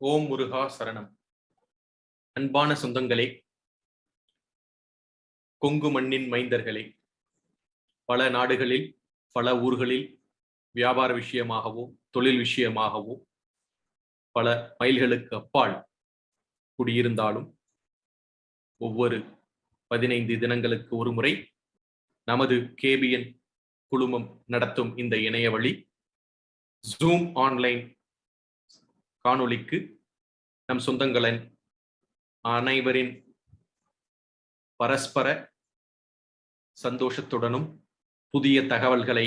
ஓம் முருகா சரணம். அன்பான சொந்தங்களே, கொங்கு மண்ணின் மைந்தர்களே, பல நாடுகளில் பல ஊர்களில் வியாபார விஷயமாகவோ தொழில் விஷயமாகவோ பல மைல்களுக்கு அப்பால் குடியிருந்தாலும் ஒவ்வொரு 15 தினங்களுக்கு ஒரு முறை நமது கேபிஎன் குழுமம் நடத்தும் இந்த இணைய வழி ஜூம் ஆன்லைன் காணொளிக்கு நம் சொந்தங்களின் அனைவரின் பரஸ்பர சந்தோஷத்துடனும் புதிய தகவல்களை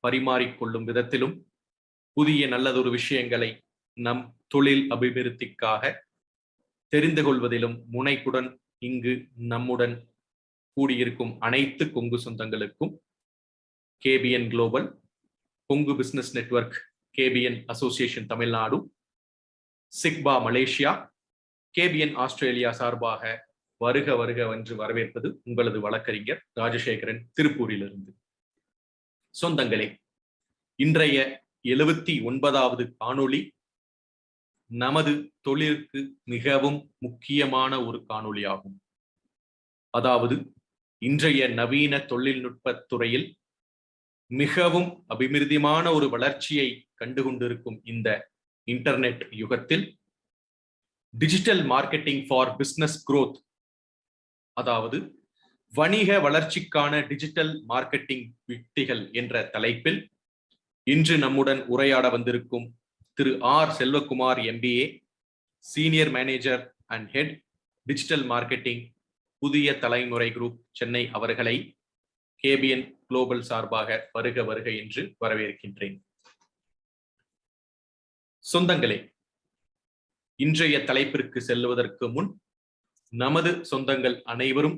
பரிமாறிக்கொள்ளும் விதத்திலும் புதிய நல்லதொரு விஷயங்களை நம் தொழில் அபிவிருத்திக்காக தெரிந்து கொள்வதிலும் முனைப்புடன் இங்கு நம்முடன் கூடியிருக்கும் அனைத்து கொங்கு சொந்தங்களுக்கும் KPN global, Kongu business network, KPN association Tamil Nadu, சிக்பா மலேசியா, கேபிஎன் ஆஸ்திரேலியா சார்பாக வருக வருக என்று வரவேற்பது உங்களது வழக்கறிஞர் ராஜசேகரன், திருப்பூரிலிருந்து. சொந்தங்களே, இன்றைய 79வது காணொளி நமது தொழிலுக்கு மிகவும் முக்கியமான ஒரு காணொளி ஆகும். அதாவது இன்றைய நவீன தொழில்நுட்ப துறையில் மிகவும் அபிவிருத்தியான ஒரு வளர்ச்சியை கண்டுகொண்டிருக்கும் இந்த இன்டர்நெட் யுகத்தில் digital marketing for business growth, அதாவது வணிக வளர்ச்சிக்கான டிஜிட்டல் மார்க்கெட்டிங் யுக்திகள் என்ற தலைப்பில் இன்று நம்முடன் உரையாட வந்திருக்கும் திரு R Selvakumar MBA, senior manager and head digital marketing, Puthiya Thalaimurai group, Chennai அவர்களை கேபிஎன் குளோபல் சார்பாக வருக வருக என்று வரவேற்கின்றேன். சொந்தங்களே, இன்றைய தலைப்பிற்கு செல்வதற்கு முன் நமது சொந்தங்கள் அனைவரும்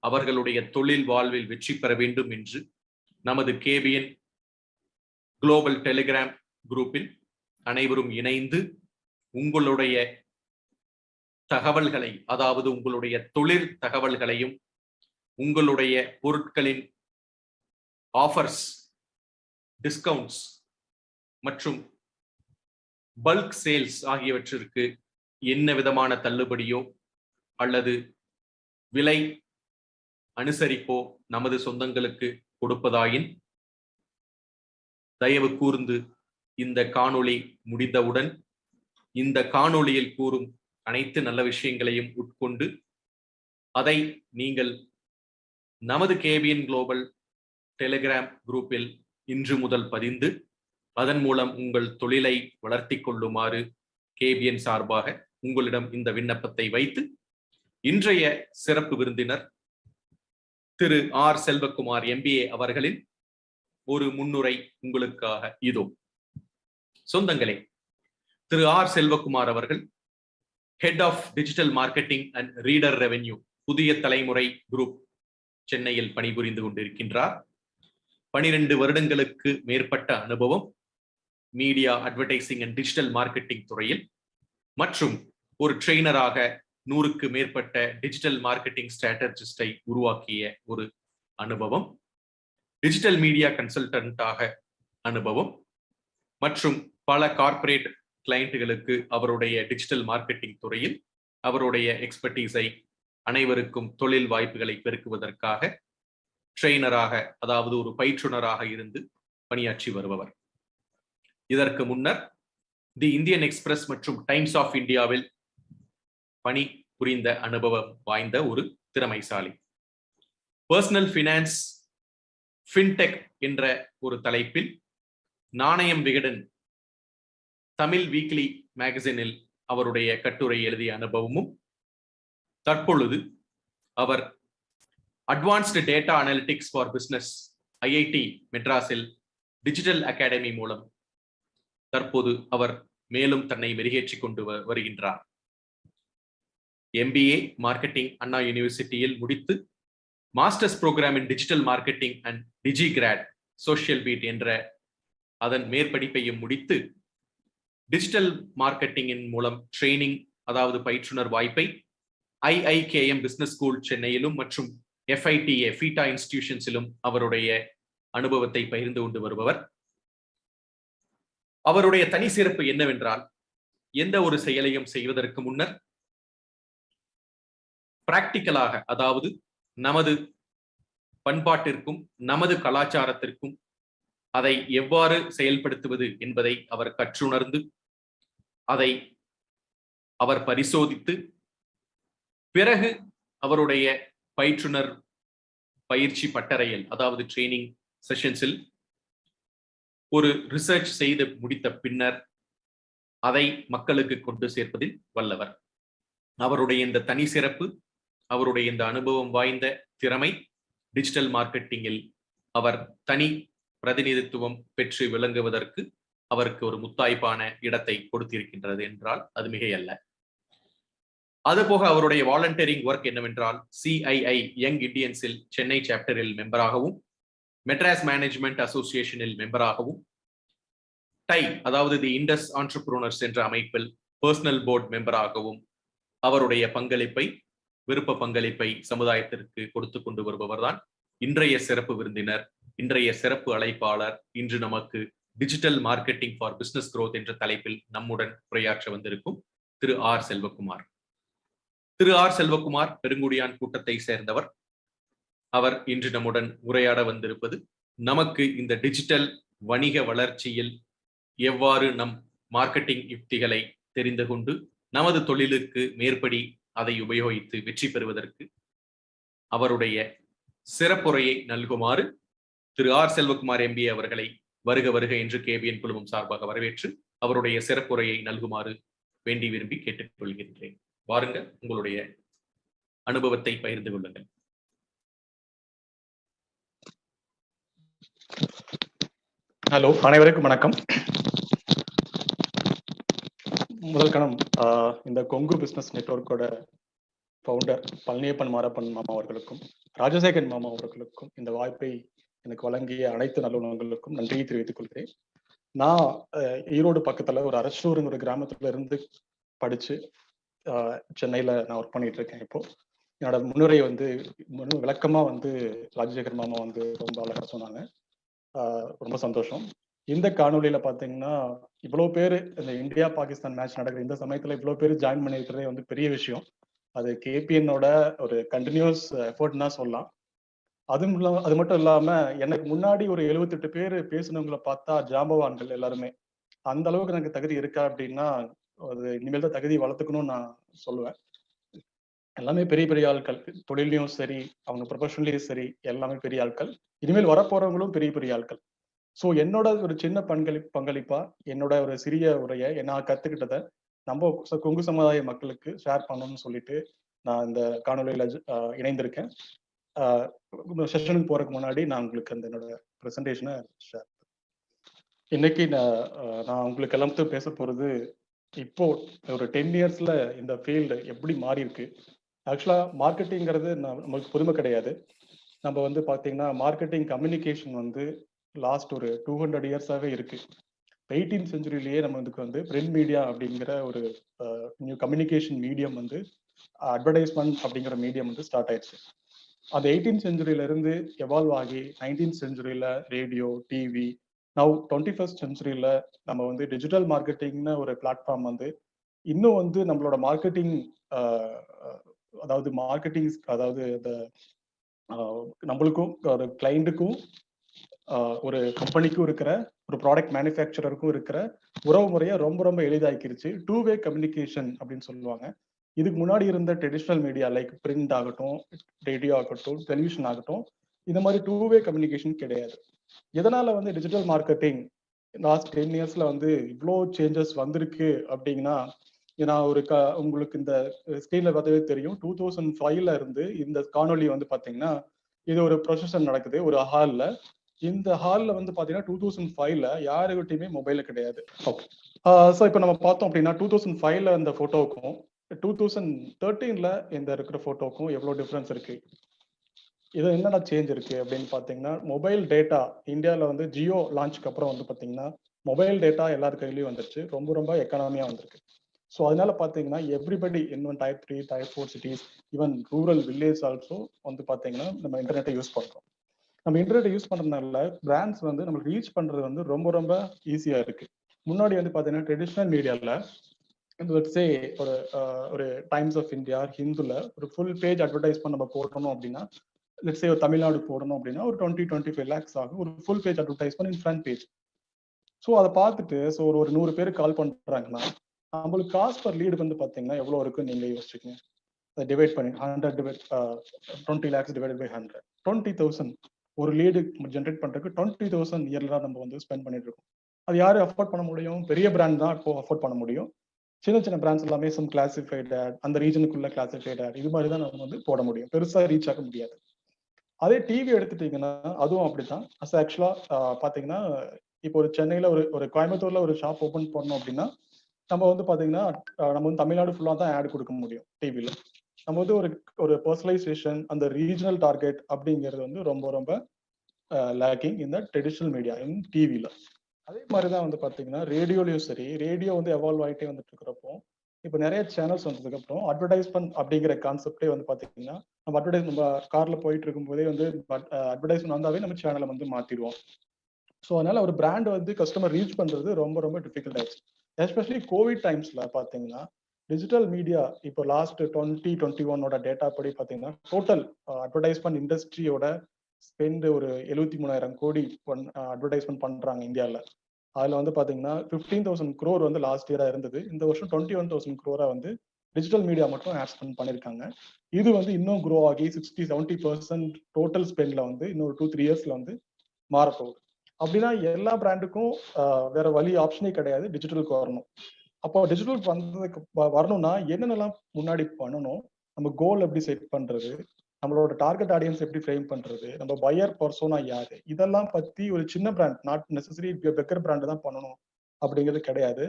அவர்களுடைய தொழில் வாழ்வில் வெற்றி பெற வேண்டும் என்று நமது கேபிஎன் குளோபல் டெலிகிராம் குரூப்பில் அனைவரும் இணைந்து உங்களுடைய தகவல்களை, அதாவது உங்களுடைய தொழில் தகவல்களையும் உங்களுடைய பொருட்களின் ஆஃபர்ஸ், டிஸ்கவுண்ட்ஸ் மற்றும் பல்க் சேல்ஸ் ஆகியவற்றிற்கு என்ன விதமான தள்ளுபடியோ அல்லது விலை அனுசரிப்போ நமது சொந்தங்களுக்கு கொடுப்பதாயின் தயவு கூர்ந்து இந்த காணொளி முடிந்தவுடன் இந்த காணொளியில் கூறும் அனைத்து நல்ல விஷயங்களையும் உட்கொண்டு அதை நீங்கள் நமது கேபிஎன் குளோபல் டெலிகிராம் குரூப்பில் இன்று முதல் பதிந்து அதன் மூலம் உங்கள் தொழிலை வளர்த்தி கொள்ளுமாறு கேபிஎன் சார்பாக உங்களிடம் இந்த விண்ணப்பத்தை வைத்து இன்றைய சிறப்பு விருந்தினர் திரு ஆர் செல்வகுமார் MBA அவர்களின் ஒரு முன்னுரை உங்களுக்காக இதோ. சொந்தங்களே, திரு ஆர் செல்வகுமார் அவர்கள் head of digital marketing and reader revenue, Puthiya Thalaimurai group, சென்னையில் பணிபுரிந்து கொண்டிருக்கின்றார். 12 வருடங்களுக்கு மேற்பட்ட அனுபவம் media, advertising and digital marketing துறையில் மற்றும் ஒரு ட்ரெய்னராக 100க்கு மேற்பட்ட டிஜிட்டல் மார்க்கெட்டிங் ஸ்ட்ராட்டஜிஸ்டை உருவாக்கிய ஒரு அனுபவம், டிஜிட்டல் மீடியா கன்சல்டன்டாக அனுபவம் மற்றும் பல கார்ப்பரேட் கிளையண்ட்டுகளுக்கு அவருடைய டிஜிட்டல் மார்க்கெட்டிங் துறையில் அவருடைய எக்ஸ்பர்டீஸை அனைவருக்கும் தொழில் வாய்ப்புகளை பெருக்குவதற்காக ட்ரெய்னராக, அதாவது ஒரு பயிற்றுனராக இருந்து பணியாற்றி வருபவர். இதற்கு முன்னர் தி இந்தியன் எக்ஸ்பிரஸ் மற்றும் டைம்ஸ் ஆஃப் இந்தியாவில் பணி புரிந்த அனுபவம் வாய்ந்த ஒரு திறமைசாலி. பர்சனல் ஃபினான்ஸ், ஃபின்டெக் என்ற ஒரு தலைப்பில் நாணயம் விகடன் தமிழ் வீக்லி மேகசினில் அவருடைய கட்டுரை எழுதிய அனுபவமும், தற்பொழுது அவர் advanced data analytics for business IIT மெட்ராஸில் டிஜிட்டல் அகாடமி மூலம் தற்போது அவர் மேலும் தன்னை மெருகேற்றிக் கொண்டு வருகின்றார். MBA மார்க்கெட்டிங் அண்ணா யூனிவர்சிட்டியில் முடித்து masters program in digital marketing and டிஜிகிராட் சோஷியல் பீட் என்ற அதன் மேற்படிப்பையும் முடித்து டிஜிட்டல் மார்க்கெட்டிங்கின் மூலம் ட்ரெய்னிங், அதாவது பயிற்றுனர் வாய்ப்பை IIKM பிசினஸ் ஸ்கூல் சென்னையிலும் மற்றும் FITA ஃபீட்டா இன்ஸ்டிடியூஷன்ஸிலும் அவருடைய அனுபவத்தை பகிர்ந்து கொண்டு வருபவர். அவருடைய தனி சிறப்பு என்னவென்றால் எந்த ஒரு செயலையும் செய்வதற்கு முன்னர் பிராக்டிக்கலாக, அதாவது நமது பண்பாட்டிற்கும் நமது கலாச்சாரத்திற்கும் அதை எவ்வாறு செயல்படுத்துவது என்பதை அவர் கற்றுணர்ந்து அதை அவர் பரிசோதித்து பிறகு அவருடைய பயிற்றுனர் பயிற்சி பட்டறையில், அதாவது ட்ரைனிங் செஷன்ஸில் ஒரு ரிசர்ச் செய்து முடித்த பின்னர் அதை மக்களுக்கு கொண்டு சேர்ப்பதில் வல்லவர். அவருடைய இந்த தனி சிறப்பு, அவருடைய இந்த அனுபவம் வாய்ந்த திறமை டிஜிட்டல் மார்க்கெட்டிங்கில் அவர் தனி பிரதிநிதித்துவம் பெற்று விளங்குவதற்கு அவருக்கு ஒரு முத்தாய்ப்பான இடத்தை கொடுத்திருக்கின்றது என்றால் அது மிகையல்ல. அதுபோக அவருடைய வாலண்டியரிங் ஒர்க் என்னவென்றால் CII யங் இண்டியன்ஸில் சென்னை சாப்டரில் மெம்பராகவும், மெட்ராஸ் மேனேஜ்மெண்ட் அசோசியேஷனில் மெம்பராகவும், டை அதாவது தி இண்டஸ் ஆண்டர்பிரினர்ஸ் என்ற அமைப்பில் பர்சனல் போர்டு மெம்பராகவும் அவருடைய பங்களிப்பை, விருப்ப பங்களிப்பை சமுதாயத்திற்கு கொடுத்து கொண்டு வருபவர்தான் இன்றைய சிறப்பு விருந்தினர், இன்றைய சிறப்பு அழைப்பாளர், இன்று நமக்கு digital marketing for business growth என்ற தலைப்பில் நம்முடன் உரையாற்ற வந்திருக்கும் திரு ஆர் செல்வகுமார். திரு ஆர் செல்வகுமார் பெருங்குடியான் கூட்டத்தை சேர்ந்தவர். அவர் இன்று நம்முடன் உரையாட வந்திருப்பது நமக்கு இந்த டிஜிட்டல் வணிக வளர்ச்சியில் எவ்வாறு நம் மார்க்கெட்டிங் யுக்திகளை தெரிந்து கொண்டு நமது தொழிலுக்கு மேற்படி அதை உபயோகித்து வெற்றி பெறுவதற்கு அவருடைய சிறப்புரையை நல்குமாறு திரு ஆர் செல்வகுமார் MBA அவர்களை வருக வருக என்று KBN குழுமம் சார்பாக வரவேற்று அவருடைய சிறப்புரையை நல்குமாறு வேண்டி விரும்பி கேட்டுக்கொள்கின்றேன். வாருங்க, உங்களுடைய அனுபவத்தை பகிர்ந்து கொள்ளுங்கள். ஹலோ, அனைவருக்கும் வணக்கம். முதல் கணம் இந்த கொங்கு பிசினஸ் நெட்வொர்க்கோட ஃபவுண்டர் பழனியப்பன் மாரப்பன் மாமா அவர்களுக்கும், ராஜசேகரன் மாமா அவர்களுக்கும் இந்த வாய்ப்பை எனக்கு வழங்கிய அனைத்து நல்லுணங்களுக்கும் நன்றியை தெரிவித்துக் கொள்கிறேன். நான் ஈரோடு பக்கத்துல ஒரு அரசூருங்கிற ஒரு கிராமத்துல இருந்து படிச்சு சென்னையில நான் ஒர்க் பண்ணிட்டு இருக்கேன். இப்போ என்னோட முன்னுரை விளக்கமா ராஜசேகர் மாமா ரொம்ப அழகா சொன்னாங்க. ரொம்ப சந்தோஷம். இந்த காணொலியில பாத்தீங்கன்னா இவ்வளவு பேரு இந்த இந்தியா பாகிஸ்தான் மேட்ச் நடக்குது இந்த சமயத்துல இவ்வளவு பேர் ஜாயின் பண்ணிருக்கிறதே பெரிய விஷயம். அது KPN-ஓட ஒரு கண்டினியூஸ் எஃபர்ட்னா சொல்லலாம். அது மட்டும் இல்லாம எனக்கு முன்னாடி ஒரு 78 பேர் பேசுனவங்களை பார்த்தா ஜாம்பவான்கள் எல்லாருமே. அந்த அளவுக்கு எனக்கு தகுதி இருக்கா அப்படின்னா அது இனிமேல் தான் தகுதி வளர்த்துக்கணும்னு நான் சொல்லுவேன். எல்லாமே பெரிய பெரிய ஆட்கள், தொழிலையும் சரி, அவங்க ப்ரொஃபஷனலையும் சரி, எல்லாமே பெரிய ஆட்கள். இனிமேல் வரப்போறவங்களும் பெரிய பெரிய ஆட்கள். ஸோ என்னோட ஒரு சின்ன பங்களிப்பா என்னோட ஒரு சிறிய உரையை நான் கத்துக்கிட்டதை நம்ம கொங்கு சமுதாய மக்களுக்கு ஷேர் பண்ணணும்னு சொல்லிட்டு நான் இந்த காணொலியில இணைந்திருக்கேன். செஷனுக்கு போறதுக்கு முன்னாடி நான் உங்களுக்கு என்னோட ப்ரெசன்டேஷனை ஷேர். இன்னைக்கு நான் உங்களுக்கு எல்லாத்தையும் பேச போறது இப்போ ஒரு 10 இயர்ஸ்ல இந்த ஃபீல்டு எப்படி மாறி இருக்கு. ஆக்சுவலா மார்க்கெட்டிங்கிறது நமக்கு புதுமை கிடையாது. நம்ம பாத்தீங்கன்னா மார்க்கெட்டிங் கம்யூனிகேஷன் லாஸ்ட் ஒரு 200 இயர்ஸாவே இருக்கு. 18th செஞ்சுரியிலேயே நம்ம பிரிண்ட் மீடியா அப்படிங்கிற ஒரு நியூ கம்யூனிகேஷன் மீடியம் அட்வர்டைஸ்மெண்ட் அப்படிங்கிற மீடியம் ஸ்டார்ட் ஆயிடுச்சு. அந்த 18th செஞ்சுரியில இருந்து எவால்வ் ஆகி 19th செஞ்சுரியில ரேடியோ, டிவி, நவ் 21st செஞ்சுரியில நம்ம டிஜிட்டல் மார்க்கெட்டிங்னு ஒரு பிளாட்ஃபார்ம் இன்னும் நம்மளோட மார்க்கெட்டிங் அதாவது அந்த நம்மளுக்கும் ஒரு கிளைண்ட்டுக்கும் ஒரு கம்பெனிக்கும் இருக்கிற ஒரு ப்ராடக்ட் மேனுஃபேக்சரருக்கும் இருக்கிற உறவு முறையை ரொம்ப ரொம்ப எளிதாக்கிருச்சு. 2-வே கம்யூனிகேஷன் அப்படின்னு சொல்லுவாங்க. இதுக்கு முன்னாடி இருந்த ட்ரெடிஷ்னல் மீடியா லைக் பிரிண்ட் ஆகட்டும், ரேடியோ ஆகட்டும், டெலிவிஷன் ஆகட்டும், இந்த மாதிரி 2-வே கம்யூனிகேஷன் கிடையாது. இதனால டிஜிட்டல் மார்க்கெட்டிங் லாஸ்ட் 10 இயர்ஸ்ல இவ்வளோ சேஞ்சஸ் வந்திருக்கு அப்படின்னா, நான் உங்களுக்கு இந்த ஸ்கிரீன்ல பார்த்தாவே தெரியும். 2005ல இருந்து இந்த காணொலி பாத்தீங்கன்னா இது ஒரு ப்ரொசஷன் நடக்குது ஒரு ஹால்ல. இந்த ஹால்ல பாத்தீங்கன்னா 2005ல யாருக்கிட்டையுமே மொபைல் கிடையாது. ஓகே, ஸோ இப்போ நம்ம பார்த்தோம் அப்படின்னா 2005ல இந்த போட்டோவுக்கும் 2013ல இந்த இருக்கிற போட்டோவுக்கும் எவ்வளவு டிஃபரன்ஸ் இருக்கு. இது என்னென்ன சேஞ்ச் இருக்கு அப்படின்னு பாத்தீங்கன்னா, மொபைல் டேட்டா இந்தியாவில் ஜியோ லான்ச்சுக்கு அப்புறம் பாத்தீங்கன்னா மொபைல் டேட்டா எல்லாரு கையிலயும் வந்துருச்சு. ரொம்ப ரொம்ப எக்கானமியா வந்திருக்கு. ஸோ அதனால பாத்தீங்கன்னா எவ்ரிபடி இன்னும் Type 3, Type 4 cities, even rural village also பாத்தீங்கன்னா நம்ம இன்டர்நெட்டை யூஸ் பண்றோம். நம்ம இன்டர்நெட் யூஸ் பண்றதுனால பிராண்ட்ஸ் நம்மளுக்கு ரீச் பண்றது ரொம்ப ரொம்ப ஈஸியா இருக்கு. முன்னாடி பாத்தீங்கன்னா ட்ரெடிஷ்னல் மீடியால லெட்ஸ் சே ஒரு டைம்ஸ் ஆஃப் இந்தியா, ஹிந்துல ஒரு ஃபுல் பேஜ் அட்வர்டைஸ்மெண்ட் நம்ம போடணும் அப்படின்னா, லெட்ஸ் சே ஒரு தமிழ்நாடு போடணும் அப்படின்னா ஒரு 20-25 lakhs ஆகும் ஒரு full page advertisement in front page. So அதை பார்த்துட்டு ஒரு 100 பேர் கால் பண்றாங்கன்னா நம்மளுக்கு காஸ்ட் பர் லீடு வந்து பாத்தீங்கன்னா எவ்வளவு இருக்குன்னு நீங்க யோசிச்சுக்கோங்க. அதை டிவைட் பண்ணி 100 டிவைட் 20 lakhs டிவைட் பை 100, 20,000 ஒரு லீடு ஜென்ரேட் பண்றதுக்கு 20,000 இயர்ல நம்ம வந்து ஸ்பெண்ட் பண்ணிட்டு இருக்கோம். அது யாரு அஃபோர்ட் பண்ண முடியும்? பெரிய பிராண்ட் தான் இப்போ அஃபோர்ட் பண்ண முடியும். சின்ன சின்ன பிராண்ட்ஸ் எல்லாமே சம் கிளாசிஃபைட் ஆட், அந்த ரீஜனுக்குள்ள கிளாசிஃபைட் ஆட், இது மாதிரி தான் நம்ம வந்து போட முடியும். பெருசா ரீச் ஆக முடியாது. அதே டிவி எடுத்துட்டீங்கன்னா அதுவும் அப்படித்தான். ஆக்சுவலா பாத்தீங்கன்னா இப்போ ஒரு சென்னையில ஒரு கோயம்புத்தூர்ல ஒரு ஷாப் ஓபன் பண்ணோம் அப்படின்னா நம்ம வந்து பாத்தீங்கன்னா நம்ம வந்து தமிழ்நாடு ஃபுல்லா தான் ஆட் கொடுக்க முடியும் டிவில. நம்ம வந்து ஒரு பர்சனலைசேஷன், அந்த ரீஜனல் டார்கெட் அப்படிங்கிறது வந்து ரொம்ப ரொம்ப லேக்கிங் இந்த ட்ரெடிஷனல் மீடியா இன் டிவில. அதே மாதிரிதான் வந்து பாத்தீங்கன்னா ரேடியோலயும் சரி, ரேடியோ வந்து எவால்வ் ஆகிட்டே வந்துட்டு இருக்கிறப்போ இப்போ நிறைய சேனல்ஸ் வந்ததுக்கு அப்புறம் அட்வர்டைஸ்மெண்ட் அப்படிங்கிற கான்செப்டே வந்து பாத்தீங்கன்னா நம்ம கார்ல போயிட்டு இருக்கும் போதே வந்து அட்வர்டைஸ்மெண்ட் வந்தாவே நம்ம சேனலை வந்து மாத்திடுவோம். ஸோ அதனால ஒரு பிராண்ட் வந்து கஸ்டமர் ரீச் பண்றது ரொம்ப ரொம்ப டிஃபிகல்ட் ஆயிடுச்சு. எஸ்பெஷலி கோவிட் டைம்ஸ்ல பாத்தீங்கன்னா டிஜிட்டல் மீடியா இப்போ லாஸ்ட் 2021 டேட்டா படி பாத்தீங்கன்னா டோட்டல் அட்வர்டைஸ்மெண்ட் இண்டஸ்ட்ரியோட ஸ்பெண்ட் ஒரு 73,000 கோடி அட்வர்டைஸ்மெண்ட் பண்றாங்க இந்தியாவில். அதுல வந்து பாத்தீங்கன்னா 15,000 crore வந்து லாஸ்ட் இயரா இருந்தது. இந்த வருஷம் 21,000 crore வந்து டிஜிட்டல் மீடியா மட்டும் ஆட் ஸ்பெண்ட் பண்ணிருக்காங்க. இது வந்து இன்னும் க்ரோ ஆகி 60-70% டோட்டல் ஸ்பெண்ட்ல வந்து இன்னொரு 2-3 yearsல வந்து மாறப்போகுது. அப்படின்னா எல்லா பிராண்டுக்கும் வேற வழி ஆப்ஷனே கிடையாது, டிஜிட்டலுக்கு வரணும். அப்போ டிஜிட்டலுக்கு வந்ததுக்கு வரணும்னா என்னென்னலாம் முன்னாடி பண்ணணும், நம்ம கோல் எப்படி செட் பண்றது, நம்மளோட டார்கெட் ஆடியன்ஸ் எப்படி ஃப்ரேம் பண்றது, நம்ம பையர் பர்சோனா யாரு, இதெல்லாம் பத்தி ஒரு சின்ன brand, not necessary bigger brand தான் பண்ணணும் அப்படிங்கிறது கிடையாது.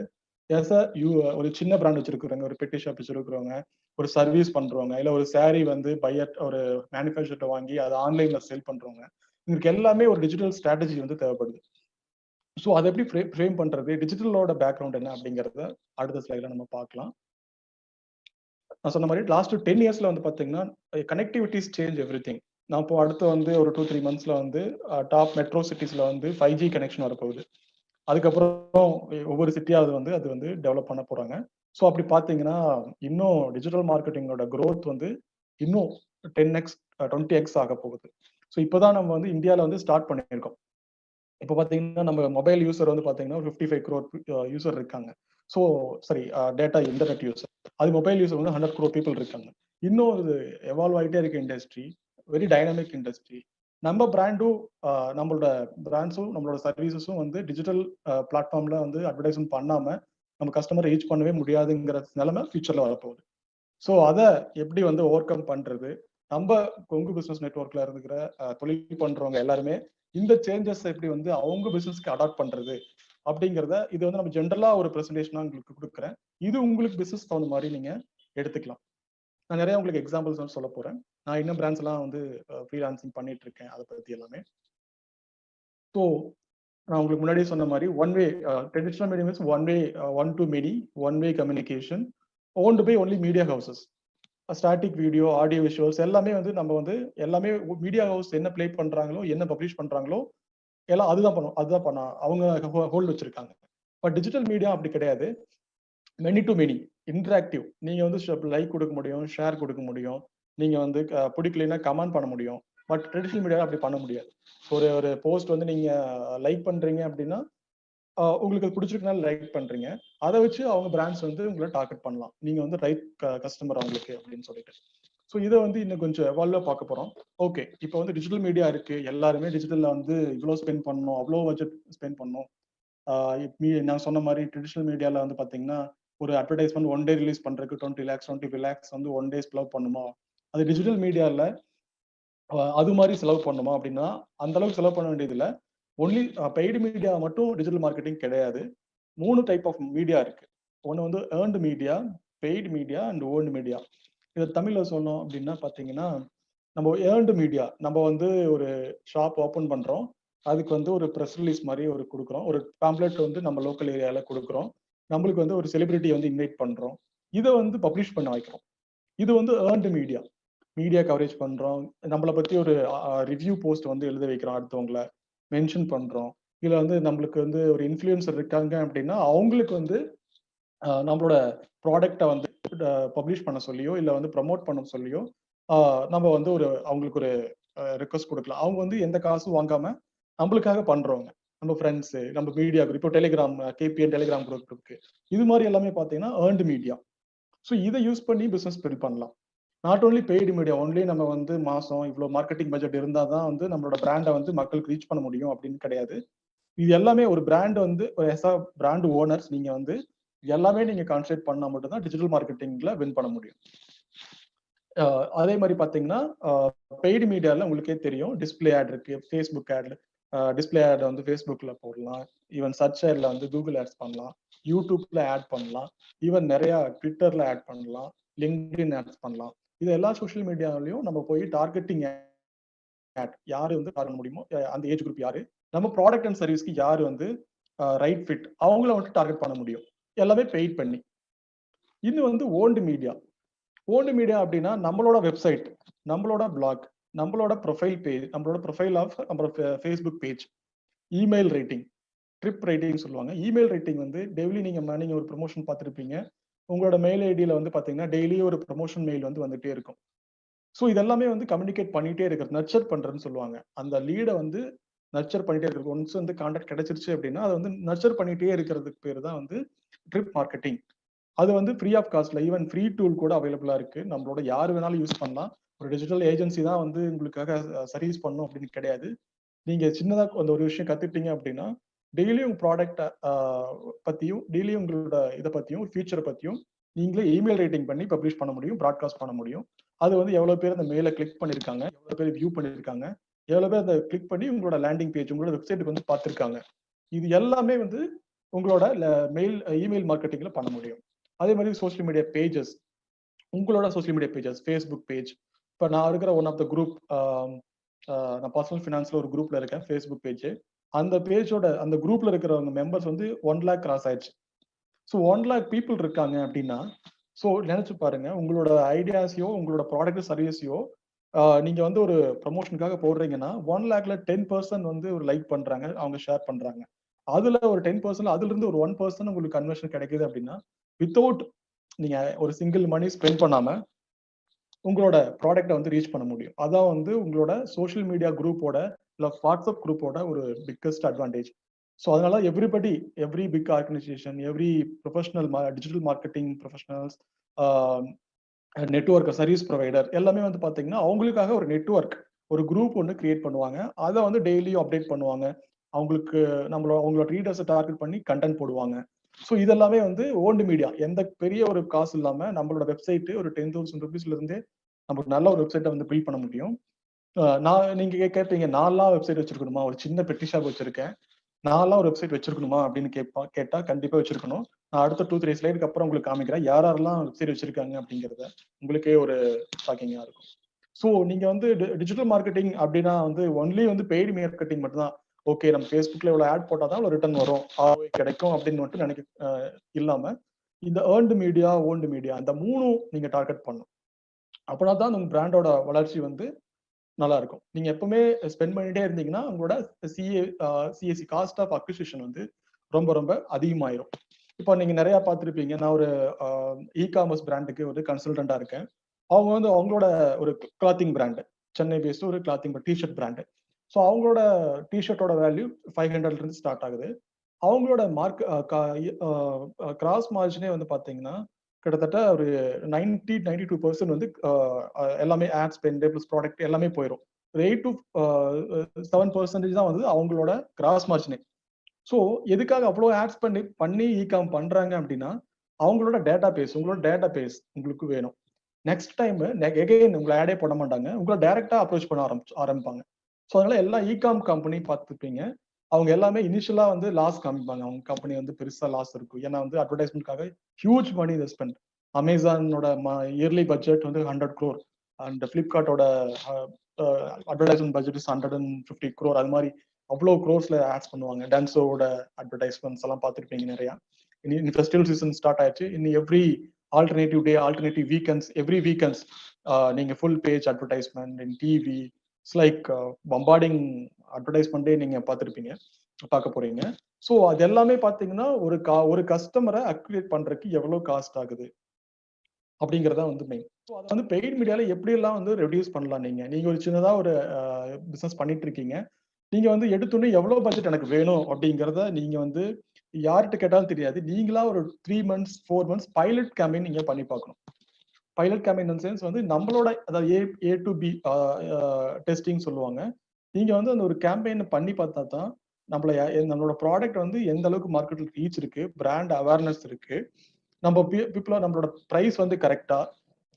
ஒரு சின்ன பிராண்ட் வச்சிருக்கிறவங்க, ஒரு பெட்டி ஷாப் வச்சிருக்கிறவங்க, ஒரு சர்வீஸ் பண்றவங்க, இல்ல ஒரு சாரி வந்து பையர் ஒரு மேனுஃபேக்சர்ட்ட வாங்கி அதை ஆன்லைன்ல சேல் பண்றவங்க, இதுக்கு எல்லாமே ஒரு டிஜிட்டல் ஸ்ட்ராட்டஜி வந்து தேவைப்படுது. ஸோ அதை எப்படி ஃப்ரேம் பண்றது, டிஜிட்டலோட பேக்ரவுண்ட் என்ன அப்படிங்கறத அடுத்த ஸ்லைட்ல நம்ம பார்க்கலாம். நான் சொன்ன மாதிரி லாஸ்ட் 10 yearsல வந்து பாத்தீங்கன்னா கனெக்டிவிட்டிஸ் சேஞ்ச் எவ்ரி திங். நான் இப்போ அடுத்து வந்து ஒரு 2-3 monthsல வந்து டாப் மெட்ரோ சிட்டிஸ்ல வந்து 5G கனெக்ஷன் வரப்போகுது. அதுக்கப்புறம் ஒவ்வொரு சிட்டியாவது வந்து அது வந்து டெவலப் பண்ண போறாங்க. ஸோ அப்படி பாத்தீங்கன்னா இன்னும் டிஜிட்டல் மார்க்கெட்டிங்கோட க்ரோத் வந்து இன்னும் 10x 20x ஆக போகுது. ஸோ இப்போதான் நம்ம வந்து இந்தியாவில் வந்து ஸ்டார்ட் பண்ணியிருக்கோம். இப்போ பாத்தீங்கன்னா நம்ம மொபைல் யூசர் வந்து பாத்தீங்கன்னா 55 crore யூசர் இருக்காங்க. ஸோ சரி, டேட்டா இன்டர்நெட் யூசர், அது மொபைல் யூசர் வந்து 100 crore பீப்புள் இருக்காங்க. இன்னும் இது எவால்வ் ஆகிட்டே இருக்க இண்டஸ்ட்ரி, வெரி டைனமிக் இண்டஸ்ட்ரி. நம்ம பிராண்டும் நம்மளோட பிராண்ட்ஸும் நம்மளோட சர்வீசஸும் வந்து டிஜிட்டல் பிளாட்ஃபார்ம்ல வந்து அட்வர்டைஸ்மெண்ட் பண்ணாம நம்ம கஸ்டமர் ரீச் பண்ணவே முடியாதுங்கிற நிலைமை ஃபியூச்சர்ல வரப்போகுது. ஸோ அதை எப்படி வந்து ஓவர் கம் பண்றது, நம்ம கொங்கு பிசினஸ் நெட்வொர்க்ல இருக்கிற தொழில் பண்றவங்க எல்லாருமே இந்த சேஞ்சஸ் எப்படி வந்து அவங்க பிசினஸ்க்கு அடாப்ட் பண்றது அப்படிங்கிறத இது வந்து நம்ம ஜென்ரலா ஒரு பிரசன்டேஷனா உங்களுக்கு கொடுக்குறேன். இது உங்களுக்கு பிசினஸ் தகுந்த மாதிரி நீங்க எடுத்துக்கலாம். நான் நிறைய உங்களுக்கு எக்ஸாம்பிள்ஸ் சொல்ல போறேன். நான் இன்னும் பிராண்ட்ஸ் எல்லாம் வந்து ஃப்ரீலான்சிங் பண்ணிட்டு இருக்கேன், அதை பத்தி எல்லாமே. ஸோ நான் உங்களுக்கு முன்னாடியே சொன்ன மாதிரி one way traditional media means one to many, one way communication owned by only media houses. Static video, audio visuals எல்லாமே வந்து நம்ம வந்து எல்லாமே மீடியா ஹவுஸ் என்ன பிளே பண்றாங்களோ, என்ன பப்ளிஷ் பண்றாங்களோ எல்லாம் அதுதான் பண்ண அவங்க ஹோல்ட் வச்சிருக்காங்க. பட் டிஜிட்டல் மீடியா அப்படி கிடையாது. Many to many interactive. நீங்க வந்து லைக் கொடுக்க முடியும், ஷேர் கொடுக்க முடியும், நீங்க வந்து பிடிக்கலைன்னா கமெண்ட் பண்ண முடியும். பட் ட்ரெடிஷனல் மீடியா அப்படி பண்ண முடியாது. ஒரு போஸ்ட் வந்து நீங்க லைக் பண்றீங்க அப்படின்னா உங்களுக்கு அது பிடிச்சிருக்கனால லைக் பண்றீங்க, அதை வச்சு அவங்க பிராண்ட்ஸ் வந்து உங்களை டார்கெட் பண்ணலாம், நீங்க வந்து ரைட் கஸ்டமர் அவங்களுக்கு அப்படின்னு சொல்லிட்டு. ஸோ இதை வந்து இன்னும் கொஞ்சம் எவால்வா பார்க்க போறோம். ஓகே, இப்போ வந்து டிஜிட்டல் மீடியா இருக்கு, எல்லாருமே டிஜிட்டல்ல வந்து இவ்வளோ ஸ்பெண்ட் பண்ணணும், அவ்வளோ பட்ஜெட் ஸ்பெண்ட் பண்ணணும். நான் சொன்ன மாதிரி ட்ரெடிஷனல் மீடியால வந்து பாத்தீங்கன்னா ஒரு அட்வர்டைஸ்மெண்ட் ஒன் டே ரிலீஸ் பண்றதுக்கு 20 lakhs 25 lakhs வந்து ஒன் டே செலவு பண்ணுமா, அது டிஜிட்டல் மீடியால அது மாதிரி செலவு பண்ணுமா அப்படின்னா அந்த அளவுக்கு செலவு பண்ண வேண்டியது இல்லை. ஒன்லி பெய்டு மீடியா மட்டும் டிஜிட்டல் மார்க்கெட்டிங் கிடையாது. 3 டைப் ஆஃப் மீடியா இருக்கு. ஒன்று வந்து earned media, paid media and owned media. இதை தமிழ்ல சொன்னோம் அப்படின்னா பாத்தீங்கன்னா நம்ம ஏர்ன்டு மீடியா, நம்ம வந்து ஒரு ஷாப் ஓப்பன் பண்றோம், அதுக்கு வந்து ஒரு ப்ரெஸ் ரிலீஸ் மாதிரி ஒரு கொடுக்குறோம், ஒரு பேம்ப்ளெட் வந்து நம்ம லோக்கல் ஏரியால கொடுக்குறோம், நம்மளுக்கு வந்து ஒரு செலிபிரிட்டி வந்து இன்வைட் பண்றோம், இதை வந்து பப்ளிஷ் பண்ண வைக்கிறோம். இது வந்து ஏர்ன்டு மீடியா. மீடியா கவரேஜ் பண்றோம், நம்மளை பத்தி ஒரு ரிவ்யூ போஸ்ட் வந்து எழுத வைக்கிறோம், அடுத்தவங்களை மென்ஷன் பண்றோம். இதுல வந்து நம்மளுக்கு வந்து ஒரு இன்ஃப்ளூயன்சர் இருக்காங்க அப்படின்னா அவங்களுக்கு வந்து நம்மளோட ப்ராடக்டை வந்து பப்ளிஷ் பண்ண சொல்லியோ இல்லை வந்து ப்ரமோட் பண்ண சொல்லியோ நம்ம வந்து அவங்களுக்கு ஒரு ரெக்வஸ்ட் கொடுக்கலாம். அவங்க வந்து எந்த காசும் வாங்காம நம்மளுக்காக பண்றவங்க, நம்ம ஃப்ரெண்ட்ஸு, நம்ம மீடியா குரூப், இப்போ டெலிகிராம் கேபிஎன் டெலிகிராம் குரூப் இருக்கு. இது மாதிரி எல்லாமே பார்த்தீங்கன்னா ஏர்ன்டு மீடியா. ஸோ இதை யூஸ் பண்ணி பிஸ்னஸ் பில்ட் பண்ணலாம். Not only paid media, only நம்ம வந்து மாசம் இவ்வளோ மார்க்கெட்டிங் பட்ஜெட் இருந்தால் தான் வந்து நம்மளோட பிராண்டை வந்து மக்களுக்கு ரீச் பண்ண முடியும் அப்படின்னு கிடையாது. இது எல்லாமே ஒரு பிராண்ட் வந்து பிராண்ட் ஓனர்ஸ் நீங்க வந்து எல்லாமே நீங்க கான்சென்ட்ரேட் பண்ணா மட்டும் தான் டிஜிட்டல் மார்க்கெட்டிங்ல வின் பண்ண முடியும். அதே மாதிரி பாத்தீங்கன்னா பெய்டு மீடியால உங்களுக்கே தெரியும், டிஸ்பிளே ஆட் இருக்கு, ஃபேஸ்புக் ஆட், டிஸ்பிளே ஆட் வந்து ஃபேஸ்புக்ல போடலாம், ஈவன் சர்ச் ஆட்ல வந்து கூகுள் ஆட்ஸ் பண்ணலாம், யூடியூப்ல ஆட் பண்ணலாம், ஈவன் நிறைய ட்விட்டர்ல ஆட் பண்ணலாம், லிங்க்டின் ஆட்ஸ் பண்ணலாம். இது எல்லா சோஷியல் மீடியாவிலையும் நம்ம போய் டார்கெட்டிங் ஆட் யாரு வந்து டார்கெட் முடியுமோ, அந்த ஏஜ் குரூப் யாரு, நம்ம ப்ராடக்ட் அண்ட் சர்வீஸ்க்கு யாரு வந்து ரைட் ஃபிட், அவங்கள வந்து டார்கெட் பண்ண முடியும், எல்லாமே பெய்ட் பண்ணி. இது வந்து ஓன்டு மீடியா. ஓன்டு மீடியா அப்படின்னா நம்மளோட வெப்சைட், நம்மளோட பிளாக், நம்மளோட ப்ரொஃபைல் பேஜ், நம்மளோட ப்ரொஃபைல் ஆஃப் நம்மளோட Facebook page, email rating, trip rating சொல்லுவாங்க. இமெயில் ரேட்டிங் வந்து டெய்லி நீங்க ஒரு ப்ரொமோஷன் பார்த்துருப்பீங்க, உங்களோட மெயில் ஐடியில வந்து பாத்தீங்கன்னா டெய்லி ஒரு ப்ரொமோஷன் மெயில் வந்து வந்துட்டே இருக்கும். ஸோ இதெல்லாமே வந்து கம்யூனிகேட் பண்ணிட்டே இருக்கிறது, நர்ச்சர் பண்றதுன்னு சொல்லுவாங்க. அந்த லீடை வந்து நர்ச்சர் பண்ணிட்டே இருக்கிறது. ஒன்ஸ் வந்து கான்டாக்ட் கிடைச்சிருச்சு அப்படின்னா அதை வந்து நர்ச்சர் பண்ணிட்டே இருக்கிறதுக்கு பேர் தான் வந்து ட்ரிப் மார்க்கெட்டிங். அது வந்து ஃப்ரீ ஆஃப் காஸ்ட்ல, ஈவன் ஃப்ரீ டூல் கூட அவைலபிளா இருக்கு. நம்மளோட யார் வேணாலும் யூஸ் பண்ணலாம். ஒரு டிஜிட்டல் ஏஜென்சி தான் வந்து உங்களுக்காக சர்வீஸ் பண்ணும் அப்படின்னு கிடையாது. நீங்க சின்னதா அந்த ஒரு விஷயம் கத்துக்கிட்டீங்க அப்படின்னா டெய்லியும் உங்க ப்ராடக்ட் பத்தியும், டெய்லியும் உங்களோட இதை பத்தியும், ஃபியூச்சரை பத்தியும் நீங்களே இமெயில் ரேட்டிங் பண்ணி பப்ளிஷ் பண்ண முடியும், ப்ராட்காஸ்ட் பண்ண முடியும். அது வந்து எவ்வளவு பேர் அந்த மெயிலை கிளிக் பண்ணிருக்காங்க, எவ்வளவு பேர் வியூ பண்ணிருக்காங்க, எவ்வளவு பேர் அதை கிளிக் பண்ணி உங்களோட லேண்டிங் பேஜ், உங்களோட வெப்சைட்டுக்கு வந்து பார்த்திருக்காங்க. இது எல்லாமே வந்து உங்களோட மெயில் இமெயில் மார்க்கெட்டிங்ல பண்ண முடியும். அதே மாதிரி சோஷியல் மீடியா பேஜஸ், உங்களோட social media pages, Facebook page. இப்போ நான் இருக்கிற ஒன் ஆஃப் த குரூப், நான் பர்சனல் ஃபினான்ஸ்ல ஒரு குரூப்ல இருக்கேன், ஃபேஸ்புக் பேஜ். அந்த பேஜோட அந்த குரூப்ல இருக்கிறவங்க மெம்பர்ஸ் வந்து 1 lakh கிராஸ் ஆயிடுச்சு. ஸோ 1 lakh பீப்புள் இருக்காங்க அப்படின்னா, ஸோ நினைச்சு பாருங்க, உங்களோட ஐடியாஸையோ உங்களோட ப்ராடக்ட் சர்வீஸையோ நீங்க வந்து ஒரு ப்ரமோஷனுக்காக போடுறீங்கன்னா 1 lakhல 10% வந்து ஒரு லைக் பண்றாங்க, அவங்க ஷேர் பண்றாங்க. அதுல ஒரு 10%, அதுல இருந்து ஒரு 1% உங்களுக்கு கன்வர்ஷன் கிடைக்குது அப்படின்னா, வித்தவுட் நீங்க ஒரு சிங்கிள் மணி ஸ்பெண்ட் பண்ணாம உங்களோட ப்ராடக்ட்டை வந்து ரீச் பண்ண முடியும். அதான் வந்து உங்களோட சோஷியல் மீடியா குரூப்போட இல்ல வாட்ஸ்அப் குரூப்போட ஒரு பிக்கஸ்ட் அட்வான்டேஜ். ஸோ அதனால every big organisation, every professional digital marketing professionals, network service provider எல்லாமே வந்து பாத்தீங்கன்னா அவங்களுக்காக ஒரு நெட்வொர்க், ஒரு குரூப் ஒன்று கிரியேட் பண்ணுவாங்க. அதை வந்து டெய்லியும் அப்டேட் பண்ணுவாங்க. அவங்களுக்கு அவங்களோட ரீடர்ஸை டார்கெட் பண்ணி கண்டென்ட் போடுவாங்க. ஸோ இதெல்லாமே வந்து ஓன்டு மீடியா. எந்த பெரிய ஒரு காசு இல்லாம நம்மளோட வெப்சைட் ஒரு 10,000 ருபீஸ்ல இருந்தே நமக்கு நல்ல ஒரு வெப்சைட்டை வந்து பில்ட் பண்ண முடியும். நீங்க கேட்பீங்க, நான்லாம் வெப்சைட் வச்சிருக்கணுமா, ஒரு சின்ன பெட்டி ஷாப் வச்சிருக்கேன், நான்லாம் ஒரு வெப்சைட் வச்சிருக்கணுமா அப்படின்னு கேட்டா கண்டிப்பா வச்சிருக்கணும். நான் அடுத்த 2-3 ஸ்லைடுக்கு அப்புறம் உங்களுக்கு காமிக்கிறேன் யாரெல்லாம் வெப்சைட் வச்சிருக்காங்க அப்படிங்கிறத. உங்களுக்கே ஒரு ஷாக்கிங்கா இருக்கும். ஸோ நீங்க வந்து டிஜிட்டல் மார்க்கெட்டிங் அப்படின்னா வந்து ஒன்லி வந்து பெய்டு மார்க்கெட்டிங் மட்டும் தான். ஓகே, நம்ம ஃபேஸ்புக்ல இவ்வளவு ஆட் போட்டா தான் ரிட்டர்ன் வரும், ROI கிடைக்கும் அப்படின்னு மட்டும் இல்லாம இந்த ஏர்ன்டு மீடியா, ஓன்டு மீடியா, அந்த மூணும் நீங்க டார்கெட் பண்ணணும். அப்படின்னா தான் உங்க பிராண்டோட வளர்ச்சி வந்து நல்லா இருக்கும். நீங்க எப்பவுமே ஸ்பெண்ட் பண்ணிட்டே இருந்தீங்கன்னா உங்களோட சிஎஸ்சி காஸ்ட் ஆஃப் அக்விசிஷன் வந்து ரொம்ப ரொம்ப அதிகமாயிரும். இப்போ நீங்க நிறைய பார்த்துருப்பீங்க, நான் ஒரு இ-காமர்ஸ் பிராண்டுக்கு ஒரு கன்சல்டண்டா இருக்கேன். அவங்க வந்து அவங்களோட ஒரு கிளாத்திங் பிராண்டு, சென்னை பேஸ்டு ஒரு கிளாத்திங் டிஷர்ட் பிராண்டு. ஸோ அவங்களோட டிஷர்ட்டோட வேல்யூ 500 இருந்து ஸ்டார்ட் ஆகுது. அவங்களோட கிராஸ் மார்ஜினே வந்து பாத்தீங்கன்னா கிட்டத்தட்ட ஒரு 92% வந்து எல்லாமே ஆட் ஸ்பெண்ட் பிளஸ் ப்ராடக்ட் எல்லாமே போயிடும். 8 to 7% தான் வந்து அவங்களோட கிராஸ் மார்ஜினே. ஸோ எதுக்காக அவ்வளோ ஆட்ஸ் பண்ணி இ-காம் பண்றாங்க அப்படின்னா அவங்களோட டேட்டா பேஸ், உங்களோட டேட்டா பேஸ் உங்களுக்கு வேணும். நெக்ஸ்ட் டைம் எகைன் உங்களை ஆடே பண்ண மாட்டாங்க, உங்களை டைரக்டா அப்ரோச் பண்ண ஆரம்பிப்பாங்க. ஸோ அதனால எல்லா இ-காம் கம்பெனி பார்த்துருப்பீங்க, அவங்க எல்லாமே இனிஷியலா வந்து லாஸ் காமிப்பாங்க. அவங்க கம்பெனி வந்து பெருசா லாஸ் இருக்கும். ஏன்னா வந்து அட்வர்டைஸ்மெண்ட்காக ஹியூஜ் மணி ஸ்பெண்ட். அமேசானோட இயர்லி பட்ஜெட் வந்து 100 crore அண்ட் பிளிப்கார்ட்டோட அட்வர்டைஸ்மெண்ட் பட்ஜெட் 150 crore. அது மாதிரி அவ்வளோ க்ரோர்ஸ்ல ஆட்ஸ் பண்ணுவாங்க. டான்ஸோட அட்வர்டைஸ்மெண்ட்ஸ் எல்லாம் பார்த்துருப்பீங்க நிறையா. இனி ஃபெஸ்டிவல் சீசன் ஸ்டார்ட் ஆயிடுச்சு. இனி every alternative day, alternative weekends, every weekends நீங்க full page advertisement in TV, it's like bombarding அட்வர்டைஸ்மெண்ட்டே நீங்க பார்த்துருப்பீங்க. பார்க்க போறீங்க. ஸோ அது எல்லாமே பார்த்தீங்கன்னா, ஒரு கஸ்டமரை அக்ரிவேட் பண்றதுக்கு எவ்வளவு காஸ்ட் ஆகுது அப்படிங்கிறது தான் வந்து மெயின். ஸோ அத வந்து பெய்ட் மீடியால எப்படியெல்லாம் வந்து ரெடியூஸ் பண்ணலாம் நீங்க? நீங்க ஒரு சின்னதா ஒரு பிசினஸ் பண்ணிட்டு இருக்கீங்க. நீங்க வந்து எடுத்தோனே எவ்வளவு பட்ஜெட் எனக்கு வேணும் அப்படிங்கிறத நீங்க வந்து யார்ட்ட கேட்டாலும் தெரியாது. நீங்களா ஒரு 3 மந்த்ஸ், 4 மந்த்ஸ் பைலட் கேம்பெயின் நீங்க பண்ணி பார்க்கணும். பைலட் கேம்பெயின் இன் சென்ஸ் வந்து நம்மளோட அதாவது ஏ டூ பி டெஸ்டிங் சொல்லுவாங்க. நீங்க வந்து அந்த ஒரு கேம்பெயின் பண்ணி பார்த்தா தான் நம்மளோட ப்ராடக்ட் வந்து எந்த அளவுக்கு மார்க்கெட்ல ரீச் இருக்கு, பிராண்ட் அவேர்னஸ் இருக்கு, நம்ம பீப்புளா நம்மளோட பிரைஸ் வந்து கரெக்ட்டா.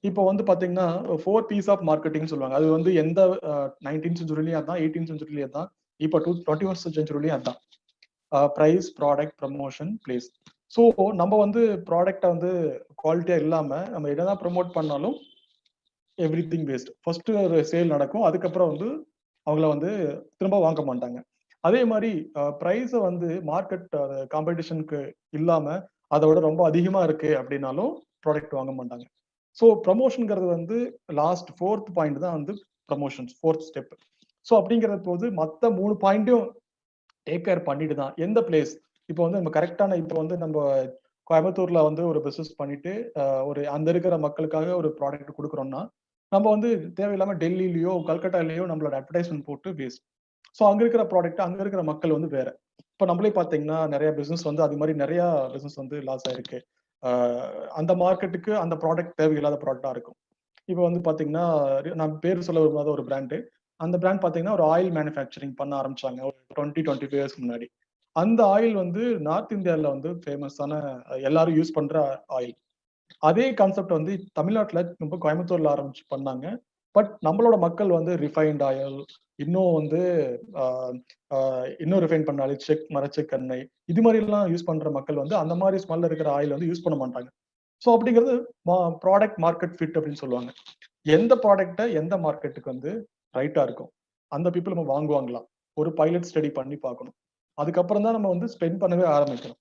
இப்போ வந்து பாத்தீங்கன்னா 4 பீஸ் ஆஃப் மார்க்கெட்டிங் சொல்லுவாங்க. அது வந்து எந்த 19th செஞ்சுரிலயும் அதான், 18th செஞ்சுரிலயும் அதான், இப்போ 21st செஞ்சுரிலயும் அதான். Price, product, promotion, place. So நம்ம வந்து ப்ராடக்ட்டை வந்து குவாலிட்டியா இல்லாம நம்ம என்னதான் ப்ரமோட் பண்ணாலும் எவ்ரிதிங் வேஸ்ட். ஃபர்ஸ்ட் ஒரு சேல் நடக்கும். அதுக்கப்புறம் வந்து அவங்கள வந்து திரும்ப வாங்க மாட்டாங்க. அதே மாரி பிரைஸ வந்து மார்க்கெட் காம்படிஷனுக்கு இல்லாம அதோட ரொம்ப அதிகமா இருக்கு அப்படின்னாலும் ப்ராடக்ட் வாங்க மாட்டாங்க. ஸோ ப்ரமோஷன்ங்கிறது வந்து லாஸ்ட் 4th பாயிண்ட் தான் வந்து ப்ரமோஷன்ஸ் 4th ஸ்டெப். ஸோ அப்படிங்கிற போது மத்த 3 பாயிண்ட்டும் டேக் கேர் பண்ணிட்டு தான் எந்த பிளேஸ் இப்போ வந்து நம்ம கரெக்டான இப்போ வந்து நம்ம கோயம்புத்தூர்ல வந்து ஒரு பிசினஸ் பண்ணிட்டு ஒரு அந்த இருக்கிற மக்களுக்காக ஒரு ப்ராடக்ட் கொடுக்குறோம்னா நம்ம வந்து தேவையில்லாம டெல்லியிலயோ கல்கட்டாலயோ நம்மளோட அட்வர்டைஸ்மெண்ட் போட்டு வேஸ்ட். ஸோ அங்க இருக்கிற ப்ராடக்ட் அங்க இருக்கிற மக்கள் வந்து வேற. இப்போ நம்மளே பாத்தீங்கன்னா நிறைய பிசினஸ் வந்து அது மாதிரி நிறைய பிசினஸ் வந்து லாஸ் ஆயிருக்கு. அந்த மார்க்கெட்டுக்கு அந்த ப்ராடக்ட் தேவையில்லாத ப்ராடக்டா இருக்கும். இப்போ வந்து பாத்தீங்கன்னா நான் பேர் சொல்ல விரும்பாத ஒரு பிராண்டு. அந்த பிராண்ட் பாத்தீங்கன்னா ஒரு ஆயில் மேனுஃபேக்சரிங் பண்ண ஆரம்பிச்சாங்க ஒரு 25 இயர்ஸ்க்கு முன்னாடி. அந்த ஆயில் வந்து நார்த் இந்தியால வந்து ஃபேமஸான எல்லாரும் யூஸ் பண்ற ஆயில். அதே கான்செப்ட் வந்து தமிழ்நாட்டுல ரொம்ப கோயம்புத்தூர்ல ஆரம்பிச்சு பண்ணாங்க. பட் நம்மளோட மக்கள் வந்து ரிஃபைன்ட் ஆயில், இன்னும் வந்து இன்னும் ரிஃபைன் பண்ண ஆயில், மரச்செக்கெண்ணெய் இது மாதிரி எல்லாம் யூஸ் பண்ற மக்கள் வந்து அந்த மாதிரி ஸ்மெல்ல இருக்கிற ஆயில் வந்து யூஸ் பண்ண மாட்டாங்க. ஸோ அப்படிங்கிறது ப்ராடக்ட் மார்க்கெட் ஃபிட் அப்படின்னு சொல்லுவாங்க. எந்த ப்ராடக்ட்ட எந்த மார்க்கெட்டுக்கு வந்து ரைட்டா இருக்கும், அந்த பீப்புள் நம்ம வாங்குவாங்களா, ஒரு பைலட் ஸ்டடி பண்ணி பார்க்கணும். அதுக்கப்புறம் தான் நம்ம வந்து ஸ்பெண்ட் பண்ணவே ஆரம்பிக்கணும்.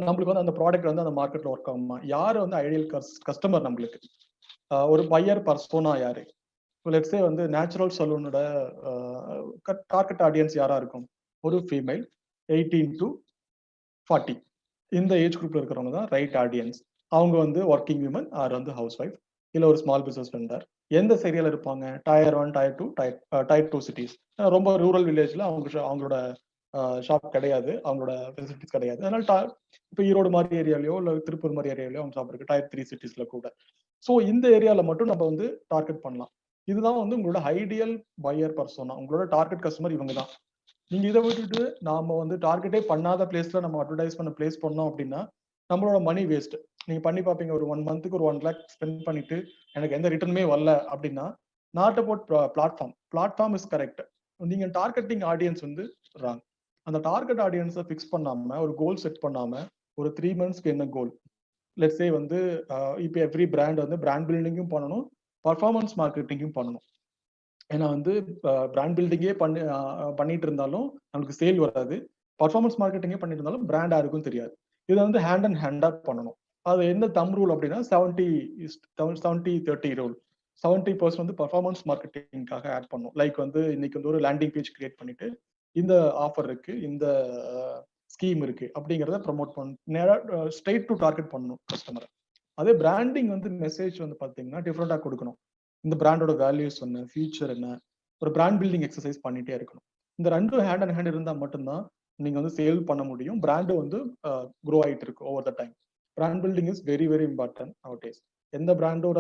நம்மளுக்கு வந்து அந்த ப்ராடக்ட் வந்து அந்த மார்க்கெட்ல ஒர்க் ஆகுமா, யாரு வந்து ஐடியல் கஸ்டமர் நம்மளுக்கு, ஒரு பையர் பர்சோனா யாரு. லெட்ஸ் சே வந்து நேச்சுரல் சலூனோட டார்கெட் ஆடியன்ஸ் யாரா இருக்கும், ஒரு ஃபீமேல் 18 to 40 இந்த ஏஜ் குரூப்ல இருக்கிறவங்க தான் ரைட் ஆடியன்ஸ். அவங்க வந்து ஒர்க்கிங் விமன் ஆர் வந்து ஹவுஸ் ஒய்ஃப், இல்ல ஒரு ஸ்மால் பிசினஸ் வெண்டர். எந்த ஏரியால இருப்பாங்க, டயர் 1, டயர் 2, டயர் 2 சிட்டிஸ். ரொம்ப ரூரல் வில்லேஜ்ல அவங்களோட ஷாப் கிடையாது, அவங்களோட ஃபெசிலிட்டிஸ் கிடையாது. அதனால இப்போ ஈரோடு மாதிரி ஏரியாலயோ இல்ல திருப்பூர் மாதிரி ஏரியாலயோ அவங்க ஷாப் இருக்கு, டயர் 3 சிட்டிஸ்ல கூட. ஸோ இந்த ஏரியால மட்டும் நம்ம வந்து டார்கெட் பண்ணலாம். இதுதான் வந்து உங்களோட ஐடியல் பையர் பர்சோனா, உங்களோட டார்கெட் கஸ்டமர் இவங்க தான். நீங்க இதை விட்டுட்டு நாம வந்து டார்கெட்டே பண்ணாத பிளேஸ்ல நம்ம அட்வர்டைஸ் பண்ண பிளேஸ் பண்ணோம் அப்படின்னா நம்மளோட மணி வேஸ்ட். நீங்க பண்ணி பார்ப்பீங்க, ஒரு 1 மந்த்துக்கு ஒரு 1 லேக் ஸ்பெண்ட் பண்ணிட்டு எனக்கு எந்த ரிட்டர்னுமே வரல அப்படின்னா, not about platform is correct. நீங்க டார்கெட்டிங் ஆடியன்ஸ் வந்து ராங். அந்த டார்கெட் ஆடியன்ஸை ஃபிக்ஸ் பண்ணாம ஒரு கோல் செட் பண்ணாம ஒரு 3 மந்த்ஸ்க்கு என்ன கோல். லெட்ஸ் சே வந்து இப்போ எவ்ரி பிராண்ட் வந்து பிராண்ட் பில்டிங்கும் பண்ணணும், பர்ஃபார்மன்ஸ் மார்க்கெட்டிங்கும் பண்ணணும். ஏன்னா வந்து பிராண்ட் பில்டிங்கே பண்ணிட்டு இருந்தாலும் நமக்கு சேல் வராது, பர்ஃபார்மன்ஸ் மார்க்கெட்டிங்கே பண்ணிட்டு இருந்தாலும் பிராண்ட் யாருக்கும் தெரியாது. இதை வந்து ஹேண்ட் அண்ட் ஹேண்டா பண்ணணும். அது என்ன தம் ரூல் அப்படின்னா 70-30 ரூல். 70% வந்து பர்ஃபார்மன்ஸ் மார்க்கெட்டிங்காக ஆட் பண்ணும். லைக் வந்து இன்னைக்கு வந்து ஒரு லேண்டிங் பேஜ் கிரியேட் பண்ணிட்டு இந்த ஆஃபர் இருக்கு, இந்த ஸ்கீம் இருக்கு அப்படிங்கிறத ப்ரமோட் நேரா ஸ்ட்ரெயிட் டு டார்கெட் பண்ணணும் கஸ்டமரை. அதே பிராண்டிங் வந்து மெசேஜ் வந்து பாத்தீங்கன்னா டிஃப்ரெண்டா கொடுக்கணும். இந்த பிராண்டோட வேல்யூஸ் என்ன, ஃபியூச்சர் என்ன, ஒரு பிராண்ட் பில்டிங் எக்ஸசைஸ் பண்ணிட்டே இருக்கணும். இந்த ரெண்டும் ஹேண்ட் அண்ட் ஹேண்ட் இருந்தா மட்டும்தான் நீங்க வந்து சேல் பண்ண முடியும். பிராண்டு வந்து க்ரோ ஆயிட்டு இருக்கு over the time. Brand building is very very important nowadays. எந்த பிராண்டோட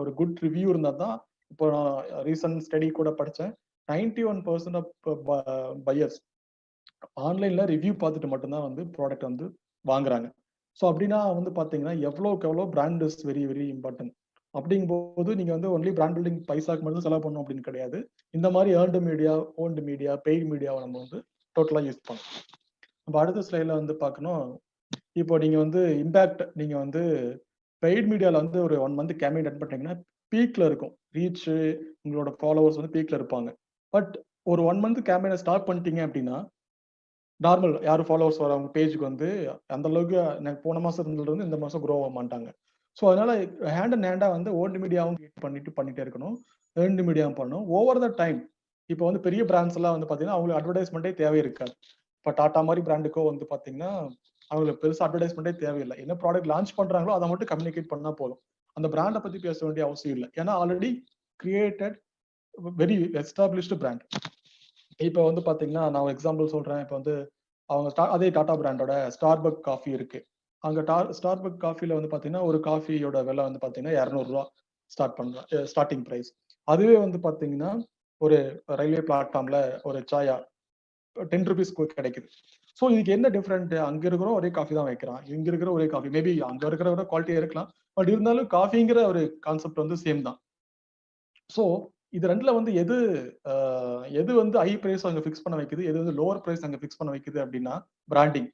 ஒரு குட் ரிவ்யூ இருந்தா தான். இப்போ நான் ரீசன்ட் ஸ்டடி கூட படிச்சேன், 91% ஆஃப் பையர்ஸ் ஆன்லைன்ல ரிவ்யூ பார்த்துட்டு மட்டும்தான் வந்து ப்ராடக்ட் வந்து வாங்குறாங்க. ஸோ அப்படின்னா வந்து பாத்தீங்கன்னா எவ்வளோக்கு எவ்வளோ brand is very very important. அப்படிங்கும்போது நீங்க வந்து ஒன்லி பிராண்ட் பில்டிங் பைசாக்கு மட்டும் செலவு பண்ணணும் அப்படின்னு கிடையாது. இந்த மாதிரி earned media, owned media, paid மீடியாவை நம்ம வந்து டோட்டலா யூஸ் பண்ணணும். நம்ம அடுத்த ஸ்லைட்ல வந்து பார்க்கணும். இப்போ நீங்க வந்து இம்பாக்ட், நீங்க வந்து பெய்ட் மீடியால வந்து ஒரு 1 மந்த் கேம்பெயின் ரன் பண்றீங்கன்னா பீக்ல இருக்கும் ரீச், உங்களோட ஃபாலோவர்ஸ் வந்து பீக்ல இருப்பாங்க. பட் ஒரு 1 மந்த் கேம்பெயினை ஸ்டார்ட் பண்ணிட்டீங்க அப்படின்னா நார்மல் யாரும் ஃபாலோவர்ஸ் வரவங்க பேஜுக்கு வந்து அந்த அளவுக்கு எனக்கு போன மாசம் இருந்ததுல இருந்து இந்த மாசம் க்ரோ ஆக மாட்டாங்க. ஸோ அதனால ஹேண்ட் அண்ட் ஹேண்டா வந்து ஓல்டு மீடியாவும் பண்ணிட்டே இருக்கணும், ஏர்ன்டு மீடியாவும் பண்ணணும். ஓவர் த டைம் இப்போ வந்து பெரிய பிராண்ட்ஸ் எல்லாம் வந்து பாத்தீங்கன்னா அவங்களுக்கு அட்வர்டைஸ்மெண்ட்டே தேவை இருக்காது. இப்போ டாடா மாதிரி பிராண்டுக்கோ வந்து பாத்தீங்கன்னா அவங்களுக்கு பெருசா அட்வர்டைஸ்மெண்ட்டே தேவையில்லை. என்ன ப்ராடக்ட் லான்ச் பண்றாங்களோ அதை மட்டும் கம்யூனிகேட் பண்ணா போதும். அந்த பிராண்டை பத்தி பேச வேண்டிய அவசியம் இல்லை. ஏன்னா already created very established brand. இப்போ வந்து பாத்தீங்கன்னா நான் எக்ஸாம்பிள் சொல்றேன். இப்போ வந்து அவங்க அதே டாடா பிராண்டோட ஸ்டார்பக் காஃபி இருக்கு. அங்க ஸ்டார்பக் காஃபில வந்து பாத்தீங்கன்னா ஒரு காஃபியோட விலை வந்து பாத்தீங்கன்னா 200 ரூபா ஸ்டார்டிங் பிரைஸ். அதுவே வந்து பாத்தீங்கன்னா ஒரு ரயில்வே பிளாட்ஃபார்ம்ல ஒரு சாயா 10 ருபீஸ்க்கு கிடைக்குது. ஸோ இதுக்கு என்ன டிஃபரெண்ட்? அங்க இருக்கிற ஒரே காஃபி தான் வைக்கிறான், இங்க இருக்கிற ஒரே காஃபி. மேபி அங்க இருக்கிற விட குவாலிட்டியா இருக்கலாம், பட் இருந்தாலும் காஃபிங்கிற ஒரு கான்செப்ட் வந்து சேம் தான். ஸோ இது ரெண்டுல வந்து எது வந்து ஹை பிரைஸ் அங்க ஃபிக்ஸ் பண்ண வைக்குது, எது வந்து லோவர் பிரைஸ் அங்க ஃபிக்ஸ் பண்ண வைக்குது அப்படின்னா பிராண்டிங்.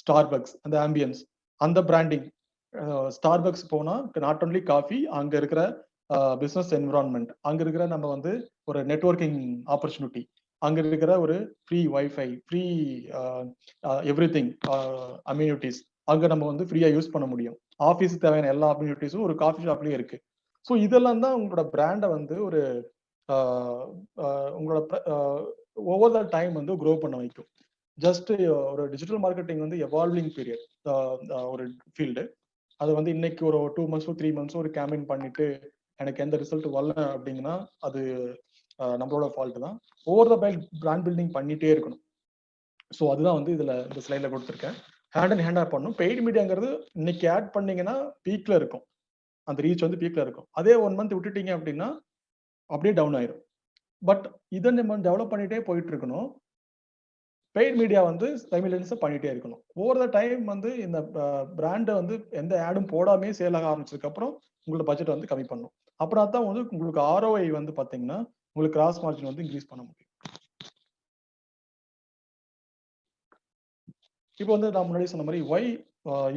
ஸ்டார்பக்ஸ் அந்த ஆம்பியன்ஸ், அந்த பிராண்டிங். ஸ்டார்பக்ஸ் போனா நாட் ஒன்லி காஃபி, அங்க இருக்கிற பிசினஸ் என்விரான்மெண்ட், அங்க இருக்கிற நம்ம வந்து ஒரு நெட்வொர்க்கிங் ஆப்பர்ச்சுனிட்டி, அங்க இருக்கிற ஒரு free wifi, free every thing amenities அங்க நம்ம வந்து ஃப்ரீயா யூஸ் பண்ண முடியும். ஆஃபீஸ் தேவையான எல்லா அம்யூனிட்டிஸும் ஒரு காஃபி ஷாப்லயே இருக்கு. ஸோ இதெல்லாம் தான் உங்களோட பிராண்டை வந்து ஒரு உங்களோட ஓவர் த டைம் வந்து க்ரோ பண்ண வைக்கும். ஜஸ்ட் ஒரு டிஜிட்டல் மார்க்கெட்டிங் வந்து எவால்விங் பீரியட், ஒரு ஃபீல்டு. அது வந்து இன்னைக்கு ஒரு 2 மந்த்ஸோ 3 மந்த்ஸோ ஒரு கேம்பெயின் பண்ணிட்டு எனக்கு எந்த ரிசல்ட் வரல அப்படிங்கன்னா அது நம்மளோட ஃபால்ட் தான். ஓவர் த பிராண்ட் பில்டிங் பண்ணிட்டே இருக்கணும். ஸோ அதுதான் வந்து இதுல இந்த ஸ்லைட்ல கொடுத்துருக்கேன். ஹேண்ட் அண்ட் ஹேண்டா பண்ணணும். பெய்டு மீடியாங்கிறது இன்னைக்கு ஆட் பண்ணீங்கன்னா பீக்ல இருக்கும், அந்த ரீச் வந்து பீக்ல இருக்கும். அதே 1 மந்த் விட்டுட்டீங்க அப்படின்னா அப்படியே டவுன் ஆயிரும். பட் இதை நம்ம டெவலப் பண்ணிட்டே போயிட்டு இருக்கணும். பெய்ட் மீடியா வந்து சைமல்டேனியஸா பண்ணிட்டே இருக்கணும். ஓவர் த டைம் வந்து இந்த பிராண்டை வந்து எந்த ஆடும் போடாமே சேல் ஆக ஆரம்பிச்சதுக்கு அப்புறம் உங்களோட பட்ஜெட் வந்து கம்மி பண்ணணும். அப்புறம் தான் வந்து உங்களுக்கு ROI வந்து பாத்தீங்கன்னா உங்களுக்கு கிராஸ் மார்ஜின் வந்து இன்க்ரீஸ் பண்ண முடியும். இப்போ வந்து நான் முன்னாடி சொன்ன மாதிரி why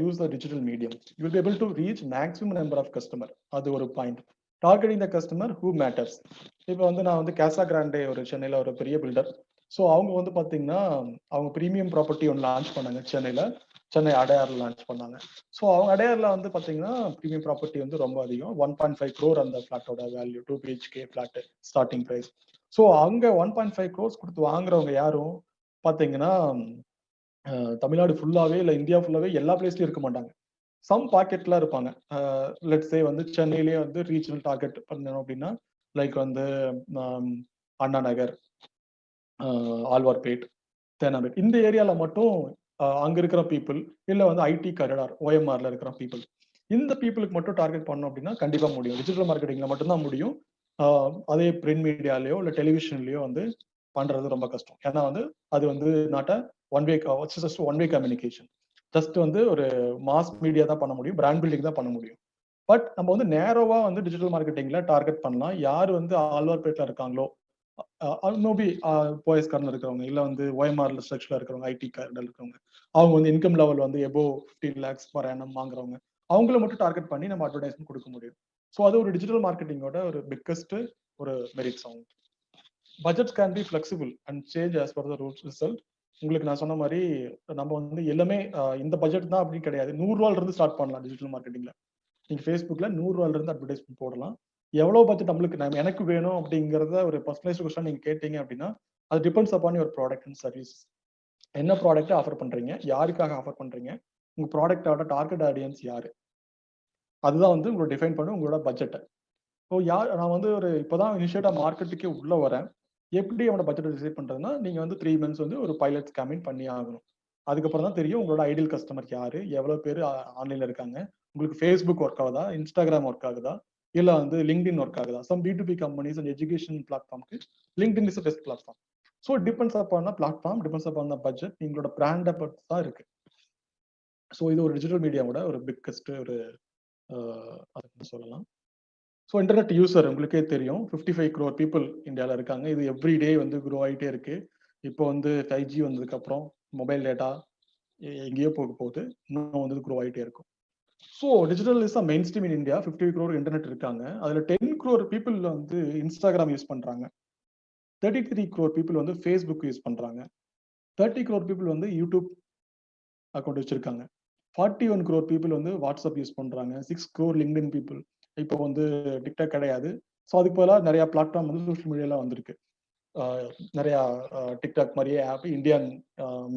use the digital medium, you will be able to reach maximum number of customer. அது ஒரு point. Targeting the customer who matters. இப்போ வந்து நான் வந்து கேசா கிராண்டே ஒரு சென்னையில ஒரு பெரிய பில்டர். ஸோ அவங்க வந்து பாத்தீங்கன்னா அவங்க ப்ரீமியம் ப்ராப்பர்ட்டி ஒன்று லான்ச் பண்ணாங்க சென்னை அடையார்ல லான்ச் பண்ணாங்க. ஸோ அவங்க அடையார்ல வந்து பாத்தீங்கன்னா ப்ரீமியம் ப்ராப்பர்ட்டி வந்து ரொம்ப அதிகம், 1.5 crore அந்த பிளாட்டோட value, 2 BHK flat starting price. So அங்க 1.5 crores கொடுத்து வாங்குறவங்க யாரும் பாத்தீங்கன்னா தமிழ்நாடு ஃபுல்லாவே இல்ல இந்தியா ஃபுல்லாவே எல்லா பிளேஸ்லயும் இருக்க மாட்டாங்க. சம் பாக்கெட்ல இருப்பாங்க. லெட்ஸ் சே வந்து சென்னையிலேயே வந்து ரீஜனல் டார்கெட் பண்ணணும் அப்படின்னா லைக் வந்து அண்ணா நகர், ஆழ்வார்பேட், தேனாம்பேட், இந்த ஏரியால மட்டும் அங்க இருக்கிற பீப்புள், இல்ல வந்து ஐடி காரிடார் OMRல இருக்கிற பீப்புள், இந்த பீப்புளுக்கு மட்டும் டார்கெட் பண்ணோம் அப்படின்னா கண்டிப்பா முடியும். டிஜிட்டல் மார்க்கெட்டிங்ல மட்டும்தான் முடியும். அதே பிரிண்ட் மீடியாலயோ இல்ல டெலிவிஷன்லயோ வந்து பண்றது ரொம்ப கஷ்டம். ஏன்னா வந்து அது வந்து not a one way communication. Just வந்து ஒரு மாஸ் மீடியா தான் பண்ண முடியும், பிராண்ட் பில்டிங் தான் பண்ண முடியும். பட் நம்ம வந்து நேரோவா வந்து டிஜிட்டல் மார்க்கெட்டிங்ல டார்கெட் பண்ணலாம். யார் வந்து ஆழ்வார்பேட்ல இருக்காங்களோ, மேபி போயஸ் கார்னர் இருக்கிறவங்க, இல்ல வந்து OMRல ஸ்ட்ரக்சர்ல இருக்கிறவங்க, ஐடி கார்டர் இருக்கிறவங்க, அவங்க வந்து இன்கம் லெவல் வந்து எபோவ் 15 lakhs per annum வாங்குறவங்க, அவங்கள மட்டும் டார்கெட் பண்ணி நம்ம அட்வர்டைஸ்மெண்ட் கொடுக்க முடியும். ஸோ அது ஒரு டிஜிட்டல் மார்க்கெட்டிங்கோட ஒரு பிக்கஸ்ட் ஒரு மெரிட்ஸ். அவங்க budgets can be flexible and change as per the rules result. உங்களுக்கு நான் சொன்ன மாதிரி நம்ம வந்து எல்லாமே இந்த பட்ஜெட் தான் அப்படின்னு கிடையாது. 100 ரூபாயில இருந்து ஸ்டார்ட் பண்ணலாம் டிஜிட்டல் மார்க்கெட்டிங்ல. நீங்க Facebookல 100 ரூபாயில இருந்து அட்வர்டைஸ்மெண்ட் போடலாம். எவ்வளவு பட்ஜெட் நம்மளுக்கு எனக்கு வேணும் அப்படிங்கறத ஒரு பர்சனலைஸ்ட் கொஸ்டின் நீங்க கேட்டீங்க அப்படின்னா அது depends upon your product and service. என்ன ப்ராடக்ட் ஆஃபர் பண்றீங்க, யாருக்காக ஆஃபர் பண்றீங்க, உங்க ப்ராடக்டோட டார்கெட் ஆடியன்ஸ் யாரு, அதுதான் வந்து உங்களை டிஃபைன் பண்ணும் உங்களோட பட்ஜெட்டை. ஸோ நான் வந்து ஒரு இப்போதான் இனிஷியேட்டா மார்க்கெட்டுக்கே உள்ள வரேன். எப்படி அவனோட பட்ஜெட் டிசைட் பண்றதுன்னா நீங்க வந்து 3 months வந்து ஒரு பைலட் கேம்பெயின் பண்ணி ஆகணும். அதுக்கப்புறம் தான் தெரியும் உங்களோட ஐடியல் கஸ்டமர் யாரு, எவ்வளவு பேர் ஆன்லைன்ல இருக்காங்க, உங்களுக்கு Facebook ஒர்க் ஆகுதா, இன்ஸ்டாகிராம் ஒர்க் ஆகுதா, இல்ல வந்து லிங்க்டின் ஒர்க் ஆகுதா. Some B2B companies and education பிளாட்ஃபார்ம்க்கு LinkedIn is best platform. So depends upon platform, depends upon budget, உங்களோட பிராண்டை பொறுத்து தான் இருக்கு. ஸோ இது ஒரு டிஜிட்டல் மீடியாவோட ஒரு பிக்கஸ்ட் ஒரு சொல்லலாம். ஸோ இன்டர்நெட் யூசர் உங்களுக்கே தெரியும் 55 crore பீப்புள் இந்தியாவில் இருக்காங்க. இது எவ்ரி டே வந்து க்ரோ ஆகிட்டே இருக்கு. இப்போ வந்து 5G வந்ததுக்கு அப்புறம் மொபைல் டேட்டா எங்கேயோ போக போகுது, இன்னும் வந்து க்ரோ ஆகிட்டே இருக்கும். So digital is main stream in India. 50 crore internet இருக்காங்க. அதுல 10 crore பீப்புள் வந்து இன்ஸ்டாகிராம் யூஸ் பண்றாங்க, 33 crore பீப்புள் வந்து Facebook யூஸ் பண்றாங்க, 30 crore பீப்புள் வந்து யூடியூப் அக்கௌண்ட் வச்சிருக்காங்க, 41 crore பீப்புள் வந்து வாட்ஸ்அப் யூஸ் பண்றாங்க, 6 crore லிங்க்டின் பீப்புள். இப்போ வந்து டிக்டாக் கிடையாது, ஸோ அதுக்கு பதிலாக நிறைய பிளாட்ஃபார்ம் வந்து சோஷியல் மீடியால வந்திருக்கு. நிறைய டிக்டாக் மாதிரியே app, Indian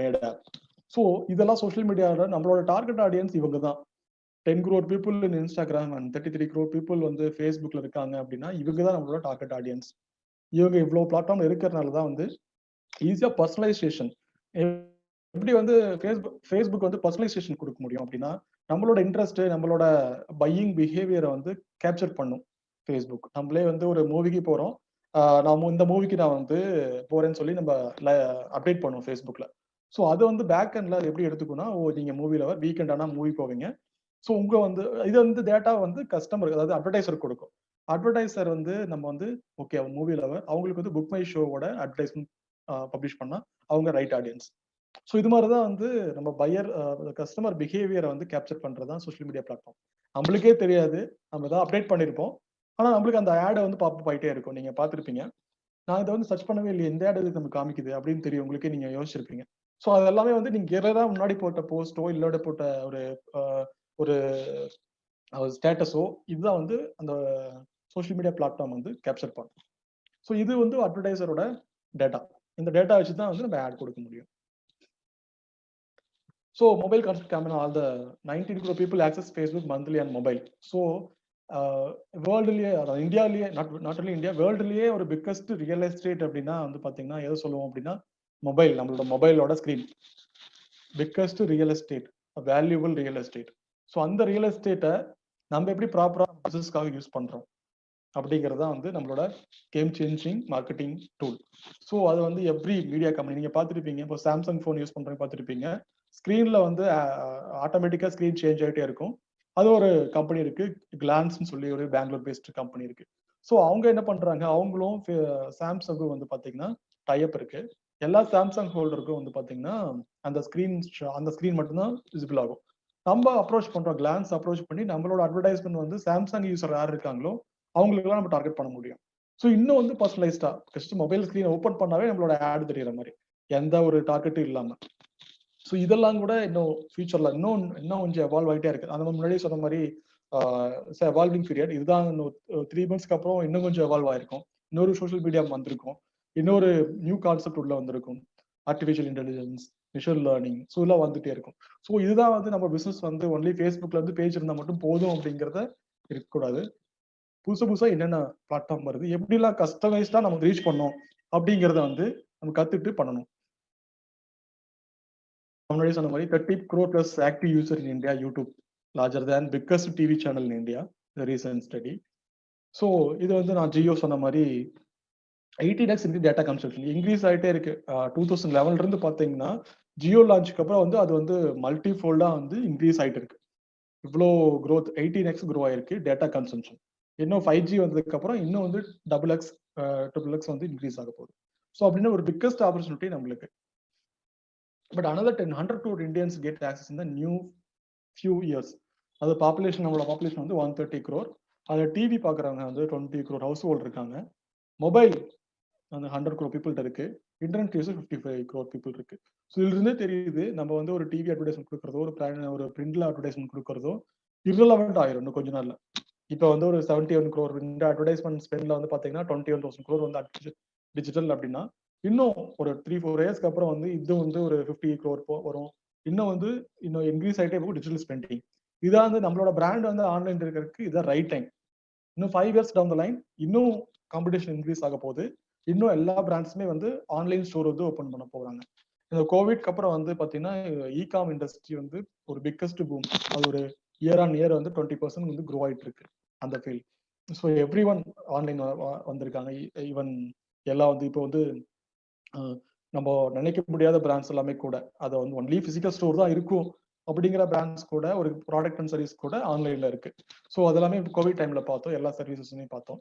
made app. So இதெல்லாம் சோஷியல் மீடியாவில் நம்மளோட டார்கெட் ஆடியன்ஸ் இவங்க தான். 10 crore people in Instagram and 33 crore people வந்து ஃபேஸ்புக்ல இருக்காங்க அப்படின்னா இவங்க தான் நம்மளோட டார்கெட் ஆடியன்ஸ். இவங்க இவ்வளோ பிளாட்ஃபார்ம் இருக்கிறதுனால தான் வந்து ஈஸியாக பர்சனலைசேஷன். எப்படி வந்து ஃபேஸ்புக் வந்து பர்சனலைசேஷன் கொடுக்க முடியும் அப்படின்னா நம்மளோட இன்ட்ரெஸ்ட், நம்மளோட பையிங் பிஹேவியரை வந்து கேப்சர் பண்ணும் ஃபேஸ்புக். நம்மளே வந்து ஒரு மூவிக்கு போகிறோம், நான் இந்த மூவிக்கு நான் வந்து போறேன்னு சொல்லி நம்ம அப்டேட் பண்ணுவோம் ஃபேஸ்புக்ல. ஸோ அது வந்து பேக் எண்ட்ல எப்படி எடுத்துக்கணும்னா, நீங்க மூவி லவர், வீக்கெண்ட் ஆனா மூவி போவீங்க. ஸோ உங்க வந்து இது வந்து டேட்டா வந்து கஸ்டமர், அதாவது அட்வர்டைசர் கொடுக்கும். அட்வர்டைசர் வந்து நம்ம வந்து ஓகே மூவி லவர், அவங்களுக்கு வந்து புக் மை ஷோவோட அட்வர்டைஸ்மெண்ட் பப்ளிஷ் பண்ணா அவங்க ரைட் ஆடியன்ஸ். ஸோ இது மாதிரி தான் வந்து நம்ம பையர் கஸ்டமர் பிஹேவியரை வந்து கேப்சர் பண்றது தான் சோஷியல் மீடியா பிளாட்ஃபார்ம். நம்மளுக்கே தெரியாது, நம்ம தான் அப்டேட் பண்ணியிருப்போம், ஆனால் நம்மளுக்கு அந்த ஆடை வந்து பாப்பப் ஆகிட்டே இருக்கும். நீங்க பார்த்துருப்பீங்க, நான் இதை வந்து சர்ச் பண்ணவே இல்லையே, இந்த ஆட் இது நமக்கு காமிக்குது அப்படின்னு தெரியும் உங்களுக்கே, நீங்க யோசிச்சிருப்பீங்க. ஸோ அது எல்லாமே வந்து நீங்க எரரா முன்னாடி போட்ட போஸ்டோ இல்லோட போட்ட ஒரு ஸ்டேட்டஸோ இதுதான் வந்து அந்த சோஷியல் மீடியா பிளாட்ஃபார்ம் வந்து கேப்சர் பண்ணும். ஸோ இது வந்து அட்வர்டைசரோட டேட்டா. இந்த டேட்டா வச்சு தான் வந்து நம்ம ஆட் கொடுக்க முடியும். So mobile concept camera, all the 19 crore people access Facebook monthly on mobile. So வேர்ல்டுலயே, அதாவது இந்தியாவிலேயே, நாட் ஒன்லி இந்தியா, வேர்ல்டுலயே ஒரு பிக்கஸ்ட் ரியல் எஸ்டேட் அப்படின்னா வந்து பாத்தீங்கன்னா எதை சொல்லுவோம் அப்படின்னா மொபைல். நம்மளோட மொபைலோட screen biggest real estate, valuable real estate. So அந்த ரியல் எஸ்டேட்டை நம்ம எப்படி ப்ராப்பரா பிசினஸ்க்காக யூஸ் பண்றோம் அப்படிங்கிறது தான் வந்து நம்மளோட game changing marketing tool. So அது வந்து எவ்ரி மீடியா கம்பெனி நீங்க பார்த்துருப்பீங்க. இப்போ சாம்சங் ஃபோன் யூஸ் பண்றவங்க பார்த்துருப்பீங்க, ஸ்க்ரீன்ல வந்து ஆட்டோமேட்டிக்கா ஸ்க்ரீன் சேஞ்ச் ஆகிட்டே இருக்கும். அது ஒரு கம்பெனி இருக்கு, கிளான்ஸ்ன்னு சொல்லி ஒரு பெங்களூர் பேஸ்ட் கம்பெனி இருக்கு. ஸோ அவங்க என்ன பண்றாங்க, அவங்களும் சாம்சங்கும் வந்து பாத்தீங்கன்னா டைப் இருக்கு. எல்லா சாம்சங் ஹோல்டருக்கும் வந்து பாத்தீங்கன்னா அந்த ஸ்கிரீன் மட்டும்தான் விசிபிள் ஆகும். நம்ம அப்ரோச் பண்றோம், கிளான்ஸ் அப்ரோச் பண்ணி நம்மளோட அட்வர்டைஸ்மெண்ட் வந்து சாம்சங் யூசர் யார் இருக்காங்களோ அவங்களுக்குலாம் நம்ம டார்கெட் பண்ண முடியும். ஸோ இன்னும் வந்து பர்சனலைஸ்டா ஜஸ்ட் மொபைல் ஸ்கிரீன் ஓப்பன் பண்ணாவே நம்மளோட ஆட் தெரியுற மாதிரி, எந்த ஒரு டார்கெட்டும் இல்லாம. ஸோ இதெல்லாம் கூட இன்னும் ஃபியூச்சர்ல இன்னும் கொஞ்சம் எவால்வ் ஆகிட்டே இருக்கு. அந்த முன்னாடியே சொன்ன மாதிரி எவால்விங் பீரியட் இதுதான். 3 monthsக்கு அப்புறம் இன்னும் கொஞ்சம் எவால்வ் ஆயிருக்கும். இன்னொரு சோஷியல் மீடியா வந்திருக்கும், இன்னொரு நியூ கான்செப்ட் உள்ள வந்திருக்கும், artificial intelligence, machine learning. So இதெல்லாம் வந்துட்டே இருக்கும். ஸோ இதுதான் வந்து நம்ம பிசினஸ் வந்து ஒன்லி ஃபேஸ்புக்ல இருந்து பேஜ் இருந்தால் மட்டும் போதும் அப்படிங்கிறத இருக்கக்கூடாது. புதுசா என்னென்ன பிளாட்ஃபார்ம் வருது, எப்படிலாம் கஸ்டமைஸ்டா நமக்கு ரீச் பண்ணோம் அப்படிங்கிறத வந்து நம்ம கத்துட்டு பண்ணணும். முன்னாடி சொன்ன மாதிரி 30 crore plus active user in India, YouTube larger than biggest TV channel in India, the recent study. So இது வந்து நான் ஜியோ சொன்ன மாதிரி 18x டேட்டா கன்சம்ஷன் இன்க்ரீஸ் ஆகிட்டே இருக்கு. 2011 இருந்து பார்த்தீங்கன்னா ஜியோ லான்ச்சுக்கு அப்புறம் வந்து அது வந்து மல்டிஃபோல்டா வந்து இன்க்ரீஸ் ஆகிட்டு இருக்கு. இவ்வளோ க்ரோத் 18x க்ரோ ஆயிருக்கு டேட்டா கன்சம்ஷன். இன்னும் 5G வந்ததுக்கு அப்புறம் இன்னும் வந்து XXX வந்து இன்க்ரீஸ் ஆக போகுது. ஸோ அப்படின்னு ஒரு பிக்கஸ்ட் ஆப்பர்ச்சுனிட்டி நம்மளுக்கு. But another 100 crore Indians get access in the new few years. அது பாப்புலேஷன், நம்மளோட பாப்புலேஷன் வந்து 130 crore. அது டிவி பார்க்குறவங்க வந்து 20 crore ஹவுஸ் ஹோல்ட் இருக்காங்க. மொபைல் வந்து 100 crore பீப்புள்கிட்ட இருக்கு. இன்டர்நெட் யூசர் 55 crore பீப்புள் இருக்கு. ஸோ இதுல இருந்தே தெரியுது நம்ம வந்து ஒரு டிவி அட்வர்டைஸ்மெண்ட் கொடுக்குறதோ, ஒரு பிரிண்ட்ல அட்வர்டைஸ்மெண்ட் கொடுக்குறதோ irrelevant ஆயிரும் இன்னும் கொஞ்ச நாள்ல. இப்போ வந்து ஒரு 71 crore இந்த அட்வர்டைஸ்மெண்ட் ஸ்பெண்ட்ல வந்து பாத்தீங்கன்னா 21,000 crore வந்து டிஜிட்டல் அப்படின்னா, இன்னும் ஒரு 3-4 இயர்ஸ்க்கு அப்புறம் வந்து இது வந்து ஒரு 50 crore வரும். இன்னும் இன்க்ரீஸ் ஆகிட்டே போகும் டிஜிட்டல் ஸ்பெண்டிங். இதான் வந்து நம்மளோட பிராண்ட் வந்து ஆன்லைன் இருக்கிறதுக்கு இதான் ரைட் டைம். இன்னும் 5 years டவுன் த லைன் இன்னும் காம்படிஷன் இன்க்ரீஸ் ஆக போகுது. இன்னும் எல்லா பிராண்ட்ஸுமே வந்து ஆன்லைன் ஸ்டோர் வந்து ஓப்பன் பண்ண போறாங்க. இந்த கோவிட்க்கு அப்புறம் வந்து பாத்தீங்கன்னா இகாம் இண்டஸ்ட்ரி வந்து ஒரு பிக்கஸ்ட் பூம். அது ஒரு இயர் ஆன் இயர் வந்து 20% வந்து க்ரோ ஆயிட்டு இருக்கு அந்த field. So every one online வந்திருக்காங்க. ஈவன் எல்லாம் வந்து இப்போ வந்து நம்ம நினைக்க முடியாத பிராண்ட்ஸ் எல்லாமே கூட அதை வந்து ஒன்லி பிசிக்கல் ஸ்டோர் தான் இருக்கும் அப்படிங்கிற பிராண்ட்ஸ் கூட ஒரு ப்ராடக்ட் அண்ட் சர்வீஸ் கூட ஆன்லைன்ல இருக்கு. ஸோ அதெல்லாமே கோவிட் டைம்ல பார்த்தோம், எல்லா சர்வீசஸுமே பார்த்தோம்.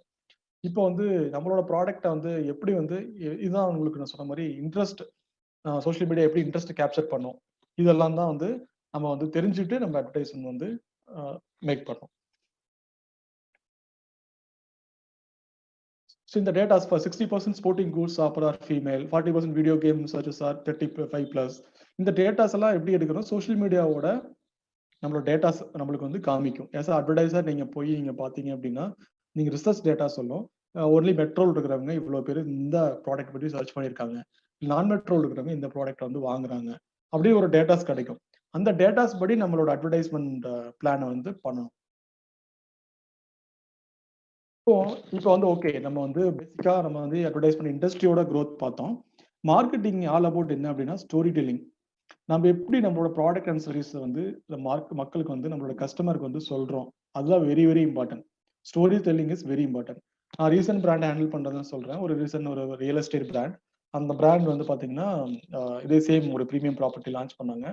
இப்போ வந்து நம்மளோட ப்ராடக்டை வந்து எப்படி வந்து இதுதான் உங்களுக்கு நான் சொன்ன மாதிரி இன்ட்ரெஸ்ட், சோஷியல் மீடியா எப்படி இன்ட்ரெஸ்ட் கேப்சர் பண்ணும், இதெல்லாம் தான் வந்து நம்ம வந்து தெரிஞ்சுட்டு நம்ம அட்வர்டைஸ்மெண்ட் வந்து மேக் பண்ணோம். So in the data, for 60% sporting goods shopper are female, 40% video game searches are 35+. இந்த டேட்டாஸ் எல்லாம் எப்படி எடுக்கணும், சோஷியல் மீடியாவோட நம்மளோட டேட்டாஸ் நம்மளுக்கு வந்து காமிக்கும். ஏஸ் அட்வர்டைசர் நீங்க போய் நீங்க பாத்தீங்க அப்படின்னா நீங்க ரிசர்ச் டேட்டா சொல்லும். ஒன்லி மெட்ரோல் இருக்கிறவங்க இவ்வளோ பேர் இந்த ப்ராடக்ட் பற்றி சர்ச் பண்ணியிருக்காங்க, நான் மெட்ரோல் இருக்கிறவங்க இந்த ப்ராடக்ட் வந்து வாங்குறாங்க, அப்படி ஒரு டேட்டாஸ் கிடைக்கும். அந்த டேட்டாஸ் படி நம்மளோட அட்வர்டைஸ்மெண்ட் பிளானை வந்து பண்ணணும். இப்போ வந்து ஓகே, நம்ம வந்து பேசிக்கா நம்ம வந்து அட்வர்டைஸ்மெண்ட் இண்டஸ்ட்ரியோட க்ரோத் பார்த்தோம். மார்க்கெட்டிங் ஆல் அபவுட் என்ன அப்படின்னா ஸ்டோரி டெல்லிங். நம்ம எப்படி நம்மளோட ப்ராடக்ட் அண்ட் சர்வீஸ் வந்து மக்களுக்கு வந்து நம்மளோட கஸ்டமருக்கு வந்து சொல்றோம், அதுதான் very very important. Story telling is very important. நான் ரீசன்ட் பிராண்ட் ஹேண்டில் பண்றதுன்னு சொல்றேன். ஒரு ரீசன்ட் ஒரு ரியல் எஸ்டேட் பிராண்ட். அந்த பிராண்ட் வந்து பாத்தீங்கன்னா இதே சேம் ஒரு ப்ரீமியம் ப்ராப்பர்ட்டி லான்ச் பண்ணாங்க.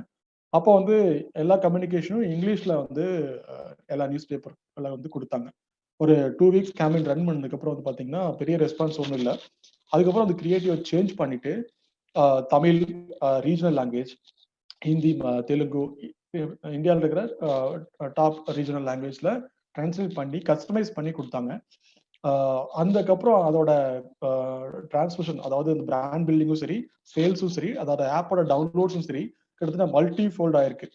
அப்போ வந்து எல்லா கம்யூனிகேஷனும் இங்கிலீஷ்ல வந்து எல்லா நியூஸ் பேப்பர் எல்லாம் வந்து கொடுத்தாங்க. ஒரு 2 வீக்ஸ் கேம்பெயின் ரன் பண்ணதுக்கு அப்புறம் வந்து பாத்தீங்கன்னா பெரிய ரெஸ்பான்ஸ் ஒன்றும் இல்லை. அதுக்கப்புறம் அந்த கிரியேட்டிவ் சேஞ்ச் பண்ணிட்டு தமிழ், ரீஜனல் லாங்குவேஜ், ஹிந்தி, தெலுங்கு, இந்தியாவில் இருக்கிற டாப் ரீஜனல் லாங்குவேஜ்ல டிரான்ஸ்லேட் பண்ணி கஸ்டமைஸ் பண்ணி கொடுத்தாங்க. அதுக்கப்புறம் அதோட டிரான்ஸ்மிஷன், அதாவது இந்த பிராண்ட் பில்டிங்கும் சரி, சேல்ஸும் சரி, அதோட ஆப்போட டவுன்லோட்ஸும் சரி, கிட்டத்தட்ட மல்டி ஃபோல்ட் ஆயிருக்கு.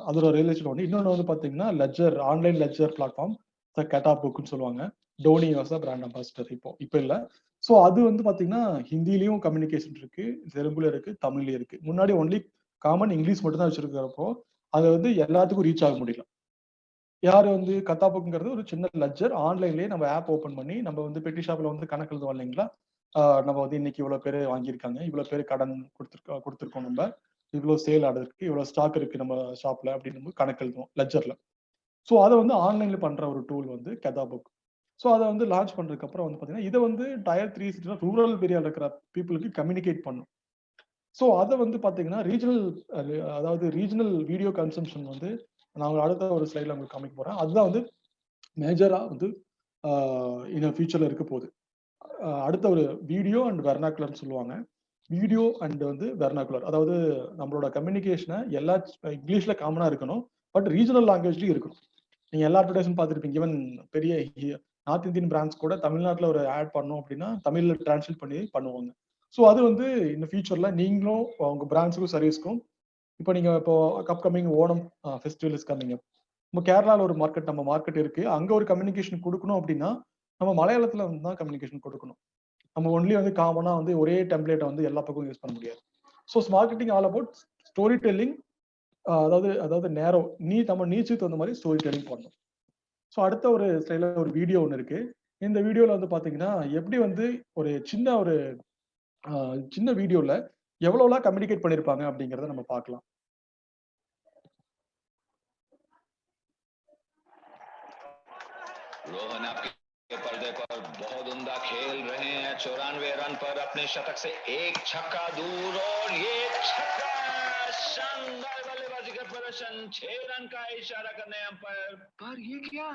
அதோட ரியலைசேஷன் ஒன்று. இன்னொன்று வந்து பார்த்தீங்கன்னா லெட்ஜர், ஆன்லைன் லெட்ஜர் பிளாட்ஃபார்ம், கேட்டா புக்குன்னு சொல்லுவாங்க. Dhoni was brand ambassador. இப்போ இல்லை. ஸோ அது வந்து பார்த்தீங்கன்னா ஹிந்திலையும் கம்யூனிகேஷன் இருக்கு, தெலுங்குல இருக்கு, தமிழ்லயும் இருக்கு. முன்னாடி ஒன்லி காமன் இங்கிலீஷ் மட்டும் தான் வச்சிருக்கிறப்போ அதை வந்து எல்லாத்துக்கும் ரீச் ஆக முடியல. யார் வந்து கத்தாப்புக்குங்கிறது ஒரு சின்ன லெட்ஜர், ஆன்லைன்லயே நம்ம ஆப் ஓபன் பண்ணி நம்ம வந்து பெட்டி ஷாப்ல வந்து கணக்கு எழுதுவோம் இல்லைங்களா, நம்ம வந்து இன்னைக்கு இவ்வளவு பேர் வாங்கியிருக்காங்க, இவ்வளவு பேர் கடன் கொடுத்துருக்கோம், நம்ம இவ்வளவு சேல் ஆடுறதுக்கு இவ்வளவு ஸ்டாக் இருக்கு நம்ம ஷாப்ல அப்படின்னு கணக்கு எழுதுவோம் லெட்ஜர்ல. ஸோ அதை வந்து ஆன்லைன்ல பண்ற ஒரு டூல் வந்து கதாபுக். ஸோ அதை வந்து லான்ச் பண்றதுக்கு அப்புறம் வந்து பாத்தீங்கன்னா இதை வந்து டயர் 3 சிட்டில ரூரல் ஏரியாவில் இருக்கிற பீப்புளுக்கு கம்யூனிகேட் பண்ணும். ஸோ அதை வந்து பாத்தீங்கன்னா ரீஜனல், அதாவது ரீஜனல் வீடியோ கன்சம்ஷன் வந்து நான் அடுத்த ஒரு ஸ்லைட்ல உங்களுக்கு காமிக்க போறேன். அதுதான் வந்து மேஜரா வந்து இன்னும் ஃபியூச்சர்ல இருக்க போகுது. அடுத்த ஒரு வீடியோ அண்ட் வெர்னாக்குலர்னு சொல்லுவாங்க. வீடியோ அண்ட் வந்து வெர்னாக்குலர், அதாவது நம்மளோட கம்யூனிகேஷனை எல்லா இங்கிலீஷ்ல காமனா இருக்கணும், பட் ரீஜனல் லாங்குவேஜ்லயும் இருக்கணும். நீங்க எல்லா அட்வர்டைஸும் பார்த்துருப்பீங்க. ஈவன் பெரிய நார்த் இந்தியன் பிராண்ட்ஸ் கூட தமிழ்நாட்டில் ஒரு ஆட் பண்ணோம் அப்படின்னா தமிழ்ல டிரான்ஸ்லேட் பண்ணி பண்ணுவாங்க. ஸோ அது வந்து இந்த ஃபியூச்சர்ல நீங்களும் உங்க பிராண்ட்ஸுக்கும் சர்வீஸ்க்கும், இப்போ நீங்க இப்போ upcoming Onam festival is coming up. நம்ம கேரளாவில் ஒரு மார்க்கெட், நம்ம மார்க்கெட் இருக்கு, அங்க ஒரு கம்யூனிகேஷன் கொடுக்கணும் அப்படின்னா நம்ம மலையாளத்துல வந்து தான் கம்யூனிகேஷன் கொடுக்கணும். நம்ம ஒன்லி வந்து காமனா வந்து ஒரே டெம்ப்ளேட்டை வந்து எல்லா பக்கமும் யூஸ் பண்ண முடியாது. So marketing all about story telling, அதாவது நேரோ நம்ம நீச்சுக்கு தகுந்த மாதிரி ஸ்டோரி டெல்லிங் பண்ணணும். ஸோ அடுத்த ஒரு ஸ்டைல ஒரு வீடியோ ஒன்று இருக்கு. இந்த வீடியோல வந்து பாத்தீங்கன்னா எப்படி வந்து ஒரு சின்ன வீடியோல எவ்வளவுலாம் கம்யூனிகேட் பண்ணிருப்பாங்க அப்படிங்கறத நம்ம பார்க்கலாம். रोहन आपके पर्दे पर बहुत उम्दा खेल रहे हैं, 94 रन पर अपने शतक से एक छक्का दूर, और ये छक्का, शानदार बल्लेबाजी का प्रदर्शन, 6 रन का इशारा करने अंपायर। पर ये क्या?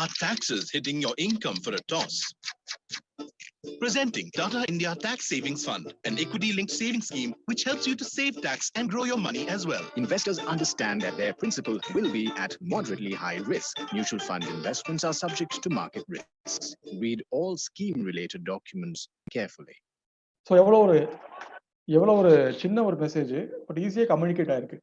Are taxes hitting your income for a toss? Presenting Tata India Tax Savings Fund, an equity-linked savings scheme which helps you to save tax and grow your money as well. Investors understand that their principal will be at moderately high risk. Mutual fund investments are subject to market risks. Read all scheme-related documents carefully. So எவ்வளோ ஒரு சின்ன ஒரு message, but ஈஸியாக communicate ஆயிருக்கு.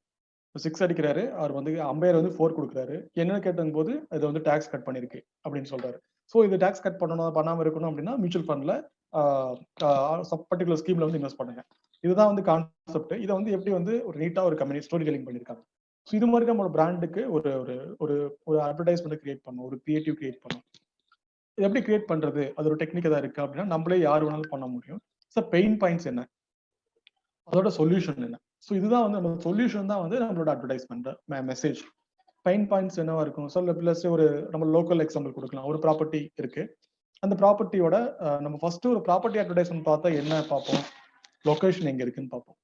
6 அடிக்கிறாரு, அவர் வந்து umpire வந்து 4 கொடுக்குறாரு. என்னன்னு கேட்டும் போது இது வந்து டாக்ஸ் கட் பண்ணிருக்கு அப்படின்னு சொல்றாரு. ஸோ இது டாக்ஸ் கட் பண்ணணும், பண்ணாம இருக்கணும் அப்படின்னா மியூச்சுவல் ஃபண்ட்ல பர்டிகுலர் ஸ்கீம்ல வந்து இன்வெஸ்ட் பண்ணுங்க. இதுதான் வந்து கான்செப்ட். இதை வந்து எப்படி வந்து ஒரு நீட்டா ஒரு கம்பெனி ஸ்டோரி டெல்லிங் பண்ணிருக்காங்க. ஸோ இது மாதிரி நம்மளோட பிராண்டுக்கு ஒரு ஒரு ஒரு அட்வர்டைஸ்மெண்ட் கிரியேட் பண்ணும், ஒரு கிரியேட்டிவ் கிரியேட் பண்ணும். இது எப்படி கிரியேட் பண்றது, அது ஒரு டெக்னிக் தான் இருக்கு அப்படின்னா நம்மளே யார் வேணாலும் பண்ண முடியும். ஸோ பெயின் பாயிண்ட்ஸ் என்ன, அதோட சொல்யூஷன் என்ன. ஸோ இதுதான் வந்து நம்ம சொல்யூஷன் தான் வந்து நம்மளோட அட்வர்டைஸ்மெண்ட் மெசேஜ். பெயின் பாயிண்ட்ஸ் என்னவா இருக்கும். ஸோ பிளஸ் ஒரு நம்ம லோக்கல் எக்ஸாம்பிள் கொடுக்கலாம். ஒரு ப்ராப்பர்ட்டி இருக்கு, அந்த ப்ராப்பர்ட்டியோட நம்ம ஃபர்ஸ்ட் ஒரு ப்ராப்பர்ட்டி அட்வர்டைஸ்மெண்ட் பார்த்தா என்ன பார்ப்போம், லொகேஷன் எங்க இருக்குன்னு பார்ப்போம்.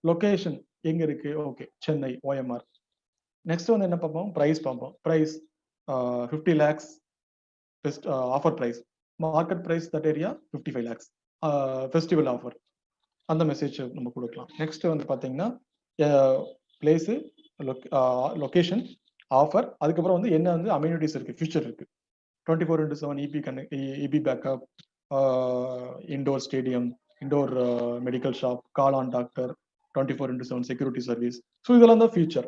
லொகேஷன் எங்க இருக்கு, ஓகே சென்னை OMR. நெக்ஸ்ட் வந்து என்ன பார்ப்போம், பிரைஸ் பார்ப்போம். Price 50 lakhs best offer price, market price that area 55 lakhs, festival offer, அந்த மெசேஜ் நம்ம கொடுக்கலாம். நெக்ஸ்ட் வந்து பாத்தீங்கன்னா பிளேஸ், லொகேஷன், ஆஃபர், அதுக்கப்புறம் வந்து என்ன வந்து அம்யூனிட்டிஸ் இருக்கு, ஃபியூச்சர் இருக்கு, 24/7 EB backup, indoor stadium, indoor medical shop, call on doctor, 24/7 security service. So இதெல்லாம் தான் ஃபியூச்சர்.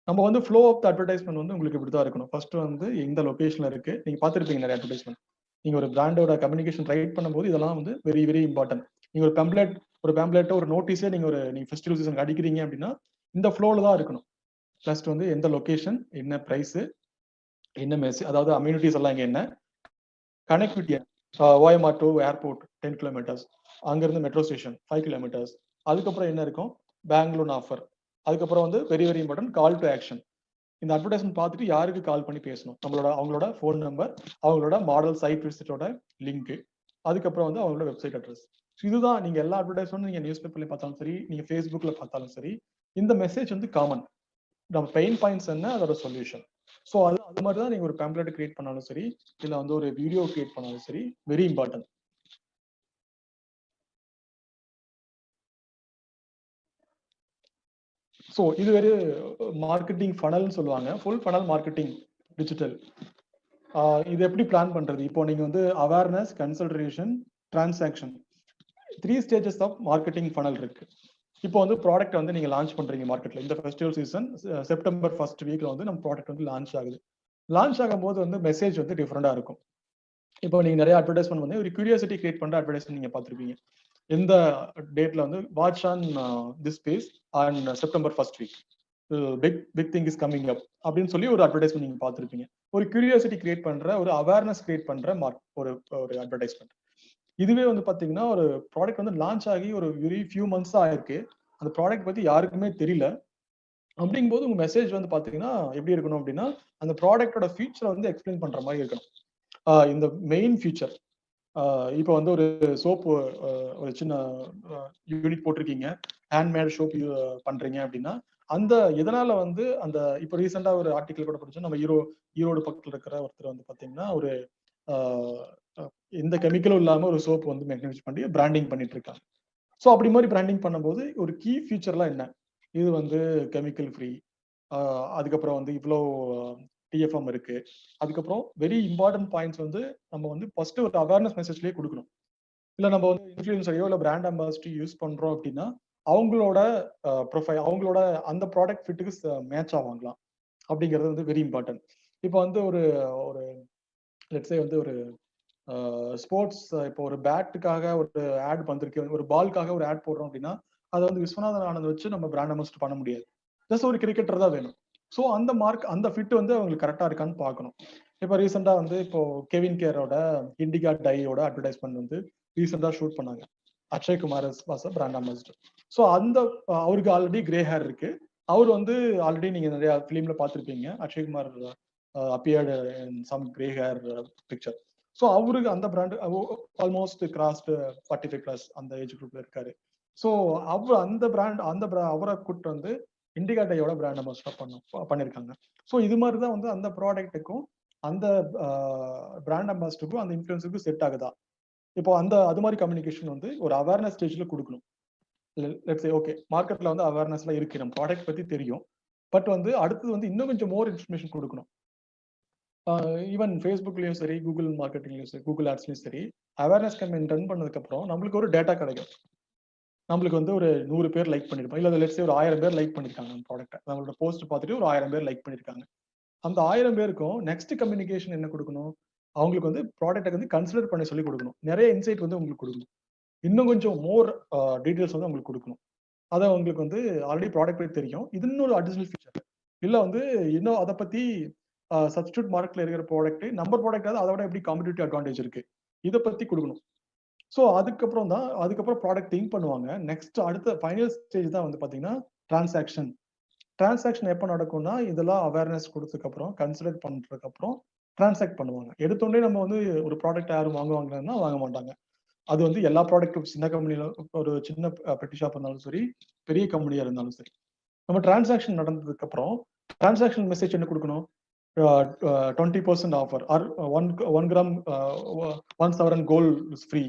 நம்ம வந்து ஃப்ளோ ஆஃப் த அட்வர்டைஸ்மெண்ட் வந்து உங்களுக்கு இப்படி தான் இருக்கணும். ஃபர்ஸ்ட் வந்து எந்த லொகேஷன்ல இருக்கு, நீங்க பார்த்துருப்பீங்க நிறைய அட்வர்டைஸ்மெண்ட். நீங்க ஒரு பிராண்டோட கம்யூனிகேஷன் ரைட் பண்ணும்போது இதெல்லாம் வந்து வெரி வெரி இம்பார்ட்டன்ட். நீங்க ஒரு பேம்ப்ளெட் ஒரு நோட்டீஸே நீங்க ஃபெஸ்டிவல் சீசன் அடிக்கிறீங்க அப்படின்னா இந்த ஃப்ளோல தான் இருக்கணும். ஃபர்ஸ்ட் வந்து எந்த லொகேஷன், என்ன பிரைஸ், என்ன மெசேஜ், அதாவது அம்யூனிட்டிஸ் எல்லாம் இங்க என்ன, connectivity, OMR to airport 10 kilometres, அங்கிருந்து மெட்ரோ ஸ்டேஷன் 5 கிலோமீட்டர்ஸ், அதுக்கப்புறம் என்ன இருக்கும், பேங்க் லோன் ஆஃபர், அதுக்கப்புறம் வந்து very very important call to action. இந்த அட்வர்டைஸ்மெண்ட் பார்த்துட்டு யாருக்கு கால் பண்ணி பேசணும், அவங்களோட ஃபோன் நம்பர், அவங்களோட மாடல் சைட் விசிட்டோட லிங்க், அதுக்கப்புறம் வந்து அவங்களோட வெப்சைட் அட்ரஸ். இதுதான் நீங்க எல்லா அட்வர்டைஸ்மெண்ட் நீங்க நியூஸ் பேப்பர்ல பார்த்தாலும் சரி, நீங்க ஃபேஸ்புக்ல பார்த்தாலும் சரி, இந்த மெசேஜ் வந்து காமன். நம்ம பெயின் பாயிண்ட்ஸ் என்ன, அதோட சொல்யூஷன். ஸோ அது மாதிரி தான் நீங்க ஒரு பேம்ப்ளெட் கிரியேட் பண்ணாலும் சரி, இல்ல வந்து ஒரு வீடியோ கிரியேட் பண்ணாலும் சரி, வெரி இம்பார்ட்டன்ட். ஸோ இது ஒரு மார்க்கெட்டிங் ஃபனல்னு சொல்லுவாங்க, ஃபுல் ஃபனல் மார்க்கெட்டிங் டிஜிட்டல். இது எப்படி பிளான் பண்றது? இப்போ நீங்க வந்து awareness, consultation, transaction, 3 stages of marketing funnel இருக்கு. இப்போ வந்து ப்ராடக்ட் வந்து நீங்க லான்ச் பண்றீங்க மார்க்கெட்ல. இந்த ஃபெஸ்டிவல் சீசன் செப்டம்பர் 1st வீக்ல வந்து நம்ம ப்ராடக்ட் வந்து லான்ச் ஆகுது. லான்ச் ஆகும்போது வந்து மெசேஜ் வந்து டிஃப்ரெண்டா இருக்கும். இப்போ நீங்க நிறைய அட்வர்டைஸ்மெண்ட் வந்து ஒரு கியூரியாசிட்டி கிரியேட் பண்ற அட்வர்டைஸ்மெண்ட் நீங்க பார்த்திருப்பீங்க. எந்த டேட்ல வந்து watch on this space on September 1st week, big thing is coming up அப்படின்னு சொல்லி ஒரு அட்வர்டைஸ்மெண்ட் நீங்க பார்த்திருப்பீங்க. ஒரு கியூரியாசிட்டி கிரியேட் பண்ற, ஒரு அவேர்னஸ் கிரியேட் பண்ற ஒரு அட்வர்டைஸ்மெண்ட். இதுவே வந்து பாத்தீங்கன்னா ஒரு ப்ராடக்ட் வந்து லான்ச் ஆகி ஒரு வெரி ஃபியூ மந்த்ஸ் தான் ஆயிருக்கு, அந்த ப்ராடக்ட் பத்தி யாருக்குமே தெரியல. அப்படிங்கும்போது உங்க மெசேஜ் வந்து பாத்தீங்கன்னா எப்படி இருக்கணும் அப்படின்னா, அந்த ப்ராடக்டோட ஃபீச்சரை வந்து எக்ஸ்பிளைன் பண்ற மாதிரி இருக்கணும். இந்த மெயின் ஃபீச்சர், இப்போ வந்து ஒரு சோப்பு ஒரு சின்ன யூனிட் போட்டிருக்கீங்க, ஹேண்ட்மேட் சோப் பண்றீங்க அப்படின்னா, அந்த இதனால வந்து அந்த இப்போ ரீசெண்டா ஒரு ஆர்டிகல் கூட படிச்சோம், நம்ம ஈரோடு பக்கத்துல இருக்கிற ஒருத்தர் வந்து பாத்தீங்கன்னா ஒரு எந்த கெமிக்கலும் இல்லாம ஒரு சோப் வந்து மேனுஃபேக்சர் பண்ணி பிராண்டிங் பண்ணிட்டு இருக்காங்க. ஸோ அப்படி மாதிரி பிராண்டிங் பண்ணும்போது ஒரு கீ ஃபீச்சர்லாம் என்ன, இது வந்து கெமிக்கல் ஃப்ரீ, அதுக்கப்புறம் வந்து இவ்வளோ டிஎஃப்எம் இருக்கு, அதுக்கப்புறம் வெரி இம்பார்ட்டன்ட் பாயிண்ட்ஸ் வந்து நம்ம வந்து ஃபர்ஸ்ட் ஒரு அவேர்னஸ் மெசேஜ்லேயே கொடுக்கணும். இல்லை நம்ம வந்து இன்ஃப்ளூயன்சரையோ இல்லை பிராண்ட் அம்பாசிட்டி யூஸ் பண்றோம் அப்படின்னா அவங்களோட ப்ரொஃபைல், அவங்களோட அந்த ப்ராடக்ட் ஃபிட்டுக்கு மேட்ச் ஆவாங்களாம் அப்படிங்கிறது வந்து வெரி இம்பார்ட்டன்ட். இப்போ வந்து ஒரு லெட்ஸே வந்து ஒரு ஸ்போர்ட்ஸ், இப்போ ஒரு பேட்டுக்காக ஒரு ஆட் வந்திருக்கு, ஒரு பால்காக ஒரு ஆட் போடுறோம் அப்படின்னா அதை வந்து விஸ்வநாதன் ஆனந்த் வச்சு நம்ம பிராண்ட் அம்பாசிடர் பண்ண முடியாது. ஜஸ்ட் ஒரு கிரிக்கெட்டர் தான் வேணும். ஸோ அந்த அந்த ஃபிட் வந்து அவங்களுக்கு கரெக்டா இருக்கான்னு பார்க்கணும். இப்போ ரீசெண்டா வந்து இப்போ கெவின் கேரோட இண்டிகா டையோட அட்வர்டைஸ்மெண்ட் வந்து ரீசெண்டா ஷூட் பண்ணாங்க. Akshay Kumar was brand ambassador. So அந்த அவருக்கு ஆல்ரெடி கிரே ஹேர் இருக்கு. அவர் வந்து ஆல்ரெடி நீங்க நிறைய பிலிம்ல பார்த்துருப்பீங்க, Akshay Kumar appeared in some grey hair picture. So அவருக்கு அந்த பிராண்ட் ஆல்மோஸ்ட் கிராஸ்ட் 45+ அந்த ஏஜ் குரூப்ல இருக்காரு. ஸோ அந்த பிராண்ட் அவரை கூட்டு வந்து இண்டிகா டையோட பிராண்ட் அம்பாசிடர் பண்ணிருக்காங்க. ஸோ இது மாதிரி தான் வந்து அந்த ப்ராடக்ட்டுக்கும் அந்த பிராண்ட் அம்பாசிடருக்கும் அந்த இன்ஃப்ளூயன்ஸுக்கும் செட் ஆகுதா. இப்போ அது மாதிரி கம்யூனிகேஷன் வந்து ஒரு அவேர்னஸ் ஸ்டேஜ்ல கொடுக்கணும். லெட்ஸ் சே ஓகே, மார்க்கெட்ல வந்து அவேர்னஸ்லாம் இருக்கு, நம்ம ப்ராடக்ட் பத்தி தெரியும், பட் வந்து அடுத்தது வந்து இன்னும் கொஞ்சம் மோர் இன்ஃபர்மேஷன் கொடுக்கணும். ஈவன் ஃபேஸ்புக்லயும் சரி, கூகுள் மார்க்கெட்டிங்லயும் சரி, கூகுள் ஆட்ஸ்லயும் சரி, அவேர்னஸ் கேம்பெயின் ரன் பண்ணதுக்கு அப்புறம் நம்மளுக்கு ஒரு டேட்டா கிடைக்கும். நம்மளுக்கு வந்து ஒரு 100 பேர் லைக் பண்ணிருப்போம், இல்ல லெட்ஸ் சே ஒரு 1000 பேர் லைக் பண்ணிருக்காங்க நம்ம ப்ராடக்ட், நம்மளோட போஸ்ட் பார்த்துட்டு ஒரு 1000 பேர் லைக் பண்ணிருக்காங்க. அந்த 1000 பேருக்கும் நெக்ஸ்ட் கம்யூனிகேஷன் என்ன கொடுக்கணும், அவங்களுக்கு வந்து ப்ராடக்ட்டை வந்து கன்சிடர் பண்ணி சொல்லி கொடுக்கணும். நிறைய இன்சைட் வந்து உங்களுக்கு கொடுக்கணும், இன்னும் கொஞ்சம் மோர் டீடைல்ஸ் வந்து உங்களுக்கு கொடுக்கணும். அதை உங்களுக்கு வந்து ஆல்ரெடி ப்ராடக்ட் பத்தி தெரியும், இது இன்னொரு அடிஷனல் ஃபீச்சர், இல்ல வந்து இன்னும் அதை பத்தி சப்ஸ்டியூட் மார்க்கெட்ல இருக்கிற ப்ராடக்ட் நம்ம ப்ராடக்ட் அதை விட எப்படி காம்படிட்டிவ் அட்வான்டேஜ் இருக்கு, இதை பத்தி கொடுக்கணும். ஸோ அதுக்கப்புறம் ப்ராடக்ட் திங்க் பண்ணுவாங்க. நெக்ஸ்ட் அடுத்த ஃபைனல் ஸ்டேஜ் தான் வந்து பாத்தீங்கன்னா டிரான்சாக்ஷன். டிரான்சாக்ஷன் எப்போ நடக்கும்னா இதெல்லாம் அவேர்னஸ் கொடுத்ததுக்கு அப்புறம், கன்சிடர் பண்றதுக்கு அப்புறம் டிரான்சாக்ட் பண்ணுவாங்க. எடுத்தோடனே நம்ம வந்து ஒரு ப்ராடக்ட் யாரும் வாங்குவாங்கன்னா வாங்க மாட்டாங்க. அது வந்து எல்லா ப்ராடக்ட்டும், சின்ன கம்பெனில ஒரு சின்ன பெட்டி ஷாப் இருந்தாலும் சரி, பெரிய கம்பெனியா இருந்தாலும் சரி, நம்ம டிரான்சாக்ஷன் நடந்ததுக்கு அப்புறம் டிரான்சாக்ஷன் மெசேஜ் என்ன கொடுக்கணும், 20% offer R 1 gram 1 sovereign gold is free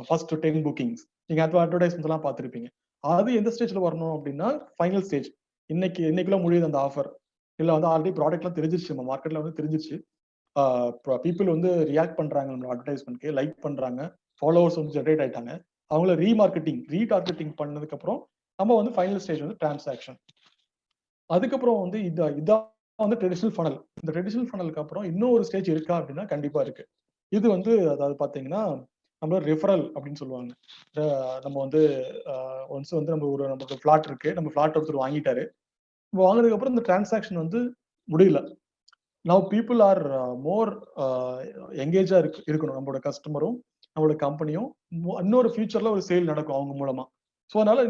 first 10 bookings. நீங்க அட்வர்டைஸ்மெண்ட் எல்லாம் பார்த்துருப்பீங்க. அது எந்த ஸ்டேஜ்ல வரணும் அப்படின்னா ஃபைனல் ஸ்டேஜ். இன்னைக்குள்ள முடியுது அந்த ஆஃபர், இல்ல வந்து ஆல்ரெடி ப்ராடக்ட்லாம் தெரிஞ்சிருச்சு, நம்ம மார்க்கெட்ல வந்து தெரிஞ்சிருச்சு, பீப்புள் வந்து ரியாக்ட் பண்றாங்க நம்ம அட்வர்டைஸ்மெண்ட்க்கு, லைக் பண்றாங்க, ஃபாலோவர்ஸ் வந்து ஜெனரேட் ஆயிட்டாங்க. அவங்கள ரீடார்கெட்டிங் பண்ணதுக்கு அப்புறம் நம்ம வந்து ஃபைனல் ஸ்டேஜ் வந்து டிரான்சாக்ஷன். அதுக்கப்புறம் வந்து இதான் வந்து ட்ரெடிஷனல் ஃபனல். இந்த ட்ரெடிஷனல் ஃபனலுக்கு அப்புறம் இன்னும் ஒரு ஸ்டேஜ் இருக்கா அப்படின்னா கண்டிப்பா இருக்கு. இது வந்து அதாவது பாத்தீங்கன்னா நம்மளோட ரெஃபரல் அப்படின்னு சொல்லுவாங்க. நம்ம வந்து ஒன்ஸ் வந்து நமக்கு ஃபிளாட் இருக்கு, நம்ம ஃபிளாட் ஒருத்தர் வாங்கிட்டாரு. வாங்கினதுக்கு அப்புறம் இந்த டிரான்சாக்ஷன் வந்து முடியல. நவ் பீப்புள் ஆர் மோர் எங்கேஜா இருக்கணும். நம்மளோட கஸ்டமரும் நம்மளோட கம்பெனியும் இன்னொரு ஃபியூச்சர்ல ஒரு சேல் நடக்கும் அவங்க மூலமா. ஸோ அதனால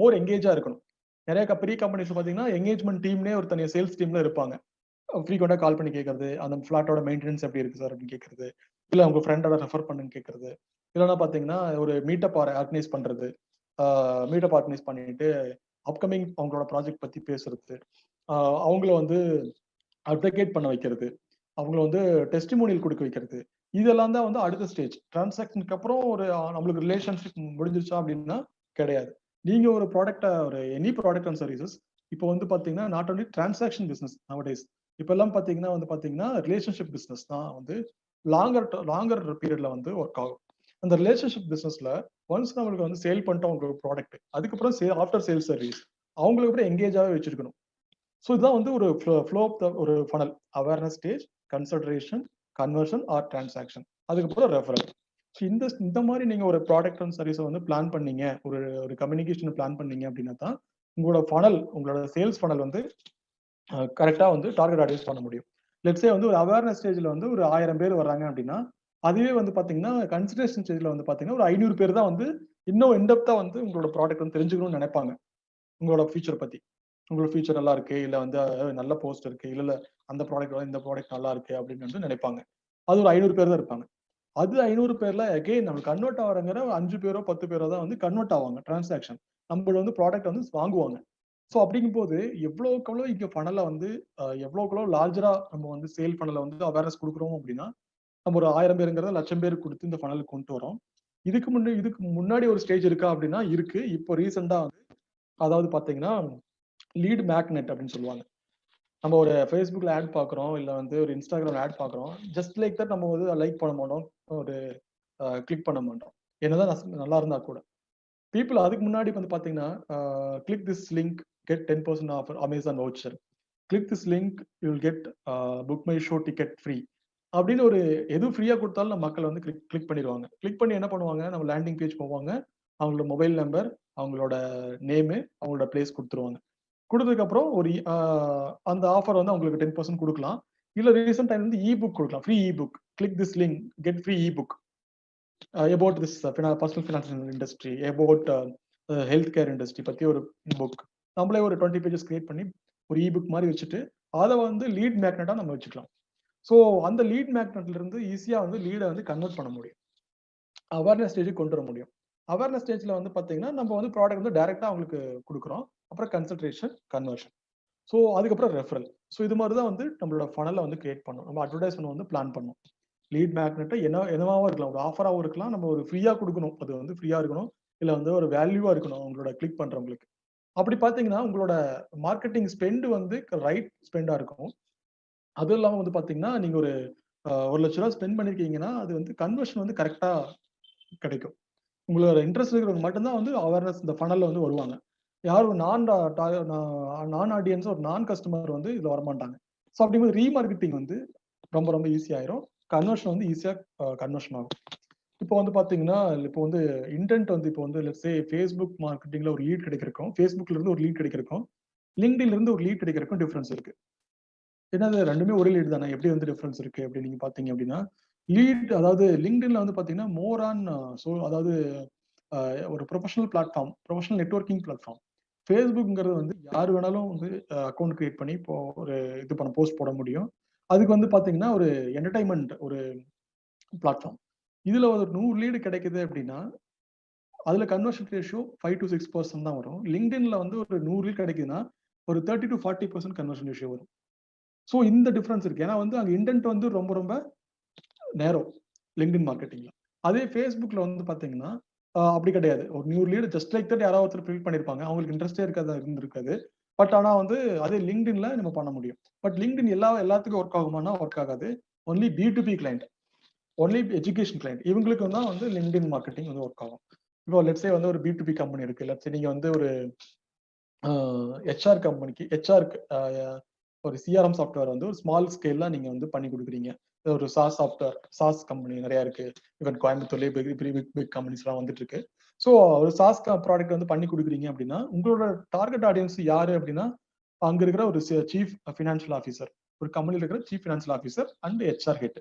மோர் எங்கேஜா இருக்கணும். நிறைய பெரிய கம்பெனிஸ் பாத்தீங்கன்னா எங்கேஜ்மெண்ட் டீம்னே ஒரு தனியாக சேல்ஸ் டீம்ல இருப்பாங்க. ஃப்ரீக்வெண்டா கால் பண்ணி கேட்கறது, அந்த ஃபிளாட்டோட மெயின்டெனன்ஸ் எப்படி இருக்கு சார் அப்படின்னு கேட்கறது, இல்ல உங்க ஃப்ரெண்டோட ரெஃபர் பண்ணுன்னு கேட்கறது, இல்லைன்னா பாத்தீங்கன்னா ஒரு மீட்டப் ஆர்கனைஸ் பண்றது, மீட்டப் ஆர்கனைஸ் பண்ணிட்டு அப்கமிங் அவங்களோட ப்ராஜெக்ட் பத்தி பேசுறது, அவங்கள வந்து அட்வொகேட் பண்ண வைக்கிறது, அவங்கள வந்து டெஸ்டிமோனியல் கொடுக்க வைக்கிறது. இதெல்லாம் தான் வந்து அடுத்த ஸ்டேஜ். டிரான்சாக்ஷனுக்கு அப்புறம் ஒரு நம்மளுக்கு ரிலேஷன்ஷிப் முடிஞ்சிருச்சா அப்படின்னா கிடையாது. நீங்க ஒரு எனி ப்ராடக்ட் அண்ட் சர்வீசஸ் இப்போ வந்து பாத்தீங்கன்னா not only transaction business nowadays. இப்ப எல்லாம் பாத்தீங்கன்னா ரிலேஷன்ஷிப் பிசினஸ் தான் வந்து லாங்கர் பீரியட்ல வந்து ஒர்க் ஆகும். அந்த ரிலேஷன்ஷிப் பிசினஸ்ல ஒன்ஸ் நம்மளுக்கு வந்து சேல் பண்ணிட்டோம் உங்க ப்ராடக்ட், அதுக்கப்புறம் ஆஃப்டர் சேல் சர்வீஸ் அவங்களுக்கு கூட எங்கேஜாவே வச்சிருக்கணும். ஸோ இதுதான் வந்து ஒரு ஃப்ளோ ஆஃப் ஒரு funnel. Awareness stage, consideration, conversion or transaction, அதுக்கப்புறம் ரெஃபரல். ஸோ இந்த மாதிரி நீங்க ஒரு ப்ராடக்ட் அண்ட் சர்வீஸை வந்து பிளான் பண்ணீங்க, ஒரு கம்யூனிகேஷன் பிளான் பண்ணீங்க அப்படின்னா தான் உங்களோட சேல்ஸ் ஃபனல் வந்து கரெக்டா வந்து டார்கெட் ஆடியன்ஸ் பண்ண முடியும். லெட்ஸே வந்து ஒரு அவேர்னஸ் ஸ்டேஜ்ல வந்து ஒரு 1000 பேர் வர்றாங்க அப்படின்னா, அதுவே வந்து பாத்தீங்கன்னா கன்சிடரேஷன் ஸ்டேஜ்ல வந்து பாத்தீங்கன்னா ஒரு 500 பேர் தான் வந்து இன்னும் இன்டெப்தா வந்து உங்களோட ப்ராடக்ட் வந்து தெரிஞ்சுக்கணும்னு நினைப்பாங்க. உங்களோட ஃபியூச்சர் பத்தி, உங்களோட ஃபியூச்சர் நல்லா இருக்கு, இல்ல வந்து நல்ல போஸ்ட் இருக்கு, இல்ல அந்த ப்ராடக்ட் இந்த ப்ராடக்ட் நல்லா இருக்கு அப்படின்னு வந்து நினைப்பாங்க. அது ஒரு 500 பேர் தான் இருப்பாங்க. அது 500 பேர்ல அகைன் நம்ம கன்வெர்ட் ஆகிறங்கிற 5 பேரோ 10 பேரோ தான் வந்து கன்வெர்ட் ஆவாங்க டிரான்சாக்ஷன். நம்மள வந்து ப்ராடக்ட் வந்து வாங்குவாங்க. ஸோ அப்படிங்கும் போது எவ்வளவுக்கு எவ்வளவு இங்க ஃபனலை வந்து எவ்வளவுக்கு எவ்வளவு லார்ஜரா நம்ம வந்து சேல் ஃபனலை வந்து அவேர்னஸ் கொடுக்குறோம் அப்படின்னா, நம்ம ஒரு 1000 பேருங்கிறத 1,00,000 பேருக்கு கொடுத்து இந்த ஃபனலுக்கு கொண்டு வரோம். இதுக்கு முன்னாடி ஒரு ஸ்டேஜ் இருக்கா அப்படின்னா இருக்கு. இப்போ ரீசெண்டா வந்து அதாவது பாத்தீங்கன்னா லீட் மேக்னெட் அப்படின்னு சொல்லுவாங்க. நம்ம ஒரு ஃபேஸ்புக்ல ஆட் பாக்குறோம், இல்ல வந்து ஒரு இன்ஸ்டாகிராம் ஆட் பாக்குறோம். ஜஸ்ட் லைக் தட் நம்ம வந்து லைக் பண்ண மாட்டோம், ஒரு கிளிக் பண்ண மாட்டோம், என்னதான் நல்லா இருந்தா கூட. பீப்புள் அதுக்கு முன்னாடி வந்து பாத்தீங்கன்னா click this link get 10% offer Amazon voucher, click this link you will get book my show ticket free அப்படின்னு ஒரு எது ஃப்ரீயா கொடுத்தாலும் நம்ம மக்கள் வந்து கிளிக் பண்ணிடுவாங்க. கிளிக் பண்ணி என்ன பண்ணுவாங்க, நம்ம லேண்டிங் பேஜ் போவாங்க, அவங்களோட மொபைல் நம்பர், அவங்களோட நேமு, அவங்களோட பிளேஸ் கொடுத்துருவாங்க. கொடுத்ததுக்கு அப்புறம் அந்த ஆஃபர் வந்து அவங்களுக்கு 10% கொடுக்கலாம். இல்ல ரீசெண்ட் டைம் வந்து இ புக் கொடுக்கலாம், free E book, click this link get free E book about this personal financial industry, about healthcare industry பத்தி ஒரு புக் நம்மளே ஒரு 20 pages கிரியேட் பண்ணி ஒரு இ புக் மாதிரி வச்சுட்டு அதை வந்து லீட் மேக்னெட்டா நம்ம வச்சுக்கலாம். ஸோ அந்த லீட் மேக்னெட்ல இருந்து ஈஸியா வந்து லீடை வந்து கன்வெர்ட் பண்ண முடியும், அவேர்னஸ் ஸ்டேஜுக்கு கொண்டு வர முடியும். அவேர்னஸ் ஸ்டேஜ்ல வந்து பாத்தீங்கன்னா நம்ம வந்து ப்ராடக்ட் வந்து டைரக்டா அவங்களுக்கு கொடுக்குறோம், அப்புறம் கன்சல்டேஷன், கன்வர்ஷன், ஸோ அதுக்கப்புறம் ரெஃபரல். ஸோ இது மாதிரி தான் வந்து நம்மளோட ஃபனலை வந்து கிரியேட் பண்ணணும், நம்ம அட்வர்டைஸ்மெண்ட் வந்து பிளான் பண்ணணும். லீட் மேக்னெட்டை என்னவாவும் இருக்கலாம், ஒரு ஆஃபராகவும் இருக்கலாம், நம்ம ஒரு ஃப்ரீயா கொடுக்கணும், அது வந்து ஃப்ரீயா இருக்கணும், இல்ல வந்து ஒரு வேல்யூவா இருக்கணும் அவங்களோட கிளிக் பண்றவங்களுக்கு. அப்படி பாத்தீங்கன்னா உங்களோட மார்க்கெட்டிங் ஸ்பெண்ட் வந்து ரைட் ஸ்பெண்டா இருக்கும். அதுவும் இல்லாம வந்து பாத்தீங்கன்னா நீங்க ஒரு 1,00,000 ஸ்பெண்ட் பண்ணிருக்கீங்கன்னா அது வந்து கன்வர்ஷன் வந்து கரெக்டா கிடைக்கும். உங்களோட இன்ட்ரெஸ்ட் இருக்கிறவங்க மட்டும்தான் வந்து அவேர்னஸ் இந்த ஃபனல்ல வந்து வருவாங்க. யாரும் நான் ஆடியன்ஸ், ஒரு நான் கஸ்டமர் வந்து இதுல வரமாட்டாங்க. ஸோ அப்படிங்கும்போது ரீமார்க்கெட்டிங் வந்து ரொம்ப ரொம்ப ஈஸி ஆயிரும், கன்வர்ஷன் வந்து ஈஸியா கன்வர்ஷன் ஆகும். இப்போ வந்து பாத்தீங்கன்னா இப்போ வந்து இன்டென்ட் வந்து இப்போ வந்து லெட்ஸ் சே ஃபேஸ்புக் மார்க்கெட்டிங்ல ஒரு லீட் கிடைக்கிறக்கும், ஃபேஸ்புக்ல இருந்து ஒரு லீட் கிடைக்கிறக்கும், லிங்க்டின்ல இருந்து ஒரு லீட் கிடைக்கிறக்கும் டிஃபரன்ஸ் இருக்கு. ஏன்னா அது ரெண்டுமே ஒரே லீட் தானே, எப்படி வந்து டிஃபரன்ஸ் இருக்கு அப்படின்னு நீங்க பாத்தீங்க அப்படின்னா, லீட் அதாவது லிங்க்டின்ல வந்து பாத்தீங்கன்னா மோர் ஆன் அதாவது ஒரு professional platform, professional networking platform. ஃபேஸ்புக்ங்கிறது வந்து யார் வேணாலும் வந்து அக்கௌண்ட் கிரியேட் பண்ணி இப்போ ஒரு போஸ்ட் போட முடியும். அதுக்கு வந்து பாத்தீங்கன்னா ஒரு என்டர்டைன்மெண்ட் ஒரு பிளாட்ஃபார்ம். இதுல ஒரு 100 லீடு கிடைக்குது அப்படின்னா அதுல கன்வர்ஷன் ரேஷியோ 5 to 6% தான் வரும். லிங்க்டின்ல வந்து ஒரு 100 லீட் கிடைக்குதுன்னா ஒரு 30 to 40% கன்வர்ஷன் ரேஷியோ வரும். ஸோ இந்த டிஃபரன்ஸ் இருக்கு. ஏன்னா வந்து அங்க இன்டென்ட் வந்து ரொம்ப ரொம்ப நேரோ லிங்க்டின் மார்க்கெட்டிங்ல. அதே ஃபேஸ்புக்ல வந்து பாத்தீங்கன்னா அப்படி கிடையாது. ஒரு new lead just like that யாராவது ஒருத்தர் ஃபில் பண்ணிருப்பாங்க, அவங்களுக்கு இன்ட்ரெஸ்டே இருந்திருக்காது. பட் ஆனா வந்து அதே லிங்க்டின்ல நம்ம பண்ண முடியும். பட் லிங்க்டின் எல்லாத்துக்கும் ஒர்க் ஆகுமானா ஒர்க் ஆகாது. Only B2B client, only education client, இவங்களுக்கு தான் வந்து லிங்க்டின் மார்க்கெட்டிங் வந்து ஒர்க் ஆகும். இப்போ லெட்ஸே வந்து ஒரு B2B கம்பெனி இருக்கு. லெட்ஸே நீங்க வந்து ஒரு ஹெச்ஆர் கம்பெனிக்கு ஹெச்ஆருக்கு ஒரு சிஆர்எம் சாஃப்ட்வேர் வந்து ஒரு ஸ்மால் ஸ்கேல்ல நீங்க வந்து பண்ணி கொடுக்குறீங்க. ஒரு சாஸ் சாஃப்ட்வேர், சாஸ் கம்பெனி நிறைய இருக்கு. ஈவன் கோயம்புத்தூர்லேயே பிக் கம்பெனிஸ்லாம் வந்துட்டு இருக்கு. ஸோ ஒரு சாஸ் ப்ராடக்ட் வந்து பண்ணி கொடுக்குறீங்க அப்படின்னா, உங்களோட டார்கெட் ஆடியன்ஸ் யாரு அப்படின்னா, அங்க இருக்கிற ஒரு சீஃப் ஃபினான்ஷியல் ஆஃபீஸர், ஒரு கம்பெனியில் இருக்கிற chief financial officer and HR head.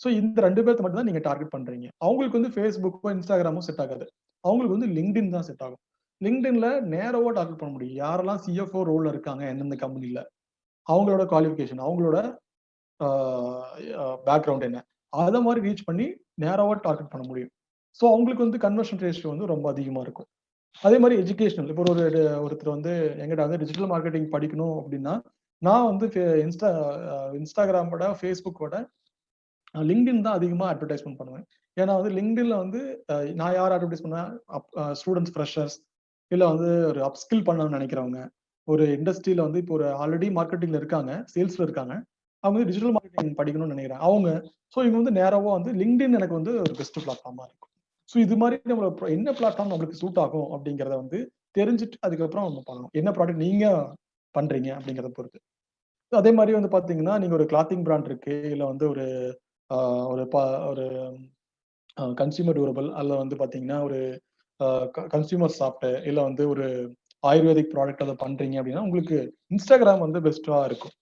So இந்த 2 பேர்த்து மட்டும் தான் நீங்க டார்கெட் பண்றீங்க. அவங்களுக்கு வந்து ஃபேஸ்புக்கோ இன்ஸ்டாகிராமோ செட் ஆகாது. அவங்களுக்கு வந்து லிங்க்டின் தான் செட் ஆகும். லிங்க்டின்ல நேரவா டார்கெட் பண்ண முடியும். யாரெல்லாம் சிஎஃப்ஓ ரோல்ல இருக்காங்க எந்தெந்த கம்பெனில, அவங்களோட குவாலிஃபிகேஷன், அவங்களோட பேக்ரவுண்ட் என்ன, அதை மாதிரி ரீச் பண்ணி நேரவா டார்கெட் பண்ண முடியும். ஸோ அவங்களுக்கு வந்து கன்வர்ஷன் ரேஷியோ வந்து ரொம்ப அதிகமா இருக்கும். அதே மாதிரி எஜுகேஷனல், இப்போ ஒருத்தர் வந்து எங்கிட்ட வந்து டிஜிட்டல் மார்க்கெட்டிங் படிக்கணும் அப்படின்னா, நான் வந்து இன்ஸ்டாகிராமோட ஃபேஸ்புக்கோட லிங்க்டின் தான் அதிகமா அட்வர்டைஸ்மெண்ட் பண்ணுவேன். ஏன்னா வந்து லிங்க்டின்ல வந்து நான் யார் அட்வர்டைஸ் பண்ணுவேன், ஸ்டூடெண்ட்ஸ், ஃப்ரெஷர்ஸ், இல்ல வந்து ஒரு அப்ஸ்கில் பண்ணணும்னு நினைக்கிறவங்க, ஒரு இண்டஸ்ட்ரியில வந்து இப்போ ஒரு ஆல்ரெடி மார்க்கெட்டிங்ல இருக்காங்க, சேல்ஸ்ல இருக்காங்க, அவங்க வந்து டிஜிட்டல் மார்க்கெட்டிங் படிக்கணும்னு நினைக்கிறாங்க அவங்க. ஸோ இவங்க வந்து நேராவா வந்து லிங்க்டின் எனக்கு வந்து ஒரு பெஸ்ட் பிளாட்ஃபார்மா இருக்கும். ஸோ இது மாதிரி நம்ம என்ன பிளாட்ஃபார்ம் நம்மளுக்கு சூட் ஆகும் அப்படிங்கிறத வந்து தெரிஞ்சுட்டு அதுக்கப்புறம் நம்ம பண்ணணும். என்ன ப்ராடக்ட் நீங்க பண்றீங்க அப்படிங்கிறத பொறுத்து. அதே மாதிரி வந்து பாத்தீங்கன்னா, நீங்க ஒரு கிளாத்திங் பிராண்ட் இருக்கு, இல்ல வந்து ஒரு ஒரு கன்சியூமர் டியூரபிள், அல்ல வந்து பாத்தீங்கன்னா ஒரு கன்சியூமர் சாஃப்ட், இல்ல வந்து ஒரு ஆயுர்வேதிக் ப்ராடக்ட் அதை பண்றீங்க அப்படின்னா, உங்களுக்கு இன்ஸ்டாகிராம் வந்து பெஸ்டா இருக்கும்.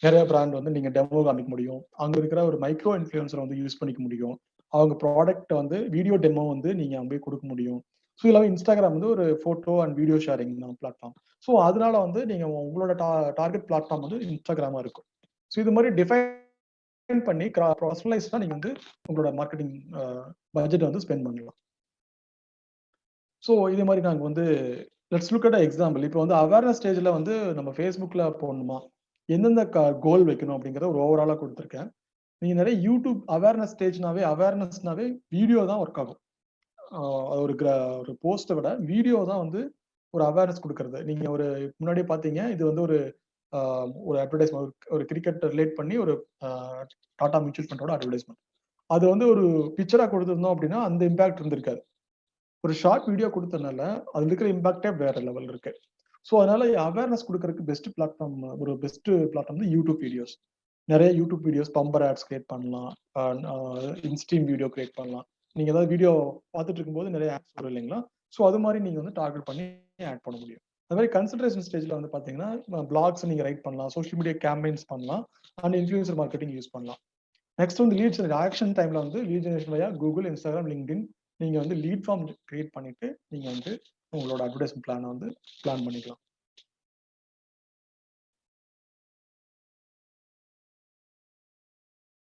நிறைய பிராண்ட் வந்து நீங்க டெமோ காமிக்க முடியும். அங்க இருக்கிற ஒரு மைக்ரோ இன்ஃபுளுசர் வந்து யூஸ் பண்ணிக்க முடியும். அவங்க ப்ராடக்ட் வந்து வீடியோ டெமோ வந்து நீங்க அங்கே கொடுக்க முடியும். ஸோ இல்லாம இன்ஸ்டாகிராம் வந்து ஒரு photo and video sharing platform. So அதனால வந்து நீங்க உங்களோட டார்கெட் பிளாட்ஃபார்ம் வந்து இன்ஸ்டாகிராமா இருக்கும். ஸோ இது மாதிரி டிஃபைன் பண்ணி பர்சனலைஸ்டா நீங்க வந்து உங்களோட மார்க்கெட்டிங் பட்ஜெட் வந்து ஸ்பெண்ட் பண்ணலாம். ஸோ இதே மாதிரி நாங்கள் வந்து லெட்ஸ் லுக் அட் எக்ஸாம்பிள். இப்போ வந்து அவேர்னஸ் ஸ்டேஜ்ல வந்து நம்ம ஃபேஸ்புக்ல போடணுமா, எந்தெந்த கோல் வைக்கணும் அப்படிங்கிறத ஒரு ஓவராலா கொடுத்துருக்கேன். நீங்க நிறைய யூடியூப் அவேர்னஸ்னாவே வீடியோ தான் ஒர்க் ஆகும். ஒரு போஸ்ட்டை விட வீடியோ தான் வந்து ஒரு அவேர்னஸ் கொடுக்கறது. நீங்க ஒரு முன்னாடியே பாத்தீங்க, இது வந்து ஒரு அட்வர்டைஸ்மெண்ட், ஒரு கிரிக்கெட் ரிலேட் பண்ணி ஒரு டாடா மியூச்சுவல் ஃபண்டோட அட்வர்டைஸ்மெண்ட். அது வந்து ஒரு பிக்சரா கொடுத்துருந்தோம் அப்படின்னா அந்த இம்பாக்ட் இருந்திருக்காது. ஒரு ஷார்ட் வீடியோ கொடுத்ததுனால அதுல இருக்கிற இம்பாக்டே வேற லெவல் இருக்கு. ஸோ அதனால அவேர்னஸ் கொடுக்கறதுக்கு பெஸ்ட் பிளாட்ஃபார்ம் வந்து யூடியூப் வீடியோஸ். நிறைய YouTube videos, bumper ads create பண்ணலாம், இன்ஸ்ட்ரீம் வீடியோ கிரியேட் பண்ணலாம். நீங்க ஏதாவது வீடியோ பார்த்துட்டு இருக்கும்போது நிறைய ஆட்ஸ் வரும் இல்லைங்களா? ஸோ அது மாதிரி நீங்க வந்து டார்கெட் பண்ணி ஆட் பண்ண முடியும். அது மாதிரி கன்சன்ட்ரேஷன் ஸ்டேஜ்ல வந்து பாத்தீங்கன்னா பிளாக்ஸ் நீங்க ரைட் பண்ணலாம், சோஷியல் மீடியா கேம்பெயின்ஸ் பண்ணலாம், அண்ட் இன்ஃபுளுசர் மார்க்கெட்டிங் யூஸ் பண்ணலாம். நெக்ஸ்ட் வந்து லீட் ஆக்ஷன் டைம்ல வந்து லீட் ஜெனரேஷன் வழியா கூகுள், இன்ஸ்டாகிராம், லிங்க்டின் நீங்க வந்து லீட் ஃபார்ம் கிரியேட் பண்ணிட்டு நீங்க வந்து உங்களோட அட்வர்டைஸ்மெண்ட் பிளானை வந்து பிளான் பண்ணிக்கலாம்.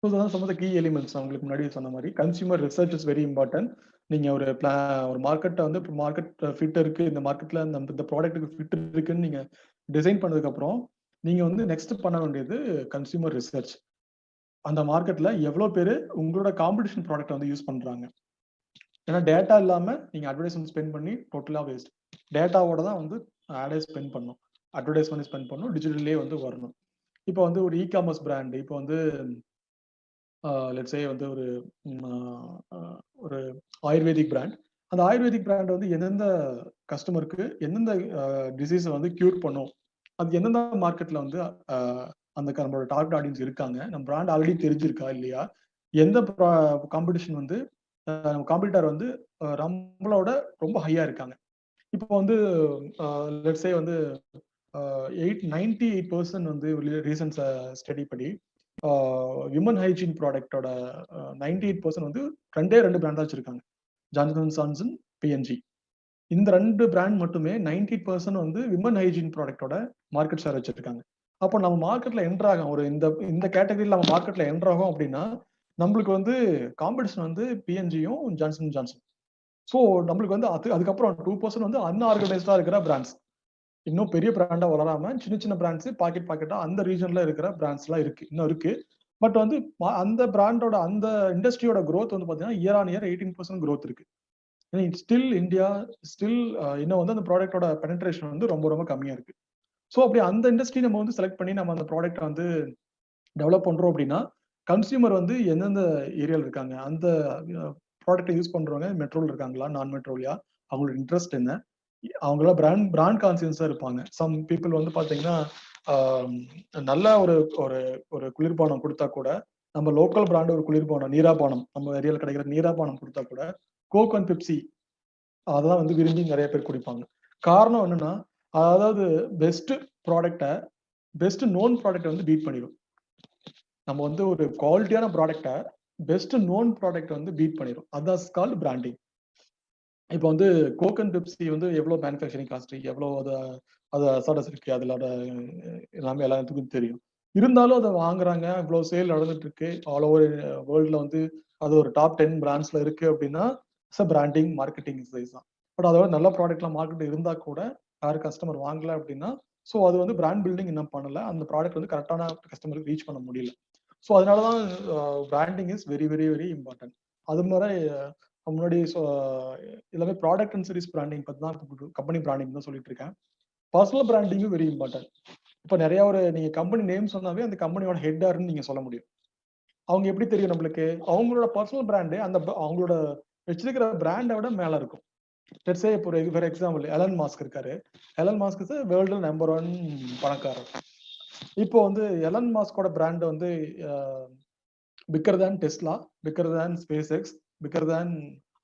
Some of the key elements உங்களுக்கு முன்னாடி சொன்ன மாதிரி consumer research is very important. நீங்க ஒரு மார்க்கெட்டை வந்து மார்க்கெட் ஃபிட் இருக்கு, இந்த மார்க்கெட்ல இந்த ப்ராடக்ட்டுக்கு ஃபிட் இருக்குன்னு நீங்க டிசைன் பண்ணதுக்கு அப்புறம் நீங்க வந்து நெக்ஸ்ட் பண்ண வேண்டியது கன்சியூமர் ரிசர்ச். அந்த மார்க்கெட்ல எவ்வளவு பேரு உங்களோட காம்படிஷன் ப்ராடக்ட் வந்து யூஸ் பண்றாங்க. ஏன்னா டேட்டா இல்லாம நீங்க அட்வர்டைஸ்மெண்ட் ஸ்பெண்ட் பண்ணி டோட்டலா வேஸ்ட். டேட்டாவோட தான் வந்து ஆடே ஸ்பெண்ட் பண்ணணும், அட்வர்டைஸ்மெண்ட் ஸ்பெண்ட் பண்ணணும், டிஜிட்டல்லே வந்து வரணும். இப்போ வந்து ஒரு இ-காமர்ஸ் பிராண்ட், இப்போ வந்து லெட்ஸ் சே வந்து ஒரு ஆயுர்வேதிக் பிராண்ட். அந்த ஆயுர்வேதிக் பிராண்ட் வந்து எந்தெந்த கஸ்டமருக்கு எந்தெந்த டிசீஸை வந்து கியூர் பண்ணும், அது எந்தெந்த மார்க்கெட்ல வந்து அந்த நம்மளோட டார்கெட் ஆடியன்ஸ் இருக்காங்க, நம்ம பிராண்ட் ஆல்ரெடி தெரிஞ்சிருக்கா இல்லையா, எந்த காம்படிஷன் வந்து காம்படிட்டர் வந்து நம்மளோட ரொம்ப ஹையா இருக்காங்க. இப்போ வந்து லெட்ஸ் சே வந்து 98% வந்து ரீசன்ட் ஸ்டடி படி விமன் ஹைஜீன் ப்ராடக்டோட 98% வந்து 2 பிராண்ட் தான் வச்சிருக்காங்க, ஜான்சன் சான்சன், பிஎன்ஜி. இந்த 2 பிராண்ட் மட்டுமே 98% வந்து விமன் ஹைஜீன் ப்ராடக்டோட மார்க்கெட் ஷேர் வச்சிருக்காங்க. அப்போ நம்ம மார்க்கெட்ல என்டர் ஆகும், ஒரு இந்த கேட்டகரியில் நம்ம மார்க்கெட்ல என்டர் ஆகும் அப்படின்னா நம்மளுக்கு வந்து காம்படிஷன் வந்து பிஎன்ஜியும் ஜான்சன் ஜான்சன். ஸோ நம்மளுக்கு வந்து அதுக்கப்புறம் 2% வந்து அன்ஆர்கனைஸ்டா இருக்கிற பிராண்ட்ஸ், இன்னும் பெரிய பிராண்டா வளராம சின்ன சின்ன பிராண்ட்ஸ் பாக்கெட்டா அந்த ரீஜன்ல இருக்கிற பிராண்ட்ஸ் எல்லாம் இன்னும் இருக்கு. பட் வந்து அந்த பிராண்டோட அந்த இண்டஸ்ட்ரியோட growth வந்து பாத்தீங்கன்னா இயர் ஆன் இயர் 18% growth இருக்கு. ஸ்டில் இந்தியா இன்னும் வந்து அந்த ப்ராடக்டோட பெனட்ரேஷன் வந்து ரொம்ப ரொம்ப கம்மியா இருக்கு. ஸோ அப்படி அந்த இண்டஸ்ட்ரி நம்ம வந்து செலக்ட் பண்ணி நம்ம அந்த ப்ராடக்ட் வந்து டெவலப் பண்றோம் அப்படின்னா கன்சியூமர் வந்து எந்தெந்த ஏரியால இருக்காங்க, அந்த ப்ராடக்ட்டை யூஸ் பண்றவங்க மெட்ரோல இருக்காங்களா, நான் மெட்ரோலையா, அவங்களோட இன்ட்ரெஸ்ட் என்ன, அவங்கள பிராண்ட் கான்சியன்ஸா இருப்பாங்க. சம் பீப்புள் வந்து பாத்தீங்கன்னா நல்ல ஒரு ஒரு ஒரு குளிர்பானம் கொடுத்தா கூட, நம்ம லோக்கல் பிராண்ட் ஒரு குளிர்பானம் நீராபானம், நம்ம ஏரியால கிடைக்கிற நீராபானம் கொடுத்தா கூட கோக் அண்ட் பெப்சி அதெல்லாம் வந்து விரும்பி நிறைய பேர் குடிப்பாங்க. காரணம் என்னன்னா, அதாவது பெஸ்ட் ப்ராடக்ட்டை பெஸ்ட் நோன் ப்ராடக்ட்டை வந்து பீட் பண்ணிடும். நம்ம வந்து ஒரு குவாலிட்டியான ப்ராடக்ட்டை பெஸ்ட் நோன் ப்ராடக்ட் வந்து பீட் பண்ணிடும். அதான் கால்ட் பிராண்டிங். இப்போ வந்து கோக் அண்ட் பெப்சி வந்து எவ்வளவு மேனுஃபேக்சரிங் காஸ்ட், எவ்வளவு அது அசாடஸ் இருக்கு, அதோட எல்லாமே எல்லாத்துக்கும் தெரியும். இருந்தாலும் அதை வாங்குறாங்க, இவ்வளவு சேல் நடந்துட்டு இருக்கு ஆல் ஓவர் வேர்ல்ட்ல வந்து அது ஒரு டாப் 10 பிராண்ட்ஸ்ல இருக்கு அப்படின்னா பிராண்டிங் மார்க்கெட்டிங் எக்ஸசைஸ் தான். பட் அதோட நல்ல ப்ராடக்ட்லாம் மார்க்கெட் இருந்தா கூட யாரும் கஸ்டமர் வாங்கல அப்படின்னா, ஸோ அது வந்து பிராண்ட் பில்டிங் இன்னும் பண்ணல, அந்த ப்ராடக்ட் வந்து கரெக்டான கஸ்டமருக்கு ரீச் பண்ண முடியல. ஸோ அதனாலதான் branding is very very very important. அது மாதிரி முன்னாடி எல்லாமே ப்ராடக்ட் அண்ட் சர்வீஸ் பிராண்டிங் பத்தி தான் கம்பெனி பிராண்டிங் தான் சொல்லிட்டு இருக்கேன். பர்சனல் பிராண்டிங்கும் வெரி இம்பார்ட்டன்ட். இப்போ நிறைய நீங்க கம்பெனி நேம் சொன்னாவே அந்த கம்பெனியோட ஹெட் யாருன்னு நீங்க சொல்ல முடியும். அவங்க எப்படி தெரியும் நம்மளுக்கு? அவங்களோட பர்சனல் பிராண்டு அந்த அவங்களோட வச்சிருக்கிற பிராண்டை விட மேல இருக்கும். லெட்ஸ் சே இப்போ ஃபார் எக்ஸாம்பிள் எலன் மாஸ்க் இருக்காரு. Elon Musk is world number 1 பணக்காரர். இப்போ வந்து எலன் மாஸ்கோட பிராண்ட் வந்து bigger than Tesla, bigger than SpaceX, bigger than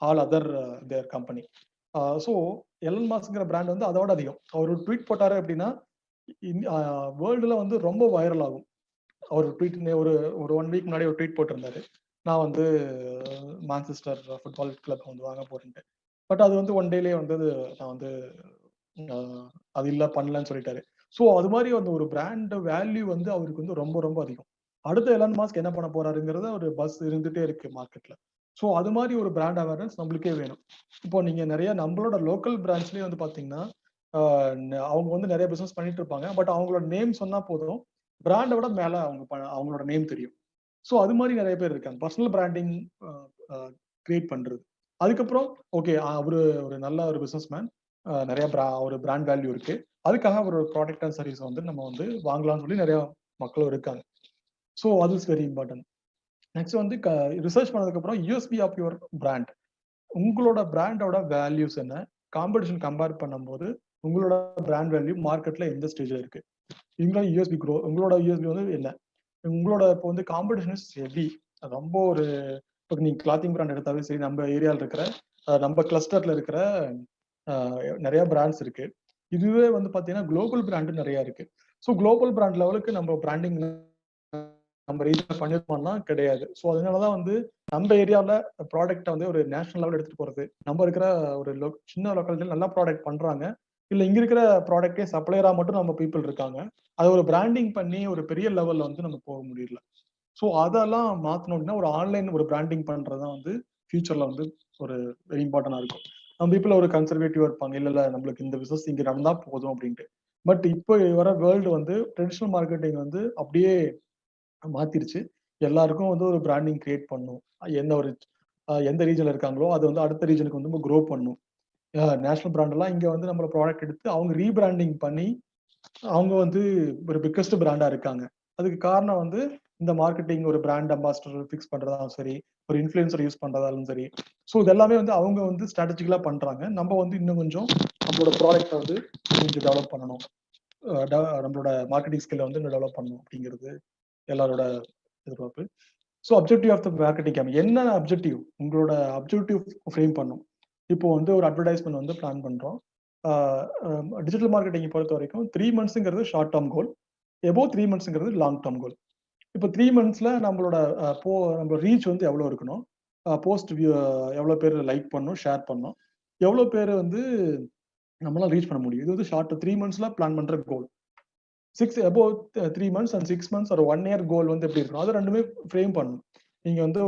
all other their company. So Elon மாஸ்க்ங்கிற பிராண்ட் வந்து அதோட அதிகம். அவர் ஒரு ட்வீட் போட்டாரு அப்படின்னா வேர்ல்டுல வந்து ரொம்ப வைரல் ஆகும். அவர் ட்வீட் ஒரு 1 வீக் முன்னாடி ஒரு ட்வீட் போட்டிருந்தாரு, நான் வந்து மான்செஸ்டர் ஃபுட்பால் கிளப் வந்து வாங்க போறேன்ட்டு. பட் அது வந்து 1 டேலயே வந்து நான் வந்து அது இல்ல பண்ணலன்னு சொல்லிட்டாரு. ஸோ அது மாதிரி வந்து ஒரு பிராண்ட் வேல்யூ வந்து அவருக்கு வந்து ரொம்ப ரொம்ப அதிகம். அடுத்து எலன் மாஸ்க் என்ன பண்ண போறாருங்கிறத ஒரு பஸ் இருந்துட்டே இருக்கு மார்க்கெட்ல. ஸோ அது மாதிரி ஒரு பிராண்ட் அவேர்னஸ் நம்மளுக்கே வேணும். இப்போ நீங்க நிறைய நம்மளோட லோக்கல் பிராண்ட்ஸ்லயே வந்து பாத்தீங்கன்னா அவங்க வந்து நிறைய பிசினஸ் பண்ணிட்டு இருப்பாங்க. பட் அவங்களோட நேம் சொன்னா போதும், பிராண்டை விட மேல அவங்களோட நேம் தெரியும். ஸோ அது மாதிரி நிறைய பேர் இருக்காங்க. பர்சனல் பிராண்டிங் கிரியேட் பண்றது. அதுக்கப்புறம் ஓகே அவரு ஒரு நல்ல ஒரு பிசினஸ் மேன், நிறைய ஒரு பிராண்ட் வேல்யூ இருக்கு, அதுக்காக ஒரு ப்ராடக்ட் அண்ட் சர்வீஸ் வந்து நம்ம வந்து வாங்கலாம்னு சொல்லி நிறைய மக்களும் இருக்காங்க. ஸோ அது இஸ் வெரி இம்பார்ட்டன்ட். நெக்ஸ்ட் வந்து ரிசர்ச் பண்ணதுக்கு அப்புறம் யூஎஸ்பி ஆஃப் யுவர் பிராண்ட், உங்களோட பிராண்டோட வேல்யூஸ் என்ன, காம்படிஷன் கம்பேர் பண்ணும்போது உங்களோட பிராண்ட் வேல்யூ மார்க்கெட்ல எந்த ஸ்டேஜ்ல இருக்கு, உங்களோட யூஎஸ்பி உங்களோட யூஎஸ்பி வந்து என்ன, உங்களோட இப்போ வந்து காம்படிஷன் இஸ் ஹெவி. ரொம்ப ஒரு இப்போ நீங்க கிளாத்திங் பிராண்ட் எடுத்தாவே சரி, நம்ம ஏரியாவில் இருக்கிற நம்ம கிளஸ்டர்ல இருக்கிற நிறைய பிராண்ட்ஸ் இருக்கு. இதுவே வந்து பாத்தீங்கன்னா குளோபல் பிராண்டு நிறைய இருக்கு. ஸோ குளோபல் பிராண்ட் லெவலுக்கு நம்ம பிராண்டிங் நம்ம ரீஜன் பண்ணிருப்போம்னா கிடையாது. ஸோ அதனாலதான் வந்து நம்ம ஏரியாவில் ப்ராடக்ட்டை வந்து ஒரு நேஷனல் லெவல் எடுத்துட்டு போறது, நம்ம இருக்கிற ஒரு சின்ன லோக்கல்ல நல்லா ப்ராடக்ட் பண்றாங்க, இல்ல இங்க இருக்கிற ப்ராடக்டே சப்ளையரா மட்டும் நம்ம பீப்புள் இருக்காங்க, அதை ஒரு பிராண்டிங் பண்ணி ஒரு பெரிய லெவல்ல வந்து நம்ம போக முடியல. ஸோ அதெல்லாம் மாத்தணும் அப்படின்னா ஒரு ஆன்லைன் ஒரு பிராண்டிங் பண்றதுதான் வந்து ஃபியூச்சர்ல வந்து ஒரு வெரி இம்பார்ட்டன்டா இருக்கும். நம்ம பீப்புள் ஒரு கன்சர்வேட்டிவா இருப்பாங்க, இல்ல நம்மளுக்கு இந்த பிசினஸ் இங்க நடந்தா போதும் அப்படின்ட்டு. பட் இப்போ வர வேர்ல்டு வந்து ட்ரெடிஷனல் மார்க்கெட்டிங் வந்து அப்படியே மாத்திருச்சு. எல்லாருக்கும் வந்து ஒரு பிராண்டிங் கிரியேட் பண்ணும். எந்த ரீஜன்ல இருக்காங்களோ அது வந்து அடுத்த ரீஜனுக்கு வந்து க்ரோ பண்ணும். நேஷனல் பிராண்ட் எல்லாம் இங்க வந்து நம்மள ப்ராடக்ட் எடுத்து அவங்க ரீபிராண்டிங் பண்ணி அவங்க வந்து ஒரு பிக்கஸ்ட் பிராண்டா இருக்காங்க. அதுக்கு காரணம் வந்து இந்த மார்க்கெட்டிங் ஒரு பிராண்ட் அம்பாசிடர் ஃபிக்ஸ் பண்றதாலும் சரி, ஒரு இன்ஃபுளுசர் யூஸ் பண்றதாலும் சரி. ஸோ இது எல்லாமே வந்து அவங்க வந்து ஸ்ட்ராட்டஜிக்கலா பண்றாங்க. நம்ம வந்து இன்னும் கொஞ்சம் நம்மளோட ப்ராடக்ட் வந்து கொஞ்சம் டெவலப் பண்ணணும், நம்மளோட மார்க்கெட்டிங் ஸ்கில்ல வந்து டெவலப் பண்ணணும் அப்படிங்கிறது எல்லாரோட எதிர்பார்ப்பு. So objective of the marketing campaign என்ன அப்ஜெக்டிவ், உங்களோட அப்ஜெக்டிவ் ஃப்ரேம் பண்ணும். இப்போ வந்து ஒரு அட்வர்டைஸ்மெண்ட் வந்து பிளான் பண்றோம். டிஜிட்டல் மார்க்கெட்டிங் பொறுத்த வரைக்கும் 3 மந்த்ஸ்ங்கிறது ஷார்ட் டேர்ம் கோல், எபோவ் 3 மந்த்ஸ்ங்கிறது லாங் டேர்ம் கோல். இப்போ 3 மந்த்ஸ்ல நம்மளோட நம்ம ரீச் வந்து எவ்வளவு இருக்கணும், போஸ்ட் எவ்வளவு பேர் லைக் பண்ணணும், ஷேர் பண்ணணும், எவ்வளவு பேர் வந்து நம்மளால ரீச் பண்ண முடியும். இது வந்து ஷார்ட் 3 மந்த்ஸ்ல பிளான் பண்ற கோல். 3 மந்த்ஸ் அண்ட் 6 மந்த்ஸ் ஒரு 1 இயர் கோல் வந்து எப்படி இருக்கும், அது ரெண்டுமே ஃப்ரேம் பண்ணணும். நீங்க வந்து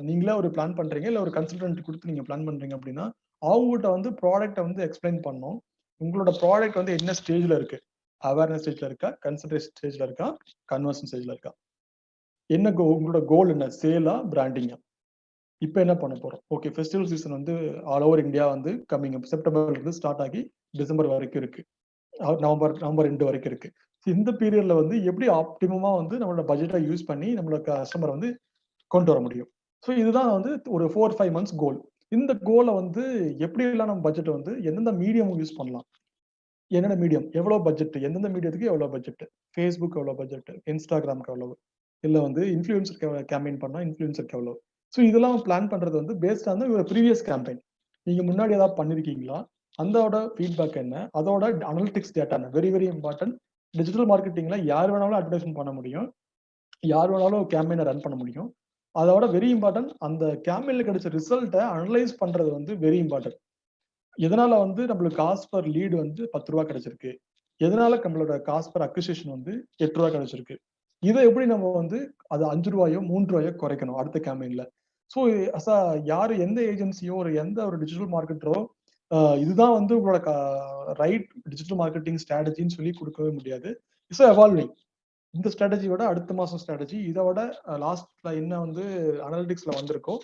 நீங்களே ஒரு பிளான் பண்றீங்க, இல்ல ஒரு கன்சல்டன்ட் கொடுத்து நீங்க பிளான் பண்றீங்க அப்படின்னா அவங்ககிட்ட வந்து ப்ராடக்ட்டை வந்து எக்ஸ்பிளைன் பண்ணணும். உங்களோட ப்ராடக்ட் வந்து என்ன ஸ்டேஜ்ல இருக்கு, அவேர்னஸ் ஸ்டேஜ்ல இருக்கா, கன்சிடரேஷன் ஸ்டேஜ்ல இருக்கா, கன்வர்ஷன் ஸ்டேஜ்ல இருக்கா, என்ன உங்களோட கோல் என்ன, சேலா பிராண்டிங்கா. இப்போ என்ன பண்ண போறோம்? ஓகே, ஃபெஸ்டிவல் சீசன் வந்து ஆல் ஓவர் இந்தியா வந்து கம்மிங் செப்டம்பர்ல இருந்து ஸ்டார்ட் ஆகி டிசம்பர் வரைக்கும் இருக்கு, நவம்பர் 2 வரைக்கும் இருக்கு. இந்த பீரியட்ல வந்து எப்படி ஆப்டிமமா வந்து நம்மளோட பட்ஜெட்டை யூஸ் பண்ணி நம்மளோட கஸ்டமர் வந்து கொண்டு வர முடியும். ஸோ இதுதான் வந்து ஒரு 4-5 months கோல். இந்த கோலை வந்து எப்படியெல்லாம் நம்ம பட்ஜெட் வந்து எந்தெந்த மீடியம் யூஸ் பண்ணலாம், என்னென்ன மீடியம், எவ்வளோ பட்ஜெட், எந்தெந்த மீடியத்துக்கு எவ்வளோ பட்ஜெட், ஃபேஸ்புக் எவ்வளோ பட்ஜெட், இன்ஸ்டாகிராமுக்கு எவ்வளவு, இல்லை வந்து இன்ஃப்ளூயன்சர் கேம்பெயின் பண்ணால் இன்ஃப்ளூயன்சருக்கு எவ்வளோ. ஸோ இதெல்லாம் பிளான் பண்றது வந்து பேஸ்ட் ஆன் ஒரு ப்ரீவியஸ் கேம்பெயின். நீங்க முன்னாடி ஏதாவது பண்ணிருக்கீங்களா, அதோட ஃபீட்பேக் என்ன, அதோட அனலிட்டிக்ஸ் டேட்டா என்ன, வெரி வெரி இம்பார்ட்டன்ட். டிஜிட்டல் மார்க்கெட்டிங்ல யார் வேணாலும் அட்வர்டைஸ்மெண்ட் பண்ண முடியும், யார் வேணாலும் கேம்பெயினை ரன் பண்ண முடியும். அதோட வெரி இம்பார்ட்டன்ட், அந்த கேம்பெயின்ல கிடைச்ச ரிசல்ட்டை அனலைஸ் பண்றது வந்து வெரி இம்பார்ட்டன்ட். எதனால வந்து நம்மளுக்கு காஸ்ட் பர் லீடு வந்து 10 ரூபா கிடைச்சிருக்கு, எதனால நம்மளோட காஸ்ட் பர் அக்விசிஷன் வந்து 8 ரூபா கிடைச்சிருக்கு, இதை எப்படி நம்ம வந்து அது 5 ரூபாயோ 3 ரூபாயோ குறைக்கணும் அடுத்த கேம்பெயின்ல. ஸோ யாரு எந்த ஏஜென்சியோ ஒரு எந்த ஒரு டிஜிட்டல் மார்க்கெட்டரோ இதுதான் வந்து உங்களோட ரைட் டிஜிட்டல் மார்க்கெட்டிங் ஸ்ட்ராட்டஜின்னு சொல்லி கொடுக்கவே முடியாது. It's evolving. இந்த ஸ்ட்ராட்டஜியோட அடுத்த மாசம் ஸ்ட்ராட்டஜி இதோட லாஸ்ட்ல என்ன வந்து அனாலிட்டிக்ஸ்ல வந்திருக்கோ,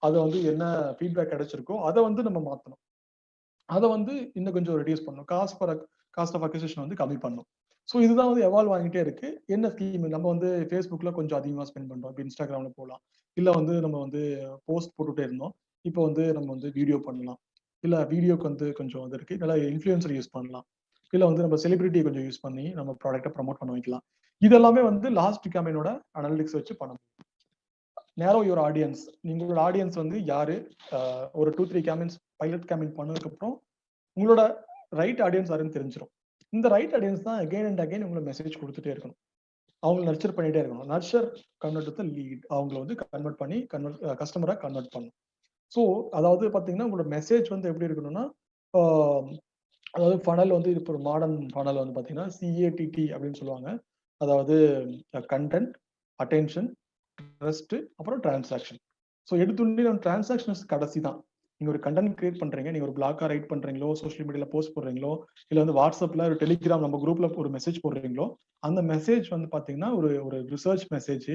அதை வந்து என்ன ஃபீட்பேக் கிடைச்சிருக்கோ அதை வந்து நம்ம மாற்றணும். அதை வந்து இன்னும் கொஞ்சம் ரெடியூஸ் பண்ணணும். காஸ்ட் ஆஃப் அக்விசிஷன் வந்து கம்மி பண்ணணும். ஸோ இதுதான் வந்து எவால்வ் ஆகிட்டே இருக்கு. என்ன ஸ்கீம் நம்ம வந்து ஃபேஸ்புக்ல கொஞ்சம் அதிகமாக ஸ்பெண்ட் பண்றோம், இப்போ இன்ஸ்டாகிராம்ல போகலாம், இல்லை வந்து நம்ம வந்து போஸ்ட் போட்டுட்டே இருந்தோம், இப்போ வந்து நம்ம வந்து வீடியோ பண்ணலாம், இல்லை வீடியோக்கு வந்து கொஞ்சம் இது இருக்கு, இல்லை இன்ஃப்ளூயன்சர் யூஸ் பண்ணலாம், இல்லை வந்து நம்ம செலிபிரிட்டி கொஞ்சம் யூஸ் பண்ணி நம்ம ப்ராடக்ட்டை ப்ரமோட் பண்ண வைக்கலாம். இதெல்லாமே வந்து லாஸ்ட் கேம்பெயினோட அனாலிட்டிக்ஸ் வச்சு பண்ண முடியும். நேரோ யுவர் ஆடியன்ஸ், உங்களோட ஆடியன்ஸ் வந்து யாரு, ஒரு 2-3 கேம்பெயின்ஸ் பைலட் கேம்பெயின் பண்ணதுக்கு அப்புறம் உங்களோட ரைட் ஆடியன்ஸ் யாருன்னு தெரிஞ்சிடும். இந்த ரைட் ஆடியன்ஸ் தான் அகைன் அண்ட் அகைன் உங்களை மெசேஜ் கொடுத்துட்டே இருக்கணும், அவங்க நர்ச்சர் பண்ணிட்டே இருக்கணும். நர்ச்சர் கன்வெர்ட் டு லீட், அவங்களை வந்து கன்வெர்ட் பண்ணி கஸ்டமரா கன்வெர்ட் பண்ணணும். ஸோ அதாவது பார்த்தீங்கன்னா உங்களோட மெசேஜ் வந்து எப்படி இருக்கணும்னா, அதாவது ஃபனல் வந்து இப்போ ஒரு மாடர்ன் ஃபனல் வந்து பார்த்தீங்கன்னா CATT அப்படின்னு சொல்லுவாங்க. அதாவது கண்டென்ட், அட்டென்ஷன், ட்ரஸ்ட், அப்புறம் டிரான்சாக்ஷன். ஸோ எடுத்துட்டு நம்ம டிரான்சாக்ஷன்ஸ் கடைசி தான். நீங்க ஒரு கண்டென்ட் கிரியேட் பண்றீங்க, நீங்க ஒரு பிளாக்கா ரைட் பண்றீங்களோ, சோஷியல் மீடியால போஸ்ட் போடுறீங்களோ, இல்ல வந்து வாட்ஸ்அப்ல ஒரு டெலிகிராம் நம்ம குரூப்ல ஒரு மெசேஜ் போடுறீங்களோ, அந்த மெசேஜ் வந்து பாத்தீங்கன்னா ஒரு ஒரு ரிசர்ச் மெசேஜ்,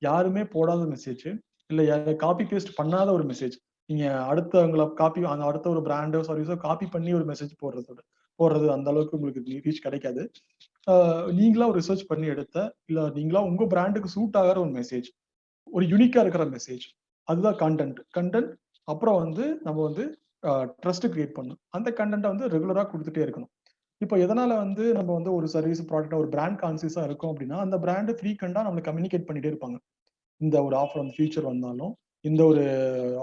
யாருமே போடாத மெசேஜ், இல்ல காப்பி பேஸ்ட் பண்ணாத ஒரு மெசேஜ். நீங்க அடுத்தவங்களை காப்பி, அந்த அடுத்த ஒரு பிராண்டோ சர்வீஸோ காப்பி பண்ணி ஒரு மெசேஜ் போடுறது அந்த அளவுக்கு உங்களுக்கு ரீச் கிடைக்காது. நீங்களா ஒரு ரிசர்ச் பண்ணி எடுத்த, இல்ல நீங்களா உங்க பிராண்டுக்கு சூட் ஆகிற ஒரு மெசேஜ், ஒரு யூனிக்கா இருக்கிற மெசேஜ், அதுதான் கண்டென்ட். அப்புறம் வந்து நம்ம வந்து ட்ரஸ்ட் கிரியேட் பண்ணணும். அந்த கண்டென்ட்டை வந்து ரெகுலரா கொடுத்துட்டே இருக்கணும். இப்போ எதனால வந்து நம்ம வந்து ஒரு சர்வீஸ் ப்ராடக்ட் ஒரு பிராண்ட் கான்சியஸா இருக்கும் அப்படின்னா, அந்த பிராண்ட் ஃப்ரீக்வெண்டா நம்மளை கம்யூனிகேட் பண்ணிட்டே இருப்பாங்க. இந்த ஒரு ஆஃபர் வந்து ஃபியூச்சர் வந்தாலும், இந்த ஒரு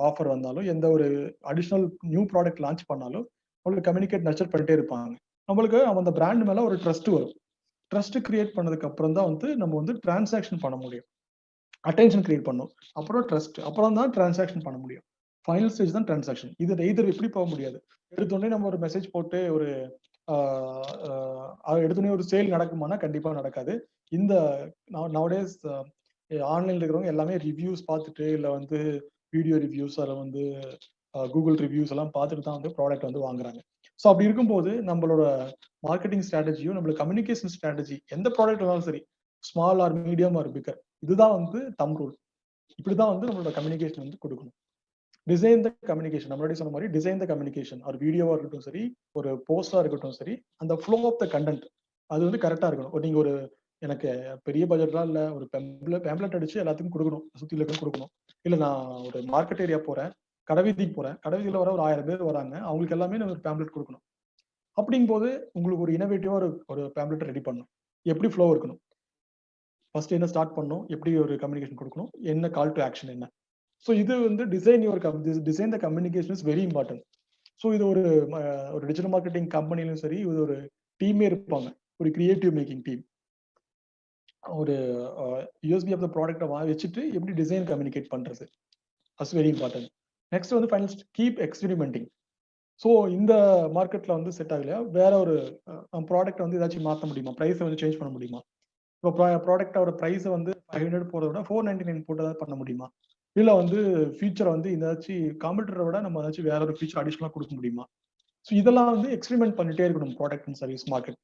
ஆஃபர் வந்தாலும், எந்த ஒரு அடிஷனல் நியூ ப்ராடக்ட் லான்ச் பண்ணாலும் நம்மளுக்கு கம்யூனிகேட் நர்ச்சர் பண்ணிட்டே இருப்பாங்க. நம்மளுக்கு அந்த பிராண்ட் மேல ஒரு ட்ரஸ்ட் வரும். ட்ரஸ்ட் கிரியேட் பண்ணதுக்கு அப்புறம் தான் வந்து நம்ம வந்து டிரான்சாக்ஷன் பண்ண முடியும். அட்டென்ஷன் கிரியேட் பண்ணும், அப்புறம் ட்ரஸ்ட், அப்புறம் தான் டிரான்சாக்ஷன் பண்ண முடியும். ஃபைனல் ஸ்டேஜ் தான் டிரான்சாக்ஷன். இது எய்தர் எப்படி போக முடியாது, எடுத்தோடனே நம்ம ஒரு மெசேஜ் போட்டு ஒரு எடுத்தோடனே ஒரு சேல் நடக்குமானா கண்டிப்பா நடக்காது. இந்த நவடேஸ் ஆன்லைன்ல இருக்கிறவங்க எல்லாமே ரிவ்யூஸ் பார்த்துட்டு, இல்லை வந்து வீடியோ ரிவ்யூஸ், அதில் வந்து கூகுள் ரிவ்யூஸ் எல்லாம் பார்த்துட்டு தான் வந்து ப்ராடக்ட் வந்து வாங்குறாங்க. ஸோ அப்படி இருக்கும்போது நம்மளோட மார்க்கெட்டிங் ஸ்ட்ராட்டஜியும் நம்மளோட கம்யூனிகேஷன் ஸ்ட்ராட்டஜி எந்த ப்ராடக்ட் இருந்தாலும் சரி, small R medium R bigger, இதுதான் வந்து தம் ரூல். இப்படிதான் வந்து நம்மளோட கம்யூனிகேஷன் வந்து கொடுக்கணும். டிசைன் த கம்யூனிகேஷன், நம்மளுடைய சொன்ன மாதிரி டிசைன் த கம்யூனிகேஷன், ஒரு வீடியோவா இருக்கட்டும் சரி, ஒரு போஸ்டா இருக்கட்டும் சரி, அந்த ஃப்ளோ ஆஃப் த கண்டென்ட் அது வந்து கரெக்டா இருக்கணும். நீங்க ஒரு எனக்கு பெரிய பட்ஜெட்லாம் இல்ல, ஒரு பேம்ப்ளெட் அடிச்சு எல்லாத்துக்கும் கொடுக்கணும், சுத்தி இருக்கணும் கொடுக்கணும். இல்ல நான் ஒரு மார்க்கெட் ஏரியா போறேன், கடைவீதிக்கு போறேன், கடைவீதியில வர ஒரு 1000 பேர் வராங்க, அவங்களுக்கு எல்லாமே நான் ஒரு பேம்ப்ளெட் கொடுக்கணும். அப்படிங்கும் போது உங்களுக்கு ஒரு இனோவேட்டிவா ஒரு பேம்ப்ளெட் ரெடி பண்ணணும். எப்படி ஃப்ளோ இருக்கணும், ஃபர்ஸ்ட் என்ன ஸ்டார்ட் பண்ணணும், எப்படி ஒரு கம்யூனிகேஷன் கொடுக்கணும், என்ன கால் டு ஆக்ஷன் என்ன. ஸோ இது வந்து design the communication is very important. So இது ஒரு டிஜிட்டல் மார்க்கெட்டிங் கம்பெனிலும் சரி, இது ஒரு டீமே இருப்பாங்க, ஒரு கிரியேட்டிவ் மேக்கிங் டீம். ஒரு யூஎஸ்பி ஆஃப் த ப்ராடக்ட்டை வச்சுட்டு எப்படி டிசைன் கம்யூனிகேட் பண்றது, அஸ் வெரி இம்பார்ட்டன்ட். நெக்ஸ்ட் வந்து ஃபைனல் கீப் எக்ஸ்பெரிமெண்டிங். ஸோ இந்த மார்க்கெட்ல வந்து செட் ஆகலையா, வேற ஒரு ப்ராடக்ட் வந்து ஏதாச்சும் மாற்ற முடியுமா, ப்ரைஸை வந்து சேஞ்ச் பண்ண முடியுமா, இப்போ ப்ராடக்டோட ப்ரைஸை வந்து 500 போறதை விட 499 போட்டு ஏதாவது பண்ண முடியுமா, இல்ல வந்து ஃபியூச்சரை வந்து ஏதாச்சும் காம்படிட்டரை விட நம்ம ஏதாச்சும் வேற ஒரு ஃபீச்சர் அடிஷனலா கொடுக்க முடியுமா. ஸோ இதெல்லாம் வந்து எக்ஸ்பெரிமெண்ட் பண்ணிட்டே இருக்கணும் ப்ராடக்ட் அண்ட் சர்வீஸ் மார்க்கெட்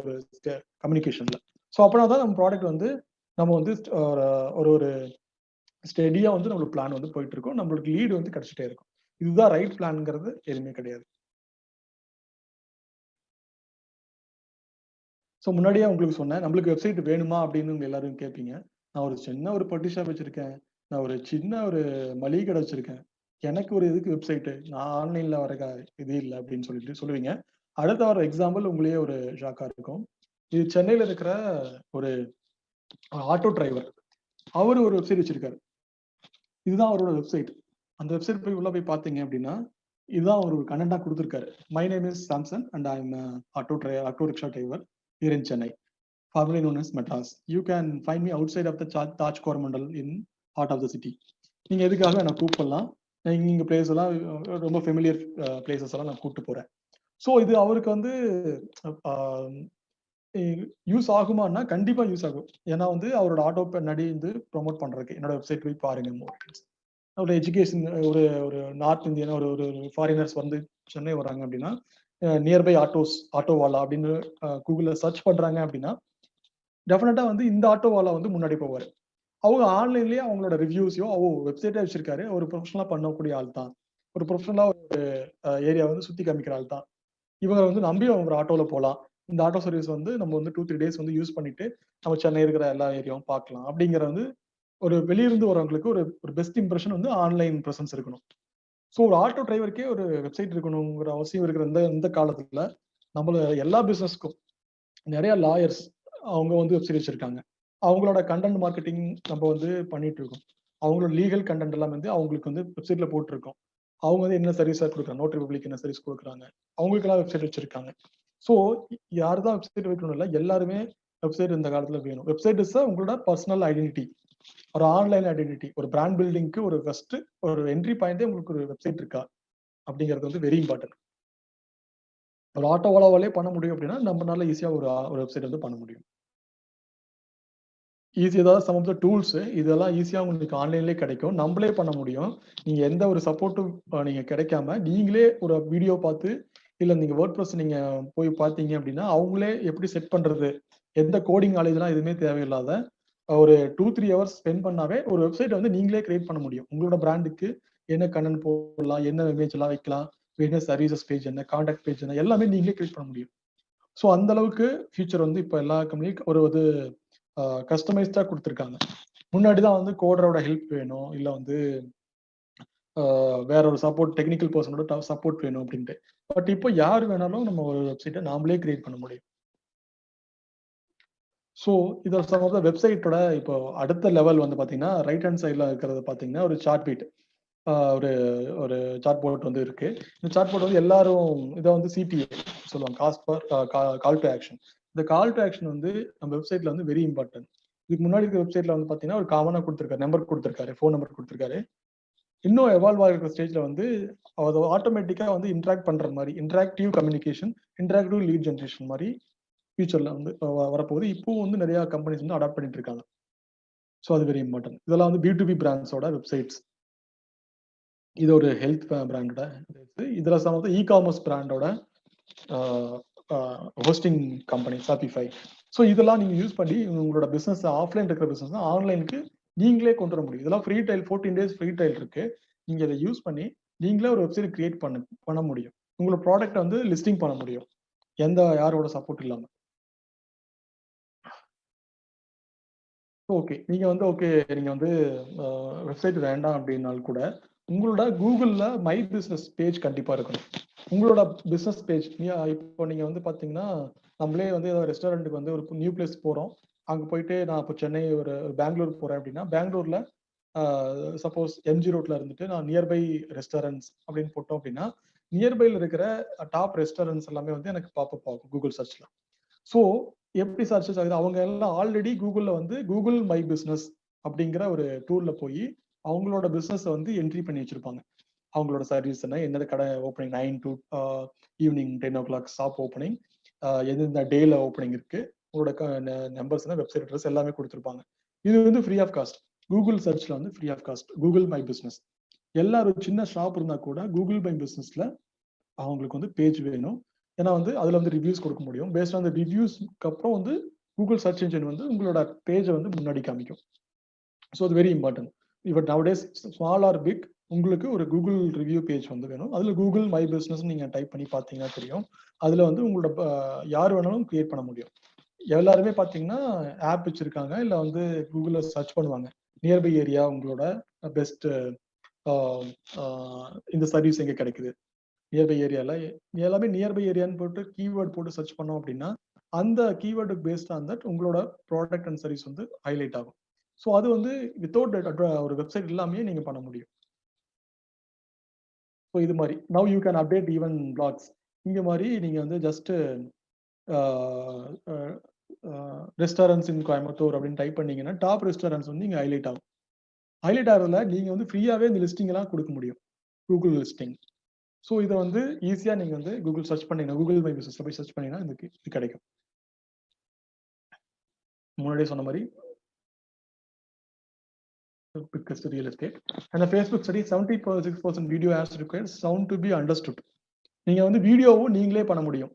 ஒரு கம்யூனிகேஷன்ல. ஸோ அப்படின்னா தான் நம்ம ப்ராடக்ட் வந்து நம்ம வந்து ஒரு ஒரு ஸ்டெடியா வந்து நம்மளுக்கு பிளான் வந்து போயிட்டு இருக்கும், நம்மளுக்கு லீடு வந்து கிடைச்சிட்டே இருக்கும். இதுதான் ரைட் பிளான்ங்கிறது எதுவுமே கிடையாது. ஸோ முன்னாடியே உங்களுக்கு சொன்னேன், நம்மளுக்கு வெப்சைட் வேணுமா அப்படின்னு எல்லாரும் கேட்பீங்க. நான் ஒரு சின்ன ஒரு பொட்டி ஷாப் வச்சிருக்கேன், நான் ஒரு சின்ன ஒரு மளிகை கடை வச்சிருக்கேன், எனக்கு ஒரு இதுக்கு வெப்சைட்டு, நான் ஆன்லைன்ல வர இது இல்லை அப்படின்னு சொல்லிட்டு சொல்லுவீங்க. அடுத்த வர எக்ஸாம்பிள் உங்களையே ஒரு ஷாக்கா இருக்கும். இது சென்னையில இருக்கிற ஒரு ஆட்டோ டிரைவர். அவரு ஒரு வெப்சைட் வச்சிருக்காரு. இதுதான் அவரோட வெப்சைட். அந்த வெப்சைட் போய் உள்ள போய் பார்த்தீங்க அப்படின்னா, இதுதான் அவர் ஒரு கண்டென்ட்டா கொடுத்திருக்காரு. My name is Samson and I am auto rickshaw driver here in Chennai, formerly known as Madras. You can find me outside of the Taj Coromandel in heart of the city. நீங்க எதுக்காக என்ன கூப்பிடலாம், இங்க பிளேஸ் எல்லாம் ரொம்ப familiar places எல்லாம் நான் கூப்பிட்டு போறேன். ஸோ இது அவருக்கு வந்து யூஸ் ஆகுமான்னா கண்டிப்பா யூஸ் ஆகும். ஏன்னா வந்து அவரோட ஆட்டோ பின்னாடி வந்து ப்ரொமோட் பண்றதுக்கு என்னோட வெப்சைட் போய் பாருங்க. ஒரு எஜுகேஷன், ஒரு ஒரு நார்த் இந்தியன் ஒரு ஒரு ஃபாரினர்ஸ் வந்து சென்னை வராங்க அப்படின்னா, நியர்பை ஆட்டோவாலா அப்படின்னு கூகுள்ல சர்ச் பண்றாங்க அப்படின்னா டெஃபினட்டா வந்து இந்த ஆட்டோவாலா வந்து முன்னாடி போவாரு. அவங்க ஆன்லைன்லயே அவங்களோட ரிவ்யூஸையோ வெப்சைட்டே வச்சிருக்காரு. ஒரு ப்ரொஃபஷனலா பண்ணக்கூடிய ஆள் தான், ஒரு ப்ரொஃபஷனலா ஒரு ஏரியா வந்து சுத்தி காமிக்கிற ஆள் தான். இவங்க வந்து நம்பி ஒரு ஆட்டோல போகலாம். இந்த ஆட்டோ சர்வீஸ் வந்து நம்ம வந்து 2-3 டேஸ் வந்து யூஸ் பண்ணிட்டு நம்ம சென்னை இருக்கிற எல்லா ஏரியாவும் பார்க்கலாம் அப்படிங்கிற வந்து ஒரு வெளியிருந்து வரவங்களுக்கு ஒரு ஒரு பெஸ்ட் இம்ப்ரெஷன் வந்து ஆன்லைன் பிரசன்ஸ் இருக்கணும். ஸோ ஒரு ஆட்டோ டிரைவருக்கே ஒரு வெப்சைட் இருக்கணுங்கிற அவசியம் இருக்கிற இந்த காலத்துல நம்மள எல்லா பிசினஸ்க்கும் நிறைய லாயர்ஸ் அவங்க வந்து வெப்சைட் வச்சிருக்காங்க. அவங்களோட கண்டென்ட் மார்க்கெட்டிங் நம்ம வந்து பண்ணிட்டு இருக்கோம். அவங்களோட லீகல் கண்டென்ட் எல்லாம் வந்து அவங்களுக்கு வந்து வெப்சைட்ல போட்டிருக்கோம். அவங்க வந்து என்ன சர்வீஸா கொடுக்குறாங்க, நோட் ரிபப்ளிக் என்ன சர்வீஸ் கொடுக்குறாங்க, அவங்களுக்கெல்லாம் வெப்சைட் வச்சிருக்காங்க. ஸோ யாரு தான் வெப்சைட் வைக்கணும் இல்லை, எல்லாருமே வெப்சைட் இந்த காலத்துல வேணும். வெப்சைட் இஸ் உங்களோட பர்சனல் ஐடென்டிட்டி, ஒரு ஆன்லைன் ஐடென்டிட்டி, ஒரு பிராண்ட் பில்டிங்க்கு ஒரு ஃபர்ஸ்ட் ஒரு என்ட்ரி பாயிண்டே உங்களுக்கு ஒரு வெப்சைட் இருக்கா அப்படிங்கிறது வந்து வெரி இம்பார்ட்டன்ட். ஒரு ஆட்டோவாலே பண்ண முடியும் அப்படின்னா நம்மளால ஈஸியா ஒரு வெப்சைட் வந்து பண்ண முடியும். ஈஸியா தான் சம் ஆஃப் த டூல்ஸ் இதெல்லாம் ஈஸியா உங்களுக்கு ஆன்லைன்லேயே கிடைக்கும், நம்மளே பண்ண முடியும். நீங்க எந்த ஒரு சப்போர்ட்டும் நீங்க கிடைக்காம நீங்களே ஒரு வீடியோ பார்த்து, இல்ல நீங்க வேர்ட்பிரஸ் நீங்க போய் பார்த்தீங்க அப்படின்னா அவங்களே எப்படி செட் பண்றது, எந்த கோடிங் நாலேஜ்லாம் எதுவுமே தேவையில்லாத ஒரு 2-3 ஹவர்ஸ் ஸ்பெண்ட் பண்ணாவே ஒரு வெப்சைட் வந்து நீங்களே கிரியேட் பண்ண முடியும். உங்களோட பிராண்டுக்கு என்ன கண்டென்ட் போடலாம், என்ன இமேஜ் எல்லாம் வைக்கலாம், என்ன சர்வீசஸ் பேஜ் என்ன, கான்டாக்ட் பேஜ் என்ன, எல்லாமே நீங்களே கிரியேட் பண்ண முடியும். ஸோ அந்த அளவுக்கு ஃபியூச்சர் வந்து இப்போ எல்லா கம்பெனியும் ஒரு இது கஸ்டமைஸ்டா கொடுத்துருக்காங்க. முன்னாடிதான் வந்து கோடரோட ஹெல்ப் வேணும், இல்ல வந்து வேற ஒரு சப்போர்ட் டெக்னிக்கல் பர்சனோட சப்போர்ட் வேணும் அப்படின்ட்டு. பட் இப்போ யார் வேணாலும் நம்ம ஒரு வெப்சைட்டை நாமளே கிரியேட் பண்ண முடியும். ஸோ இதோட சம் ஆஃப் த வெப்சைட்டோட இப்போ அடுத்த லெவல் வந்து பாத்தீங்கன்னா ரைட் ஹேண்ட் சைட்ல இருக்கிறது பாத்தீங்கன்னா ஒரு சார்ட் பீட், ஒரு ஒரு சார்ட் போர்ட் வந்து இருக்கு. இந்த சார்ட் போர்ட் வந்து எல்லாரும் இதை வந்து சிடிஏ சொல்லுவாங்க, cost per call to action. இந்த கால் டு ஆக்ஷன் வந்து நம்ம வெப்சைட்ல வந்து வெரி இம்பார்ட்டன்ட். இதுக்கு முன்னாடி இருக்க வெப்சைட்ல வந்து பாத்தீங்கன்னா ஒரு காமனா கொடுத்துருக்காரு, நம்பர் கொடுத்துருக்காரு, ஃபோன் நம்பர் கொடுத்துருக்காரு. இன்னும் எவால்வ் ஆகிருக்கிற ஸ்டேஜ்ல வந்து அது ஆட்டோமேட்டிக்கா வந்து இன்ட்ராக்ட் பண்ற மாதிரி interactive communication, interactive lead generation மாதிரி ஃபியூச்சர்ல வந்து வரப்போகுது. இப்போ வந்து நிறைய கம்பெனிஸ் வந்து அடாப்ட் பண்ணிட்டு இருக்காங்க. ஸோ அது வெரி இம்பார்ட்டன்ட். இதெல்லாம் வந்து B2B பிராண்ட்ஸோட வெப்சைட்ஸ். இது ஒரு ஹெல்த் பிராண்டோட, இதுல சம் ஆஃப் த இ-காமர்ஸ் பிராண்டோட ஹோஸ்டிங் கம்பெனி ஷாப்பிஃபை. ஸோ இதெல்லாம் நீங்க யூஸ் பண்ணி உங்களோட பிசினஸ் ஆஃப்லைன் இருக்கிற பிசினஸ் ஆன்லைனுக்கு நீங்களே கொண்டு வர முடியும். இதெல்லாம் free trial, 14 days free trial இருக்கு. நீங்க இதை யூஸ் பண்ணி நீங்களே ஒரு வெப்சைட் கிரியேட் பண்ண முடியும். உங்களோட ப்ராடக்ட் வந்து லிஸ்டிங் பண்ண முடியும் எந்த யாரோட சப்போர்ட் இல்லாம. ஓகே, நீங்க வந்து நீங்க வந்து வெப்சைட் வேண்டாம் அப்படின்னாலும் கூட உங்களோட கூகுள்ல மை பிசினஸ் பேஜ் கண்டிப்பா இருக்கணும். உங்களோட பிசினஸ் பேஜ் இப்போ நீங்க வந்து பாத்தீங்கன்னா நம்மளே வந்து ரெஸ்டாரண்ட்டுக்கு வந்து ஒரு நியூ பிளேஸ் போறோம், அங்க போயிட்டு நான் இப்போ சென்னை ஒரு பெங்களூர் போறேன் அப்படின்னா பெங்களூர்ல சப்போஸ் எம்ஜி ரோட்ல இருந்துட்டு நான் நியர்பை ரெஸ்டாரண்ட்ஸ் அப்படின்னு போட்டோம் அப்படின்னா நியர்பைல இருக்கிற டாப் ரெஸ்டாரண்ட்ஸ் எல்லாமே வந்து எனக்கு பாப்பப் ஆகும் கூகுள் சர்ச்ல. ஸோ எப்படி சர்ச்சஸ் ஆகுது, அவங்க எல்லாம் ஆல்ரெடி கூகுள்ல வந்து கூகுள் மை பிசினஸ் அப்படிங்கிற ஒரு டூல்ல போய் அவங்களோட பிசினஸ் வந்து என்ட்ரி பண்ணி வச்சிருப்பாங்க. அவங்களோட சர்வீஸ் என்ன கடை opening 9 to evening 10 o'clock shop opening, எந்தெந்த டேல ஓப்பனிங் இருக்கு, உங்களோட நம்பர்ஸ் வெப்சைட் அட்ரஸ் எல்லாமே கொடுத்துருப்பாங்க. இது வந்து ஃப்ரீ ஆஃப் காஸ்ட். கூகுள் சர்ச்ல வந்து free of cost Google my business. எல்லாரும் சின்ன ஷாப் இருந்தா கூட கூகுள் மை பிசினஸ்ல அவங்களுக்கு வந்து பேஜ் வேணும். ஏன்னா வந்து அதுல வந்து ரிவ்யூஸ் கொடுக்க முடியும். பேஸ்ட் ஆன் ரிவ்யூஸ்க்கு அப்புறம் வந்து கூகுள் சர்ச் இன்ஜின் வந்து உங்களோட பேஜை வந்து முன்னாடி காமிக்கும். ஸோ அது வெரி இம்பார்ட்டன்ட். இப்போ நவடேஸ் ஸ்மால் ஆர் பிக் உங்களுக்கு ஒரு கூகுள் ரிவ்யூ பேஜ் வந்து வேணும். அதுல கூகுள் மை பிசினஸ் நீங்க டைப் பண்ணி பார்த்தீங்கன்னா தெரியும். அதுல வந்து உங்களோட யார் வேணாலும் கிரியேட் பண்ண முடியும். எல்லாருமே பார்த்தீங்கன்னா ஆப் வச்சிருக்காங்க, இல்லை வந்து கூகுளில் சர்ச் பண்ணுவாங்க நியர்பை ஏரியா உங்களோட பெஸ்ட் இந்த சர்வீஸ் எங்கே கிடைக்குது நியர்பை ஏரியாவில் எல்லாமே நியர்பை ஏரியான்னு போட்டு கீவேர்ட் போட்டு சர்ச் பண்ணோம் அப்படின்னா அந்த கீவேர்டுக்கு பேஸ்ட் ஆன் தட் உங்களோட ப்ராடக்ட் அண்ட் சர்வீஸ் வந்து ஹைலைட் ஆகும். ஸோ அது வந்து வித்தவுட் ஒரு வெப்சைட் இல்லாமே நீங்கள் பண்ண முடியும். ஸோ இது மாதிரி now you can update even blogs. இங்கே மாதிரி நீங்கள் வந்து ஜஸ்ட் ரெஸ்டாரண்ட்ஸ் இன் கோயம்புத்தூர் அப்படின்னு டைப் பண்ணீங்கன்னா டாப் ரெஸ்டாரண்ட்ஸ் வந்து இங்கே ஹைலைட் ஆகும். ஹைலைட் ஆகிறதுல நீங்கள் வந்து ஃப்ரீயாகவே இந்த லிஸ்டிங் எல்லாம் கொடுக்க முடியும், கூகுள் லிஸ்டிங். ஸோ இதை வந்து ஈஸியாக நீங்கள் வந்து கூகுள் சர்ச் பண்ணீங்கன்னா, கூகுள் மை பிசினஸ்ல போய் சர்ச் பண்ணீங்கன்னா இது கிடைக்கும். முன்னாடியே சொன்ன மாதிரி biggest real estate and the Facebook study 76% video ads required sound to be understood. நீங்க வந்து வீடியோவும் நீங்களே பண்ண முடியும்.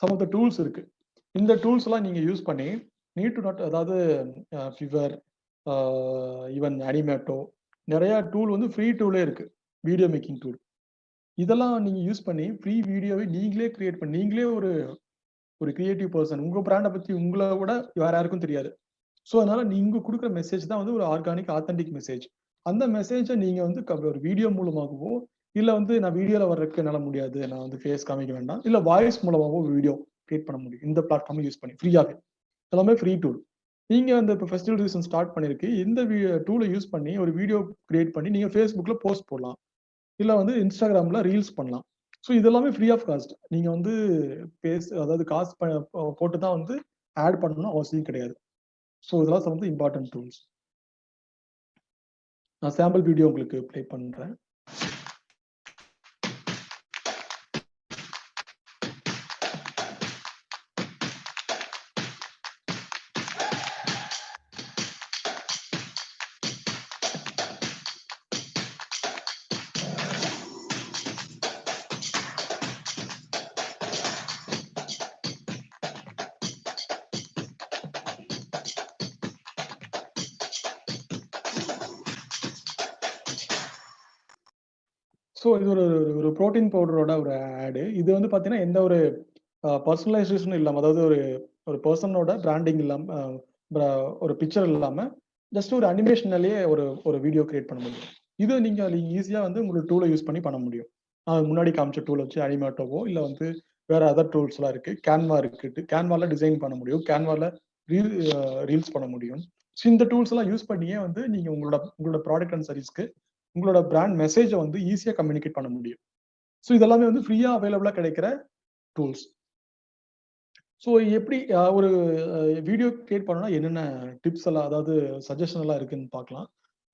some of the tools இருக்கு. இந்த டூல்ஸ் எல்லாம் நீங்க யூஸ் பண்ணி நீட் டு நாட், அதாவது ஃபிவர், ஈவன் அனிமேட்டோ, நிறைய டூல் வந்து ஃப்ரீ டூலே இருக்கு, வீடியோ மேக்கிங் டூல். இதெல்லாம் நீங்க யூஸ் பண்ணி ஃப்ரீ வீடியோவை நீங்களே கிரியேட் பண்ணி, நீங்களே ஒரு கிரியேட்டிவ் பர்சன், உங்க பிராண்டை பத்தி உங்களை விட வேற யாருக்கும் தெரியாது. ஸோ அதனால நீங்க கொடுக்குற மெசேஜ் தான் வந்து ஒரு ஆர்கானிக் ஆத்தென்டிக் மெசேஜ். அந்த மெசேஜை நீங்க வந்து ஒரு வீடியோ மூலமாகவோ, இல்ல வந்து நான் வீடியோல வர்றதுக்கு என்னால முடியாது, நான் வந்து ஃபேஸ் காமிக்க வேண்டாம், இல்ல வாய்ஸ் மூலமாகவோ வீடியோ கிரியேட் பண்ண முடியும். இந்த பிளாட்ஃபார்ம் யூஸ் பண்ணி ஃப்ரீயாவே, எல்லாமே ஃப்ரீ டூல். நீங்க அந்த இப்போ ஃபெஸ்டிவல் சீசன் ஸ்டார்ட் பண்ணிருக்கு, இந்த டூலை யூஸ் பண்ணி ஒரு வீடியோ கிரியேட் பண்ணி நீங்க ஃபேஸ்புக்ல போஸ்ட் போடலாம், இல்ல வந்து இன்ஸ்டாகிராம்ல ரீல்ஸ் பண்ணலாம். ஸோ இதெல்லாமே ஃப்ரீ ஆஃப் காஸ்ட். நீங்க வந்து அதாவது காசு போட்டு தான் வந்து ஆட் பண்ணணும் அவசியம் கிடையாது. ஸோ இதெல்லாம் வந்து இம்பார்ட்டன்ட் டூல்ஸ். நான் சாம்பிள் வீடியோ உங்களுக்கு ப்ளே பண்றேன். ஸோ இது ஒரு ப்ரோட்டீன் பவுடரோட ஒரு ஆடு. இது வந்து பார்த்தீங்கன்னா எந்த ஒரு பர்சனலைசேஷனும் இல்லாமல், அதாவது ஒரு பர்சனோட பிராண்டிங் இல்லாமல், ஒரு பிக்சர் இல்லாமல் ஜஸ்ட் ஒரு அனிமேஷனாலேயே ஒரு வீடியோ கிரியேட் பண்ண முடியும். இது நீங்கள் ஈஸியாக வந்து உங்களுக்கு டூலை யூஸ் பண்ணி பண்ண முடியும். முன்னாடி காமிச்ச டூல் வச்சு அனிமேட்டோவோ இல்லை வந்து வேற அதர் டூல்ஸ்லாம் இருக்கு. கேன்வா இருக்கு, கேன்வால டிசைன் பண்ண முடியும், கேன்வால ரீல்ஸ் பண்ண முடியும். ஸோ இந்த டூல்ஸ் எல்லாம் யூஸ் பண்ணியே வந்து நீங்க உங்களோட ப்ராடக்ட் அண்ட் சர்வீஸ்க்கு உங்களோட பிராண்ட் மெசேஜை வந்து ஈஸியாக கம்யூனிகேட் பண்ண முடியும். ஸோ இதெல்லாமே வந்து ஃப்ரீயா அவைலபிளா கிடைக்கிற டூல்ஸ். ஸோ எப்படி ஒரு வீடியோ கிரியேட் பண்ணணும்னா என்னென்ன டிப்ஸ் எல்லாம், அதாவது சஜஷன் எல்லாம் இருக்குன்னு பார்க்கலாம்.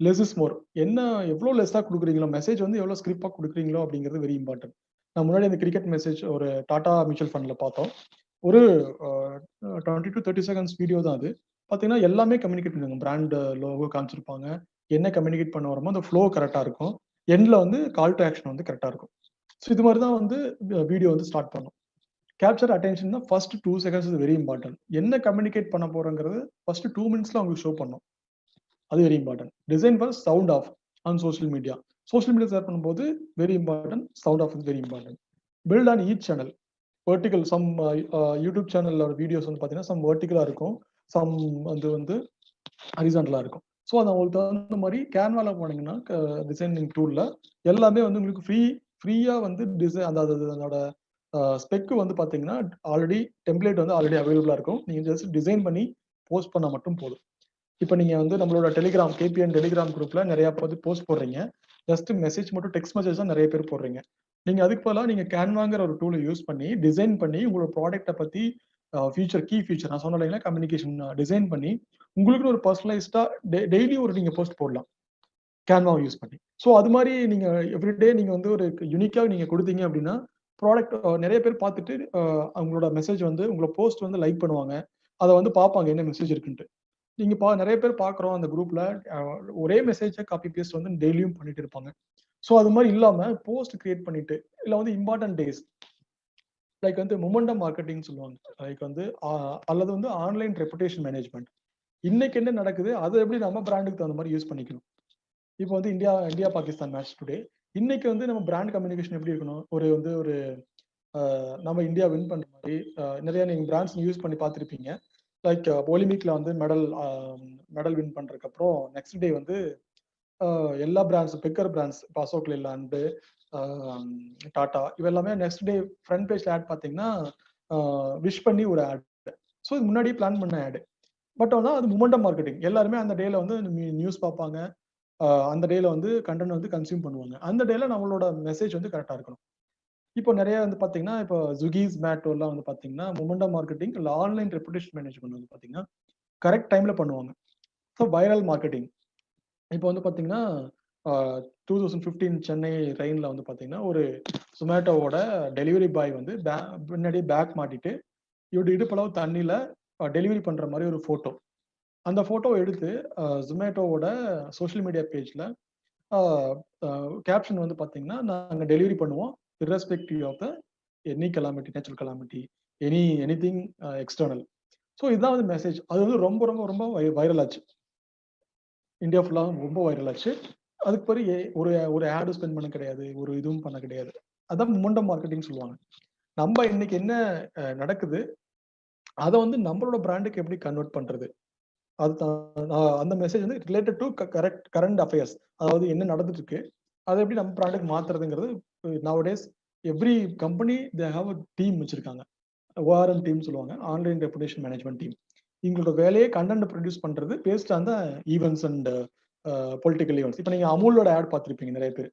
Less is more. என்ன எவ்வளோ லெஸ்ஸாக கொடுக்குறீங்களோ, மெசேஜ் வந்து எவ்வளோ ஸ்கிரிப்டாக கொடுக்குறீங்களோ அப்படிங்கிறது வெரி இம்பார்ட்டன்ட். நான் முன்னாடி அந்த கிரிக்கெட் மெசேஜ் ஒரு டாடா மியூச்சுவல் ஃபண்ட்ல பார்த்தோம். ஒரு 20 to 30 seconds வீடியோ தான் அது. பார்த்தீங்கன்னா எல்லாமே கம்யூனிகேட் பண்ணுவாங்க. பிராண்ட் லோகோ காமிச்சிருப்பாங்க, என்ன கம்யூனிகேட் பண்ண வரமோ அந்த ஃப்ளோ கரெக்டாக இருக்கும், எண்ட்ல வந்து கால் டு ஆக்ஷன் வந்து கரெக்டாக இருக்கும். ஸோ இது மாதிரி தான் வந்து வீடியோ வந்து ஸ்டார்ட் பண்ணும். கேப்சர் அட்டென்ஷன் தான் first 2 seconds is very important. என்ன கம்யூனிகேட் பண்ண போறோங்கிறது ஃபர்ஸ்ட் 2 minutesல உங்களுக்கு ஷோ பண்ணும், அது very important. Design for sound off on social media. Social media share பண்ணும்போது very important, sound off is very important. Build on each channel vertical. Some YouTube சேனலோட videos வந்து பார்த்தீங்கன்னா சம் வெர்டிகலா இருக்கும், சம் வந்து ஹரிசாண்டலா இருக்கும். ஸோ அது உங்களுக்கு தகுந்த மாதிரி கேன்வால போனீங்கன்னா டிசைனிங் டூல்ல எல்லாமே வந்து உங்களுக்கு ஃப்ரீயா வந்து டிசைன் அதோட ஸ்பெக் வந்து பார்த்தீங்கன்னா ஆல்ரெடி டெம்ப்ளேட் வந்து ஆல்ரெடி அவைலபிளா இருக்கும். நீங்க ஜஸ்ட் டிசைன் பண்ணி போஸ்ட் பண்ணா மட்டும் போதும். இப்போ நீங்க வந்து நம்மளோட டெலிகிராம் கேபிஎன் டெலிகிராம் குரூப்ல நிறைய போஸ்ட் போடுறீங்க, ஜஸ்ட் மெசேஜ் மட்டும் டெக்ஸ்ட் மெசேஜ் தான் நிறைய பேர் போடுறீங்க. நீங்க அதுக்கு பதிலாக நீங்க கேன்வாங்கிற ஒரு டூலை யூஸ் பண்ணி டிசைன் பண்ணி உங்களோட ப்ராடக்ட்டை பத்தி கீ ஃபீச்சர் நான் சொன்ன இல்லைங்களா, கம்யூனிகேஷன் டிசைன் பண்ணி உங்களுக்கு ஒரு பர்சனலைஸ்டா டெய்லி ஒரு நீங்க போஸ்ட் போடலாம் கேன்வாவை யூஸ் பண்ணி. ஸோ அது மாதிரி நீங்க எவ்ரிடே நீங்க வந்து ஒரு யூனிக்கா நீங்க கொடுத்தீங்க அப்படின்னா ப்ராடக்ட் நிறைய பேர் பார்த்துட்டு அவங்களோட மெசேஜ் வந்து உங்களோட போஸ்ட் வந்து லைக் பண்ணுவாங்க, அதை வந்து பார்ப்பாங்க என்ன மெசேஜ் இருக்குன்ட்டு. நீங்க நிறைய பேர் பார்க்குறோம் அந்த குரூப்ல ஒரே மெசேஜை காப்பி பேஸ்ட் வந்து டெய்லியும் பண்ணிட்டு இருப்பாங்க. ஸோ அது மாதிரி இல்லாம போஸ்ட் கிரியேட் பண்ணிட்டு, இல்லை வந்து இம்பார்ட்டன்ட் டேஸ் லைக் வந்து மொமெண்டம் மார்க்கெட்டிங் சொல்லுவாங்க, லைக் வந்து அல்லது வந்து ஆன்லைன் ரெப்புடேஷன் மேனேஜ்மெண்ட். இன்னைக்கு என்ன நடக்குது அதை எப்படி நம்ம பிராண்டுக்கு தகுந்த மாதிரி யூஸ் பண்ணிக்கணும். இப்போ வந்து இந்தியா பாகிஸ்தான் மேட்ச் டுடே, இன்னைக்கு வந்து நம்ம பிராண்ட் கம்யூனிகேஷன் எப்படி இருக்கணும், ஒரு நம்ம இந்தியா வின் பண்ற மாதிரி நிறைய நீங்க பிராண்ட்ஸ் யூஸ் பண்ணி பார்த்துருப்பீங்க. லைக் ஒலிம்பிக்ல வந்து மெடல் வின் பண்றதுக்கு அப்புறம் நெக்ஸ்ட் டே வந்து எல்லா brands bigger brands Ashok Leyland Tata இவெல்லாமே நெக்ஸ்ட் டே ஃப்ரண்ட் பேஜ்ல ஆட் பார்த்தீங்கன்னா விஷ் பண்ணி ஒரு ஆட். ஸோ இது முன்னாடியே பிளான் பண்ண ஆடு. பட் ஆனால் அது மொமெண்டம் மார்க்கெட்டிங். எல்லாருமே அந்த டேல வந்து நியூஸ் பார்ப்பாங்க, அந்த டேல வந்து கண்டென்ட் வந்து கன்சியூம் பண்ணுவாங்க. அந்த டேல நம்மளோட மெசேஜ் வந்து கரெக்டாக இருக்கணும். இப்போ நிறைய வந்து பார்த்தீங்கன்னா இப்போ ஜுகீஸ் மேட்டோலாம் வந்து பார்த்தீங்கன்னா மொமெண்டம் மார்க்கெட்டிங் இல்லை ஆன்லைன் ரெப்புடேஷன் மேனேஜ்மெண்ட் வந்து பார்த்தீங்கன்னா கரெக்ட் டைம்ல பண்ணுவாங்க. ஸோ வைரல் மார்க்கெட்டிங் இப்போ வந்து பார்த்தீங்கன்னா 2015 சென்னை ரெயின்ல வந்து பார்த்தீங்கன்னா ஒரு சொமேட்டோவோட டெலிவரி பாய் வந்து முன்னாடி பேக் மாட்டிட்டு இவரு இடுப்பளவு தண்ணியில டெலிவரி பண்ற மாதிரி ஒரு போட்டோ. அந்த போட்டோ எடுத்து ஜொமேட்டோவோட சோஷியல் மீடியா பேஜ்ல கேப்ஷன் வந்து பார்த்தீங்கன்னா நாங்கள் டெலிவரி பண்ணுவோம் irrespective of the any calamity, natural calamity, anything external. So இதுதான் வந்து மெசேஜ். அது வந்து ரொம்ப ரொம்ப ரொம்ப வைரல் ஆச்சு, இந்தியா ஃபுல்லாக ரொம்ப வைரல் ஆச்சு. அதுக்கு பிறகு ஒரு ஆடு ஸ்பெண்ட் பண்ண கிடையாது, ஒரு இதுவும் பண்ண கிடையாது. அதான் மொமெண்டம் மார்க்கெட்டிங் சொல்லுவாங்க. நம்ம இன்னைக்கு என்ன நடக்குது அதை வந்து நம்மளோட பிராண்டுக்கு எப்படி கன்வெர்ட் பண்றது, அதுதான் அந்த மெசேஜ் வந்து ரிலேட்டட் டு கரண்ட் அஃபேர்ஸ், அதாவது என்ன நடந்துட்டு இருக்கு அதை எப்படி நம்ம ப்ராடக்ட் மாத்துறதுங்கிறது. Nowadays every company they have a team வச்சிருக்காங்க, ORM டீம் சொல்லுவாங்க, ஆன்லைன் ரெப்புடேஷன் மேனேஜ்மெண்ட் டீம். இவங்களோட வேலையே கண்டென்ட் ப்ரொடியூஸ் பண்றது based on the events and political events. இப்போ நீங்க அமுலோட ஆட் பார்த்துருப்பீங்க நிறைய பேர்.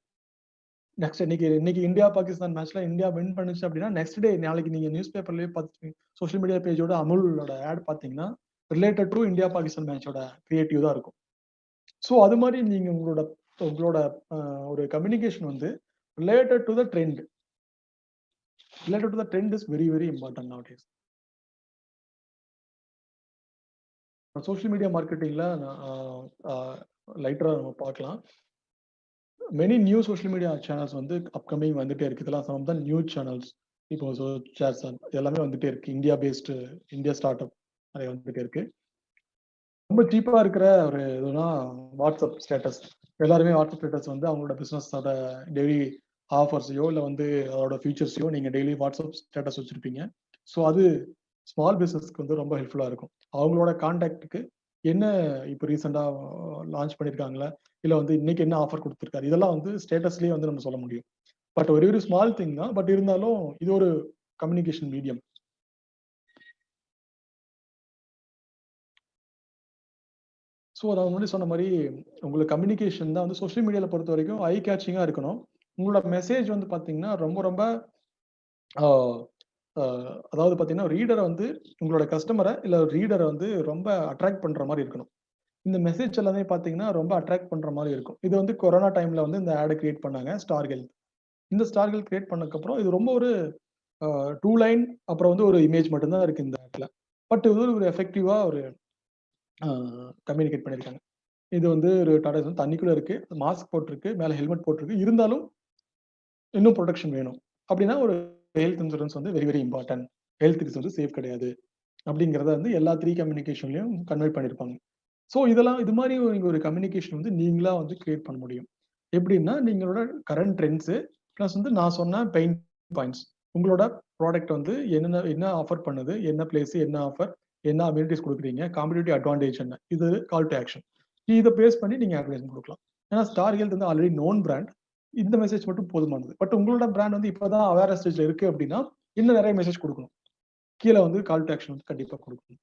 நெக்ஸ்ட் இன்னைக்கு இந்தியா பாகிஸ்தான் மேட்ச்ல இந்தியா வின் பண்ணுச்சு அப்படின்னா நெக்ஸ்ட் டே நாளைக்கு நீங்க நியூஸ் பேப்பர்லயே பார்த்து சோஷியல் மீடியா பேஜோட அமுலோட ஆட் பார்த்தீங்கன்னா ரிலேட்டட் டு இந்தியா பாகிஸ்தான் மேட்சோட கிரியேட்டிவ் தான் இருக்கும். ஸோ அது மாதிரி நீங்க உங்களோட ஒரு கம்யூனிகேஷன் வந்து related to the trend. Related to the trend is very very important nowadays. Social media மார்க்கெட்டிங்ல லைட்டரா நம்ம பார்க்கலாம். Many new social media channels வந்து அப்கமிங் வந்துட்டே இருக்கு. இதெல்லாம் some of the new channels. இப்போ எல்லாமே வந்துட்டே இருக்கு. India based, India start up நிறைய வந்துட்டே இருக்கு. ரொம்ப சீப்பா இருக்கிற ஒரு இதுனா வாட்ஸ்அப் ஸ்டேட்டஸ். எல்லாருமே வாட்ஸ்அப் ஸ்டேட்டஸ் வந்து அவங்களோட பிசினஸோட டெய்லி ஆஃபர்ஸையோ இல்லை வந்து அதோட ஃபீச்சர்ஸையோ நீங்க டெய்லி வாட்ஸ்அப் ஸ்டேட்டஸ் வச்சிருப்பீங்க. ஸோ அது ஸ்மால் பிசினஸ்க்கு வந்து ரொம்ப ஹெல்ப்ஃபுல்லா இருக்கும். அவங்களோட கான்டாக்டுக்கு என்ன இப்போ ரீசெண்டாக லான்ச் பண்ணியிருக்காங்களா, இல்லை வந்து இன்னைக்கு என்ன ஆஃபர் கொடுத்துருக்காரு, இதெல்லாம் வந்து ஸ்டேட்டஸ்லேயே வந்து நம்ம சொல்ல முடியும். பட் ஒரு ஸ்மால் திங் தான், பட் இருந்தாலும் இது ஒரு கம்யூனிகேஷன் மீடியம். ஸோ நான் முன்னாடி சொன்ன மாதிரி உங்களுக்கு கம்யூனிகேஷன் தான் வந்து சோஷியல் மீடியாவில் பொறுத்த வரைக்கும் ஐ கேச்சிங்காக இருக்கணும். உங்களோட மெசேஜ் வந்து பார்த்தீங்கன்னா ரொம்ப ரொம்ப அதாவது பார்த்தீங்கன்னா ரீடரை வந்து உங்களோட கஸ்டமரை இல்லை ரீடரை வந்து ரொம்ப அட்ராக்ட் பண்ணுற மாதிரி இருக்கணும். இந்த மெசேஜ் எல்லாமே பார்த்தீங்கன்னா ரொம்ப அட்ராக்ட் பண்ணுற மாதிரி இருக்கும். இது வந்து கொரோனா டைமில் வந்து இந்த ஆடை கிரியேட் பண்ணாங்க ஸ்டார் ஹெல்த். இந்த ஸ்டார் ஹெல்த் கிரியேட் பண்ணதுக்கப்புறம் இது ரொம்ப ஒரு 2 லைன் அப்புறம் வந்து ஒரு இமேஜ் மட்டும்தான் இருக்கு இந்த ஆட்ல. பட் இது ஒரு எஃபெக்டிவா ஒரு கம்யூனிகேட் பண்ணியிருக்காங்க. இது வந்து ஒரு டாடா வந்து தண்ணிக்குள்ள இருக்கு, மாஸ்க் போட்டிருக்கு, மேல ஹெல்மெட் போட்டிருக்கு, இருந்தாலும் இன்னும் ப்ரொடெக்ஷன் வேணும் அப்படின்னா ஒரு ஹெல்த் இன்சூரன்ஸ் வந்து very very important. Health insurance வந்து சேஃப் கிடையாது அப்படிங்கிறத வந்து எல்லா 3 கம்யூனிகேஷன்லையும் கன்வே பண்ணியிருப்பாங்க. ஸோ இதெல்லாம் இது மாதிரி ஒரு கம்யூனிகேஷன் வந்து நீங்களா வந்து கிரியேட் பண்ண முடியும். எப்படின்னா நீங்களோட கரண்ட் ட்ரெண்ட்ஸு ப்ளஸ் வந்து நான் சொன்ன பெயின் பாயிண்ட்ஸ், உங்களோட ப்ராடக்ட் வந்து என்ன ஆஃபர் பண்ணுது, என்ன பிளேஸ், என்ன ஆஃபர், என்ன அம்யூனிட்டிஸ் கொடுக்குறீங்க, காம்படிட்டிவ் அட்வான்டேஜ் என்ன, இது கால் டு ஆக்ஷன். இதை பேஸ் பண்ணி நீங்க அட்வர்டைஸ்மெண்ட் கொடுக்கலாம். ஏன்னா ஸ்டார் ஹெல்த் வந்து ஆல்ரெடி நோன் பிராண்ட், இந்த மெசேஜ் மட்டும் போதுமானது. பட் உங்களோட பிராண்ட் வந்து இப்போதான் அவேர்னஸ் ஸ்டேஜ்ல இருக்கு அப்படின்னா இன்னும் நிறைய மெசேஜ் கொடுக்கணும். கீழே வந்து கால் டு ஆக்ஷன் வந்து கண்டிப்பா கொடுக்கணும்.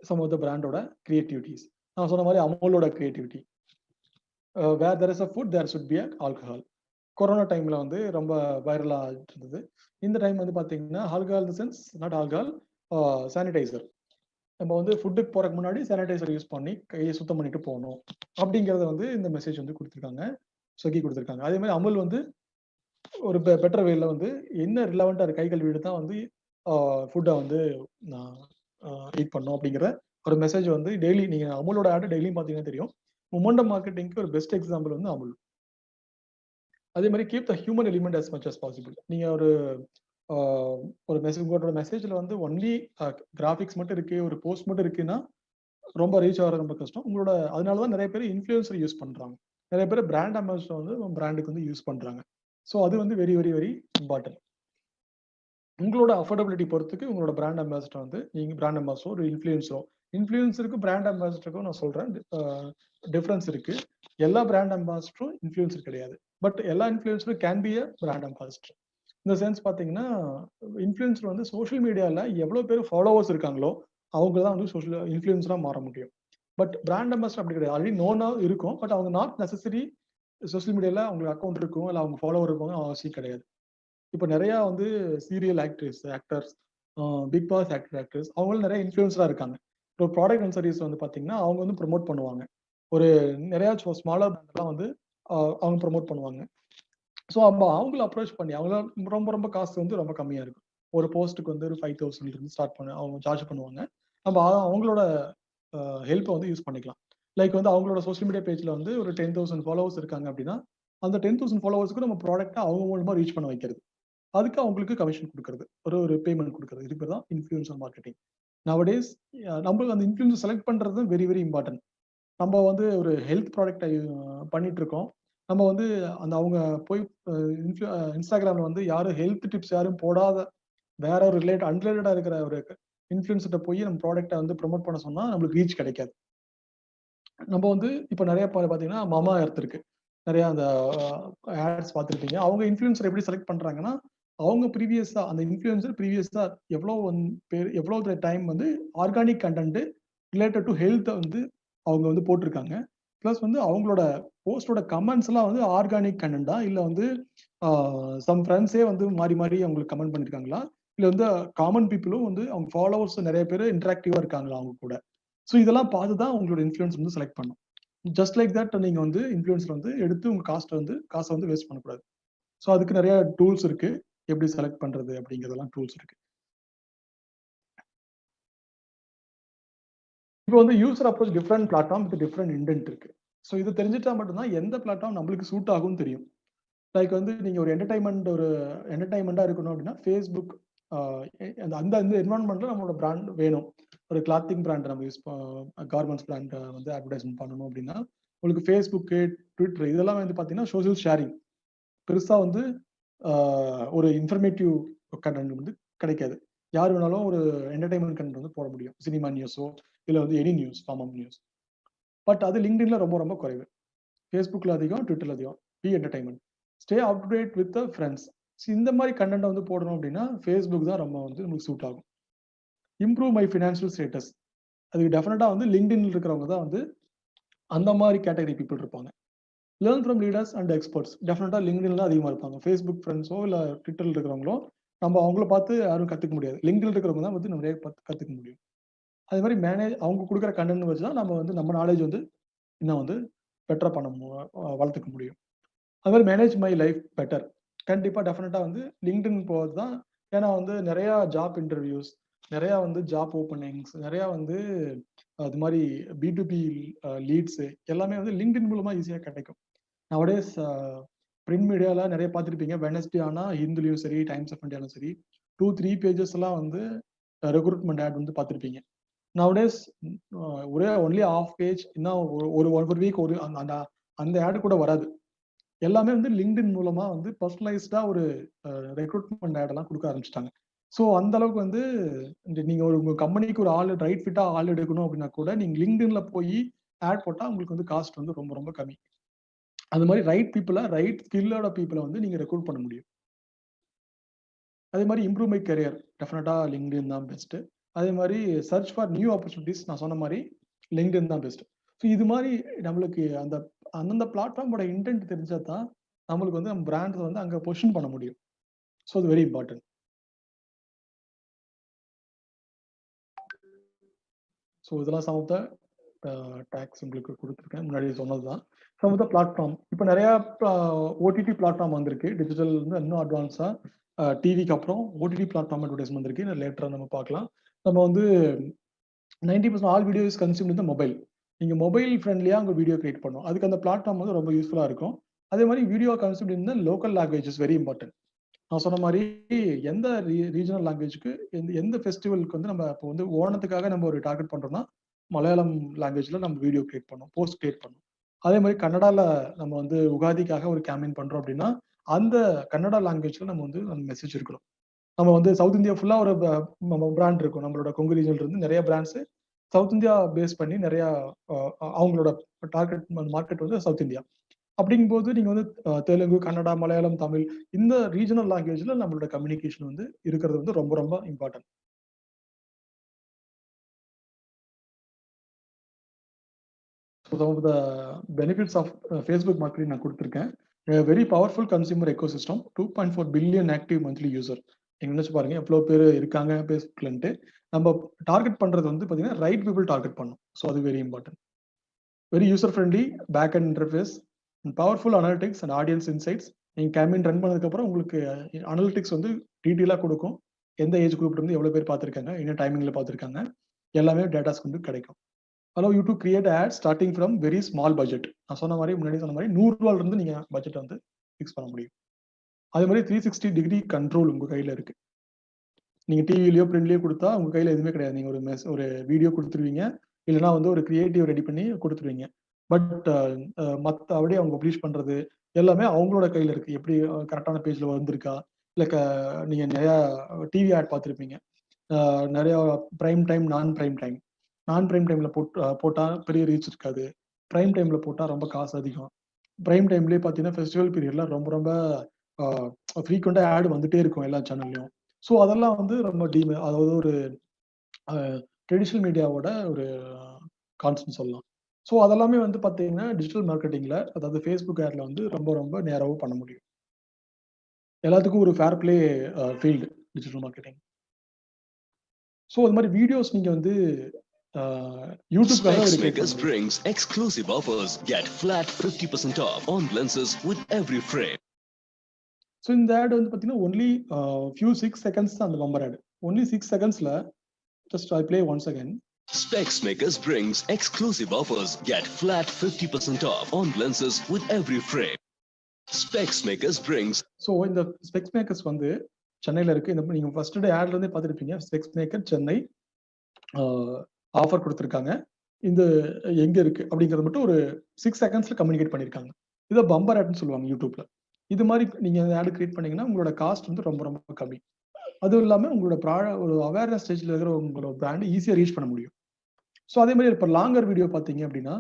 சம் ஆஃப் த பிராண்டோட கிரியேட்டிவிட்டிஸ் நான் சொன்ன மாதிரி அமுலோட creativity, where there is a food there should be a alcohol. Corona டைம்ல வந்து ரொம்ப வைரலா இருந்தது. இந்த டைம் வந்து பாத்தீங்கன்னா alcohol sense not alcohol, sanitiser. நம்ம வந்து ஃபுட்டுக்கு போறதுக்கு முன்னாடி சானிடைசர் யூஸ் பண்ணி கையை சுத்தம் பண்ணிட்டு போகணும் அப்படிங்கறத வந்து இந்த மெசேஜ் வந்து கொடுத்துருக்காங்க, ஸ்விக்கி கொடுத்துருக்காங்க. அதே மாதிரி அமுல் வந்து ஒரு பெட்டர் வேல வந்து என்ன ரிலவெண்டா இருக்கு, கை கழுவிட்டு தான் வந்து ஃபுட்டை வந்து ஈட் பண்ணும் அப்படிங்கிற ஒரு மெசேஜ் வந்து டெய்லி நீங்க அமுலோட ஆட் டெய்லியும் பாத்தீங்கன்னா தெரியும். மொமெண்டம் மார்க்கெட்டிங்க்கு ஒரு பெஸ்ட் எக்ஸாம்பிள் வந்து அமுல். அதே மாதிரி keep the human element as much as possible. நீங்க ஒரு மெசேஜ், உங்களோட மெசேஜ்ல வந்து ஒன்லி கிராஃபிக்ஸ் மட்டும் இருக்கு, ஒரு போஸ்ட் மட்டும் இருக்குன்னா ரொம்ப ரீச் ஆகிறது ரொம்ப கஷ்டம். அதனாலதான் நிறைய பேர் இன்ஃப்ளூயன்சர் யூஸ் பண்றாங்க, நிறைய பேர் பிராண்ட் அம்பாசிடர் வந்து பிராண்டுக்கு வந்து யூஸ் பண்றாங்க. ஸோ அது வந்து வெரி வெரி வெரி இம்பார்ட்டன்ட். உங்களோட அஃபோர்டபிலிட்டி பொறுத்துக்கு உங்களோட பிராண்ட் அம்பாசிடர் வந்து நீங்க பிராண்ட் அம்பாசிடர் ஒரு இன்ஃப்ளூயன்சருக்கு பிராண்ட் அம்பாசிடருக்கும் நான் சொல்றேன் டிஃபரன்ஸ் இருக்கு. எல்லா பிராண்ட் அம்பாசிடரும் இன்ஃப்ளூயன்சர் கிடையாது. பட் எல்லா இன்ஃப்ளூயன்சரும் can be a brand ambassador. இந்த சென்ஸ் பாத்தீங்கன்னா இன்ஃப்ளூயன்சர் வந்து சோஷியல் மீடியால எவ்வளவு பேர் ஃபாலோவர்ஸ் இருக்காங்களோ அவங்க தான் வந்து சோஷியல் இன்ஃப்ளூயன்சரா மாற முடியும். பட் பிராண்ட் அம்பாசிடர் அப்படி கிடையாது. ஆல்ரெடி நோனா இருக்கும். பட் அவங்க நாட் நெசசரி சோஷியல் மீடியால அவங்களுக்கு அக்கௌண்ட் இருக்கும் இல்லை அவங்க ஃபாலோவர் இருப்பாங்க அவசியம் கிடையாது. இப்போ நிறைய வந்து serial actors Bigg Boss actors அவங்களும் நிறைய இன்ஃப்ளூயன்ஸரா இருக்காங்க. இப்போ ப்ராடக்ட் அண்ட் சர்வீஸ் வந்து பாத்தீங்கன்னா அவங்க வந்து ப்ரொமோட் பண்ணுவாங்க. ஒரு நிறைய ஸ்மாலர் பிராண்ட்லாம் வந்து அவங்க ப்ரொமோட் பண்ணுவாங்க. ஸோ அவங்கள அப்ரோச் பண்ணி அவங்கள ரொம்ப ரொம்ப காஸ்ட் வந்து ரொம்ப கம்மியா இருக்கும். ஒரு போஸ்ட்டுக்கு வந்து ஒரு 5,000 இருந்து ஸ்டார்ட் பண்ண அவங்க சார்ஜ் பண்ணுவாங்க. நம்ம அவங்களோட ஹெல்ப்பை வந்து யூஸ் பண்ணிக்கலாம். லைக் வந்து அவங்களோட சோஷியல் மீடியா பேஜ்ல வந்து ஒரு 10,000 ஃபாலோவர்ஸ் இருக்காங்க அப்படின்னா அந்த 10,000 ஃபாலோவர்ஸ்க்கு நம்ம ப்ராடக்ட்டை அவங்க மூலமா ரீச் பண்ண வைக்கிறது. அதுக்கு அவங்களுக்கு கமிஷன் கொடுக்கறது, ஒரு பேமெண்ட் கொடுக்கறது. இது பேர் தான் இன்ஃப்ளூயன்சர் மார்க்கெட்டிங். நவடேஸ் நம்மளுக்கு அந்த இன்ஃப்ளூயன்சர் செலக்ட் பண்றது வெரி வெரி இம்பார்ட்டன்ட். நம்ம வந்து ஒரு ஹெல்த் ப்ராடக்டை பண்ணிட்டு இருக்கோம். நம்ம வந்து அந்த அவங்க போய் இன்ஸ்டாகிராம்ல வந்து யாரும் ஹெல்த் டிப்ஸ் யாரும் போடாத வேற ஒரு அன்ரிலேட்டடா இருக்கிற ஒரு இன்ஃப்ளூயன்சர்கிட்ட போய் நம்ம ப்ராடக்ட்டை வந்து ப்ரொமோட் பண்ண சொன்னா நம்மளுக்கு ரீச் கிடைக்காது. நம்ம வந்து இப்போ நிறைய பாத்தீங்கன்னா மாமா எர்த் இருக்கு. நிறைய அந்த ஆட்ஸ் பார்த்துருப்பீங்க. அவங்க இன்ஃப்ளூயன்சர் எப்படி செலக்ட் பண்றாங்கன்னா அவங்க ப்ரீவியஸா அந்த இன்ஃப்ளூயன்சர் ப்ரீவியஸா எவ்வளவு டைம் வந்து organic content related to health வந்து அவங்க வந்து போட்டிருக்காங்க. பிளஸ் வந்து அவங்களோட போஸ்டோட கமெண்ட்ஸ் எல்லாம் வந்து ஆர்கானிக் கண்டென்ட்டா இல்ல வந்து சம் ஃப்ரெண்ட்ஸே வந்து மாறி மாறி அவங்களுக்கு கமெண்ட் பண்ணிருக்காங்களா இல்ல வந்து காமன் பீப்புளும் வந்து அவங்க ஃபாலோவர்ஸ் நிறைய பேர் இன்டராக்டிவா இருக்காங்களா அவங்க கூட. ஸோ இதெல்லாம் பார்த்து தான் உங்களோட இன்ஃப்ளூயன்ஸ் வந்து செலக்ட் பண்ணும். ஜஸ்ட் லைக் தட் நீங்க வந்து இன்ஃப்ளூயன்சர் வந்து எடுத்து உங்க காசை வந்து வேஸ்ட் பண்ணக்கூடாது. ஸோ அதுக்கு நிறைய டூல்ஸ் இருக்கு. எப்படி செலக்ட் பண்றது அப்படிங்கிறதெல்லாம் டூல்ஸ் இருக்கு. இப்போ வந்து user approach different platform with different intend இருக்கு. ஸோ இது தெரிஞ்சுட்டா மட்டும்தான் எந்த பிளாட்ஃபார்ம் நம்மளுக்கு சூட் ஆகும்னு தெரியும். லைக் வந்து நீங்க ஒரு என்டர்டைன்மெண்டா இருக்கணும் அப்படின்னா ஃபேஸ்புக் அந்த என்வரான்மெண்ட்ல நம்மளோட பிராண்ட் வேணும். ஒரு கிளாத்திங் பிராண்ட் நம்ம கார்மெண்ட்ஸ் பிராண்ட் வந்து அட்வர்டைஸ்மெண்ட் பண்ணணும் அப்படின்னா உங்களுக்கு ஃபேஸ்புக்கு, ட்விட்டர் இதெல்லாம் வந்து பார்த்தீங்கன்னா சோஷியல் ஷேரிங் பெருசா வந்து ஒரு இன்ஃபர்மேட்டிவ் கண்டென்ட் வந்து கிடைக்காது. யார் வேணாலும் ஒரு என்டர்டைன்மெண்ட் கண்டென்ட் வந்து போட முடியும். சினிமா நியூஸோ இல்லை வந்து any news, form of news. But அது லிங்க்டின்ல ரொம்ப ரொம்ப குறைவு. ஃபேஸ்புக்ல அதிகம், ட்விட்டர்ல அதிகம். Be entertainment, stay up to date with friends. இந்த மாதிரி கண்டென்ட் வந்து போடணும் அப்படின்னா ஃபேஸ்புக் தான் ரொம்ப வந்து நமக்கு சூட் ஆகும். இம்ப்ரூவ் மை ஃபினான்ஷியல் ஸ்டேட்டஸ், அதுக்கு டெஃபினட்டா வந்து லிங்க்டின்ல இருக்கிறவங்க தான் வந்து அந்த மாதிரி கேட்டகரி பீப்புள் இருப்பாங்க. Learn from leaders and experts, டெஃபினட்டா லிங்க்டின்ல அதிகமாக இருப்பாங்க. ஃபேஸ்புக் ஃப்ரெண்ட்ஸோ இல்லை ட்விட்டர்ல இருக்கிறவங்களோ நம்ம அவங்கள பார்த்து யாரும் கற்றுக்க முடியாது. லிங்க்டில் இருக்கிறவங்க தான் வந்து நிறைய கற்றுக்க முடியும். அதே மாதிரி அவங்க கொடுக்குற கண்டென்ட் வச்சு தான் நம்ம வந்து நம்ம நாலேஜ் வந்து இன்னும் வந்து பெட்டரா வளர்த்துக்க முடியும். அது மாதிரி மேனேஜ் மை லைஃப் பெட்டர், கண்டிப்பா டெஃபினட்டா வந்து லிங்க்டின் போகிறது தான். ஏன்னா வந்து நிறைய ஜாப் இன்டர்வியூஸ், நிறைய வந்து ஜாப் ஓப்பனிங்ஸ், நிறைய வந்து அது மாதிரி B2B லீட்ஸ் எல்லாமே வந்து லிங்க்டின் மூலமா ஈஸியாக கிடைக்கும். நவடேஸ் பிரிண்ட் மீடியால நிறைய பார்த்துருப்பீங்க. வெனஸ்டே ஆனா ஹிந்துலையும் சரி, டைம்ஸ் ஆஃப் இந்தியாலும் சரி 2-3 பேஜஸ் எல்லாம் வந்து ரெக்ரூட்மெண்ட் ஆட் வந்து பார்த்துருப்பீங்க. நவடேஸ் ஒரே ஒன்லி ஆஃப் பேஜ், இன்னும் ஒரு வீக் ஒரு அந்த ஆட் கூட வராது. எல்லாமே வந்து லிங்க்டின் மூலமா வந்து பர்சனலைஸ்டா ஒரு ரெக்ரூட்மெண்ட் ஆட் எல்லாம் கொடுக்க ஆரம்பிச்சிட்டாங்க. ஸோ அந்த அளவுக்கு வந்து நீங்க உங்க கம்பெனிக்கு ஒரு ஆள் ரைட் ஃபிட்டா ஆள் எடுக்கணும் அப்படின்னா கூட நீங்க லிங்க்டின்ல போய் ஆட் போட்டா உங்களுக்கு வந்து காஸ்ட் வந்து ரொம்ப ரொம்ப கம்மி. அது மாதிரி ரைட் பீப்புளை, ரைட் ஸ்கில்லோட பீப்புளை வந்து நீங்க ரெக்ரூட் பண்ண முடியும். அதே மாதிரி இம்ப்ரூவ் மை கரியர், டெஃபினட்டா லிங்க்டின் தான் பெஸ்ட். அதே மாதிரி சர்ச் ஃபார் நியூ ஆப்பர்ச்சுனிட்டிஸ், நான் சொன்ன மாதிரி லிங்க்டின் தான் பெஸ்ட். ஸோ இது மாதிரி நம்மளுக்கு அந்தந்த பிளாட்ஃபார்மோட இன்டென்ட் தெரிஞ்சா தான் நம்மளுக்கு வந்து நம்ம பிராண்ட்ஸ் வந்து அங்கே பொசிஷன் பண்ண முடியும். ஸோ அது வெரி இம்பார்ட்டன்ட். ஸோ இதெல்லாம் சம் ஆஃப் த டேக்ஸ் உங்களுக்கு கொடுத்துருக்கேன், முன்னாடி சொன்னதுதான். சம் ஆஃப் த பிளாட்ஃபார்ம் இப்போ நிறைய OTT பிளாட்ஃபார்ம் வந்திருக்கு. டிஜிட்டல் வந்து இன்னும் அட்வான்ஸா டிவிக்கு அப்புறம் OTT பிளாட்ஃபார்ம் அட்வர்டைஸ்மெண்ட் வந்திருக்கு. லேட்டரா நம்ம பார்க்கலாம். நம்ம வந்து 90% all video is consumed in the mobile. நீங்க மொபைல் ஃப்ரெண்ட்லியா உங்க வீடியோ கிரியேட் பண்ணும். அதுக்கு அந்த பிளாட்ஃபார்ம் வந்து ரொம்ப யூஸ்ஃபுல்லா இருக்கும். அதே மாதிரி video consumed in the local language is very important. நான் சொன்ன மாதிரி எந்த ரீஜனல் லாங்குவேஜ்க்கு எந்த ஃபெஸ்டிவலுக்கு வந்து நம்ம இப்போ வந்து ஓணத்துக்காக நம்ம ஒரு டார்கெட் பண்றோம்னா மலையாளம் லாங்குவேஜ்ல நம்ம வீடியோ கிரியேட் பண்ணோம், போஸ்ட் கிரியேட் பண்ணோம். அதே மாதிரி கன்னடால நம்ம வந்து உகாதிக்காக ஒரு கேம்பெயின் பண்றோம் அப்படின்னா அந்த கன்னடா லாங்குவேஜ்ல நம்ம வந்து அந்த மெசேஜ் இருக்கணும். நம்ம வந்து சவுத் இந்தியா ஃபுல்லா ஒரு பிராண்ட் இருக்கும். நம்மளோட கொங்கு ரீஜன்ல இருந்து நிறைய பிராண்ட்ஸ் சவுத் இந்தியா பேஸ் பண்ணி நிறைய அவங்களோட டார்கெட் மார்க்கெட் வந்து சவுத் இந்தியா. அப்படிங்கும்போது நீங்க வந்து தெலுங்கு, கன்னடா, மலையாளம், தமிழ் இந்த ரீஜனல் லாங்குவேஜ்ல நம்மளோட கம்யூனிகேஷன் வந்து இருக்கிறது வந்து ரொம்ப ரொம்ப important. Some of the benefits of Facebook marketing நான் கொடுத்துருக்கேன். Very powerful consumer ecosystem, 2.4 billion active monthly user. நீங்க நினைச்சு பாருங்க எவ்வளோ பேர் இருக்காங்க ஃபேஸ்புக்லன்ட்டு. நம்ம டார்கெட் பண்றது வந்து பார்த்தீங்கன்னா ரைட் பீப்புள் டார்கெட் பண்ணும். ஸோ அது very important. Very user friendly back and interface, powerful analytics and audience insights. நீங்கள் கேம்பெயின் ரன் பண்ணதுக்கப்புறம் உங்களுக்கு அனலிட்டிக்ஸ் வந்து டீட்டெயிலாக கொடுக்கும். எந்த ஏஜ் குரூப்ல இருந்து எவ்வளோ பேர் பார்த்துருக்காங்க, என்ன டைமிங்ல பார்த்துருக்காங்க, எல்லாமே டேட்டாஸ் வந்து கிடைக்கும். allow you to create ads starting from very small budget. நான் சொன்ன மாதிரி முன்னாடி சொன்ன மாதிரி $100 இருந்து நீங்க பட்ஜெட் வந்து ஃபிக்ஸ் பண்ண முடியும். அதே மாதிரி 360 டிகிரி கண்ட்ரோல் உங்க கையில இருக்கு. நீங்க டிவிலயோ பிரிண்ட்லயோ கொடுத்தா உங்க கையில எதுவுமே கிடையாது. நீங்க ஒரு வீடியோ கொடுத்துருவீங்க, இல்லைன்னா வந்து ஒரு கிரியேட்டிவ் ரெடி பண்ணி கொடுத்துருவீங்க. பட் மற்ற அப்படியே அவங்க பப்ளிஷ் பண்றது எல்லாமே அவங்களோட கையில இருக்கு. எப்படி கரெக்டான பேஜ்ல வந்திருக்கா, இல்லை நீங்க நிறைய டிவி ஆட் பார்த்துருப்பீங்க. நிறைய பிரைம் டைம், நான் பிரைம் டைம்ல போட்டா பெரிய ரீச் இருக்காது. பிரைம் டைம்ல போட்டா ரொம்ப காசு அதிகம். பிரைம் டைம்லயே பாத்தீங்கன்னா ஃபெஸ்டிவல் பீரியட்ல ரொம்ப ரொம்ப ஃப்ரீக்வெண்டா ஆட் வந்துட்டே இருக்கும் எல்லா சேனல்லையும். ஸோ அதெல்லாம் வந்து ரொம்ப அதாவது ஒரு ட்ரெடிஷ்னல் மீடியாவோட ஒரு கான்செப்ட் சொல்லலாம். ஸோ அதெல்லாமே வந்து பாத்தீங்கன்னா டிஜிட்டல் மார்க்கெட்டிங்ல, அதாவது ஃபேஸ்புக் ஆட்ல வந்து ரொம்ப ரொம்ப நேராகவும் பண்ண முடியும். எல்லாத்துக்கும் ஒரு fair play field digital marketing. So அது மாதிரி வீடியோஸ் நீங்க வந்து Specsmakers brings exclusive offers. Get flat 50% off on lenses with every frame. So இந்த ad வந்து பாத்தீங்கன்னா only few 6 seconds தான் அந்த bumper ad. Only 6 secondsல just I play once again. Specsmakers brings exclusive offers. Get flat 50% off on lenses with every frame. Specsmakers brings. So இந்த Specsmakers வந்து சென்னையில இருக்கு. இந்த நீங்க ஃபர்ஸ்ட் டே ஆட்ல இருந்தே பார்த்துருப்பீங்க. Specsmaker சென்னை ஆஃபர் கொடுத்துருக்காங்க. இந்த எங்க இருக்கு அப்படிங்கறது மட்டும் ஒரு 6 செகண்ட்ஸ்ல கம்யூனிகேட் பண்ணிருக்காங்க. இதை பம்பர் ஆட்னு சொல்லுவாங்க யூடியூப்ல. இது மாதிரி நீங்க ஆட் கிரியேட் பண்ணீங்கன்னா உங்களோட காஸ்ட் வந்து ரொம்ப ரொம்ப கம்மி. அதுவும் இல்லாம உங்களோட ஒரு அவேர்னஸ் ஸ்டேஜ்ல இருக்கிற உங்களோட பிராண்ட் ஈஸியா ரீச் பண்ண முடியும். ஸோ அதே மாதிரி இப்ப லாங்கர் வீடியோ பாத்தீங்க அப்படின்னா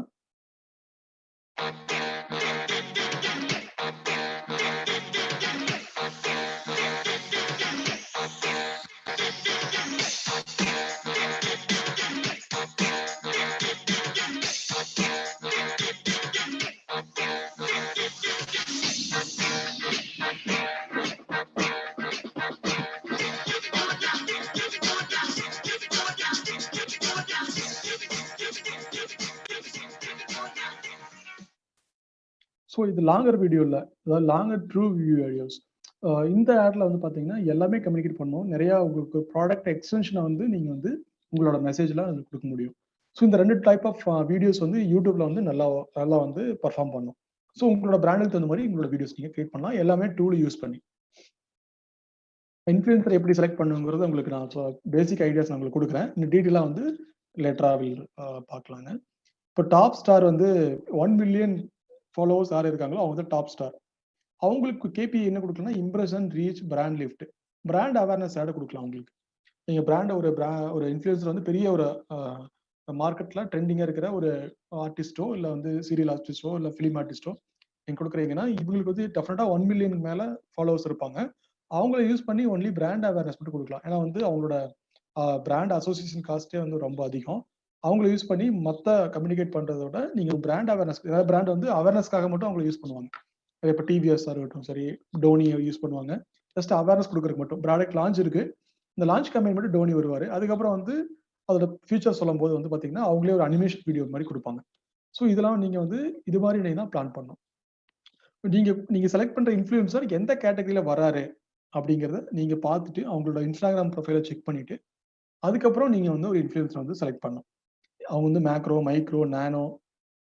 ஸோ இது லாங்கர் வீடியோ இல்லை, அதாவது லாங்கர் ட்ரூ வீடியோஸ். இந்த ஆட்ல வந்து பார்த்தீங்கன்னா எல்லாமே கம்யூனிகேட் பண்ணணும். நிறைய உங்களுக்கு ப்ராடக்ட் எக்ஸ்டென்ஷனை வந்து நீங்கள் வந்து உங்களோட மெசேஜில் அதில் கொடுக்க முடியும். ஸோ இந்த 2 டைப் ஆஃப் வீடியோஸ் வந்து யூடியூப்ல வந்து நல்லா வந்து பர்ஃபார்ம் பண்ணும். ஸோ உங்களோட பிராண்டுக்கு தகுந்த மாதிரி உங்களோட வீடியோஸ் நீங்கள் கிரியேட் பண்ணலாம், எல்லாமே டூல் யூஸ் பண்ணி. இன்ஃப்ளூயன்சர் எப்படி செலக்ட் பண்ணுங்கிறது உங்களுக்கு நான் பேசிக் ஐடியாஸ் நான் உங்களுக்கு கொடுக்குறேன். இந்த டீட்டெயிலாக வந்து லேட்டராக பார்க்கலாங்க. இப்போ டாப் ஸ்டார் வந்து 1 மில்லியன் ஃபாலோவர்ஸ் யார் இருக்காங்களோ அவங்க வந்து டாப் ஸ்டார். அவங்களுக்கு கேபி என்ன கொடுக்கலாம், impression, reach, brand lift, brand awareness ad கொடுக்கலாம். உங்களுக்கு நீங்க பிராண்ட் ஒரு இன்ஃப்ளூயன்சர் வந்து பெரிய ஒரு மார்க்கெட்ல ட்ரெண்டிங்கா இருக்கிற ஒரு ஆர்டிஸ்டோ இல்லை வந்து சீரியல் ஆர்டிஸ்டோ இல்லை ஃபிலிம் ஆர்டிஸ்டோ நீங்க கொடுக்குறீங்கன்னா இவங்களுக்கு வந்து டெஃபினட்டா 1 மில்லியனுக்கு மேல ஃபாலோவர்ஸ் இருப்பாங்க. அவங்கள யூஸ் பண்ணி ஒன்லி பிராண்ட் அவேர்னஸ் மட்டும் கொடுக்கலாம். ஏன்னா வந்து அவங்களோட பிராண்ட் அசோசியேஷன் காஸ்டே வந்து ரொம்ப அதிகம். அவங்களை யூஸ் பண்ணி மற்ற கம்யூனிகேட் பண்றதை விட நீங்க பிராண்ட் அவேர்னஸ், ஏதாவது பிராண்ட் வந்து அவேர்னஸ்க்காக மட்டும் அவங்களை யூஸ் பண்ணுவாங்க. இப்போ டிவிஎஸ் இருக்கட்டும், சரி டோனியை யூஸ் பண்ணுவாங்க. ஜஸ்ட் அவேர்னஸ் கொடுக்கறதுக்கு மட்டும். ப்ராடக்ட் லான்ச் இருக்கு, இந்த லான்ச் கம்பெனி மட்டும் டோனி வருவாரு. அதுக்கப்புறம் வந்து அதோட ஃபியூச்சர் சொல்லும் போது வந்து பாத்தீங்கன்னா அவங்களே ஒரு அனிமேஷன் வீடியோ மாதிரி கொடுப்பாங்க. ஸோ இதெல்லாம் நீங்க வந்து இது மாதிரி நீங்க தான் பிளான் பண்ணணும். நீங்க செலக்ட் பண்ற இன்ஃப்ளூயன்சர் எந்த கேட்டகரியில வராரு அப்படிங்கறத நீங்க பார்த்துட்டு அவங்களோட இன்ஸ்டாகிராம் ப்ரொஃபைலை செக் பண்ணிட்டு அதுக்கப்புறம் நீங்க வந்து ஒரு இன்ஃப்ளூயன்சர் வந்து செலக்ட் பண்ணணும். அவங்க வந்து மேக்ரோ, மைக்ரோ, நானோ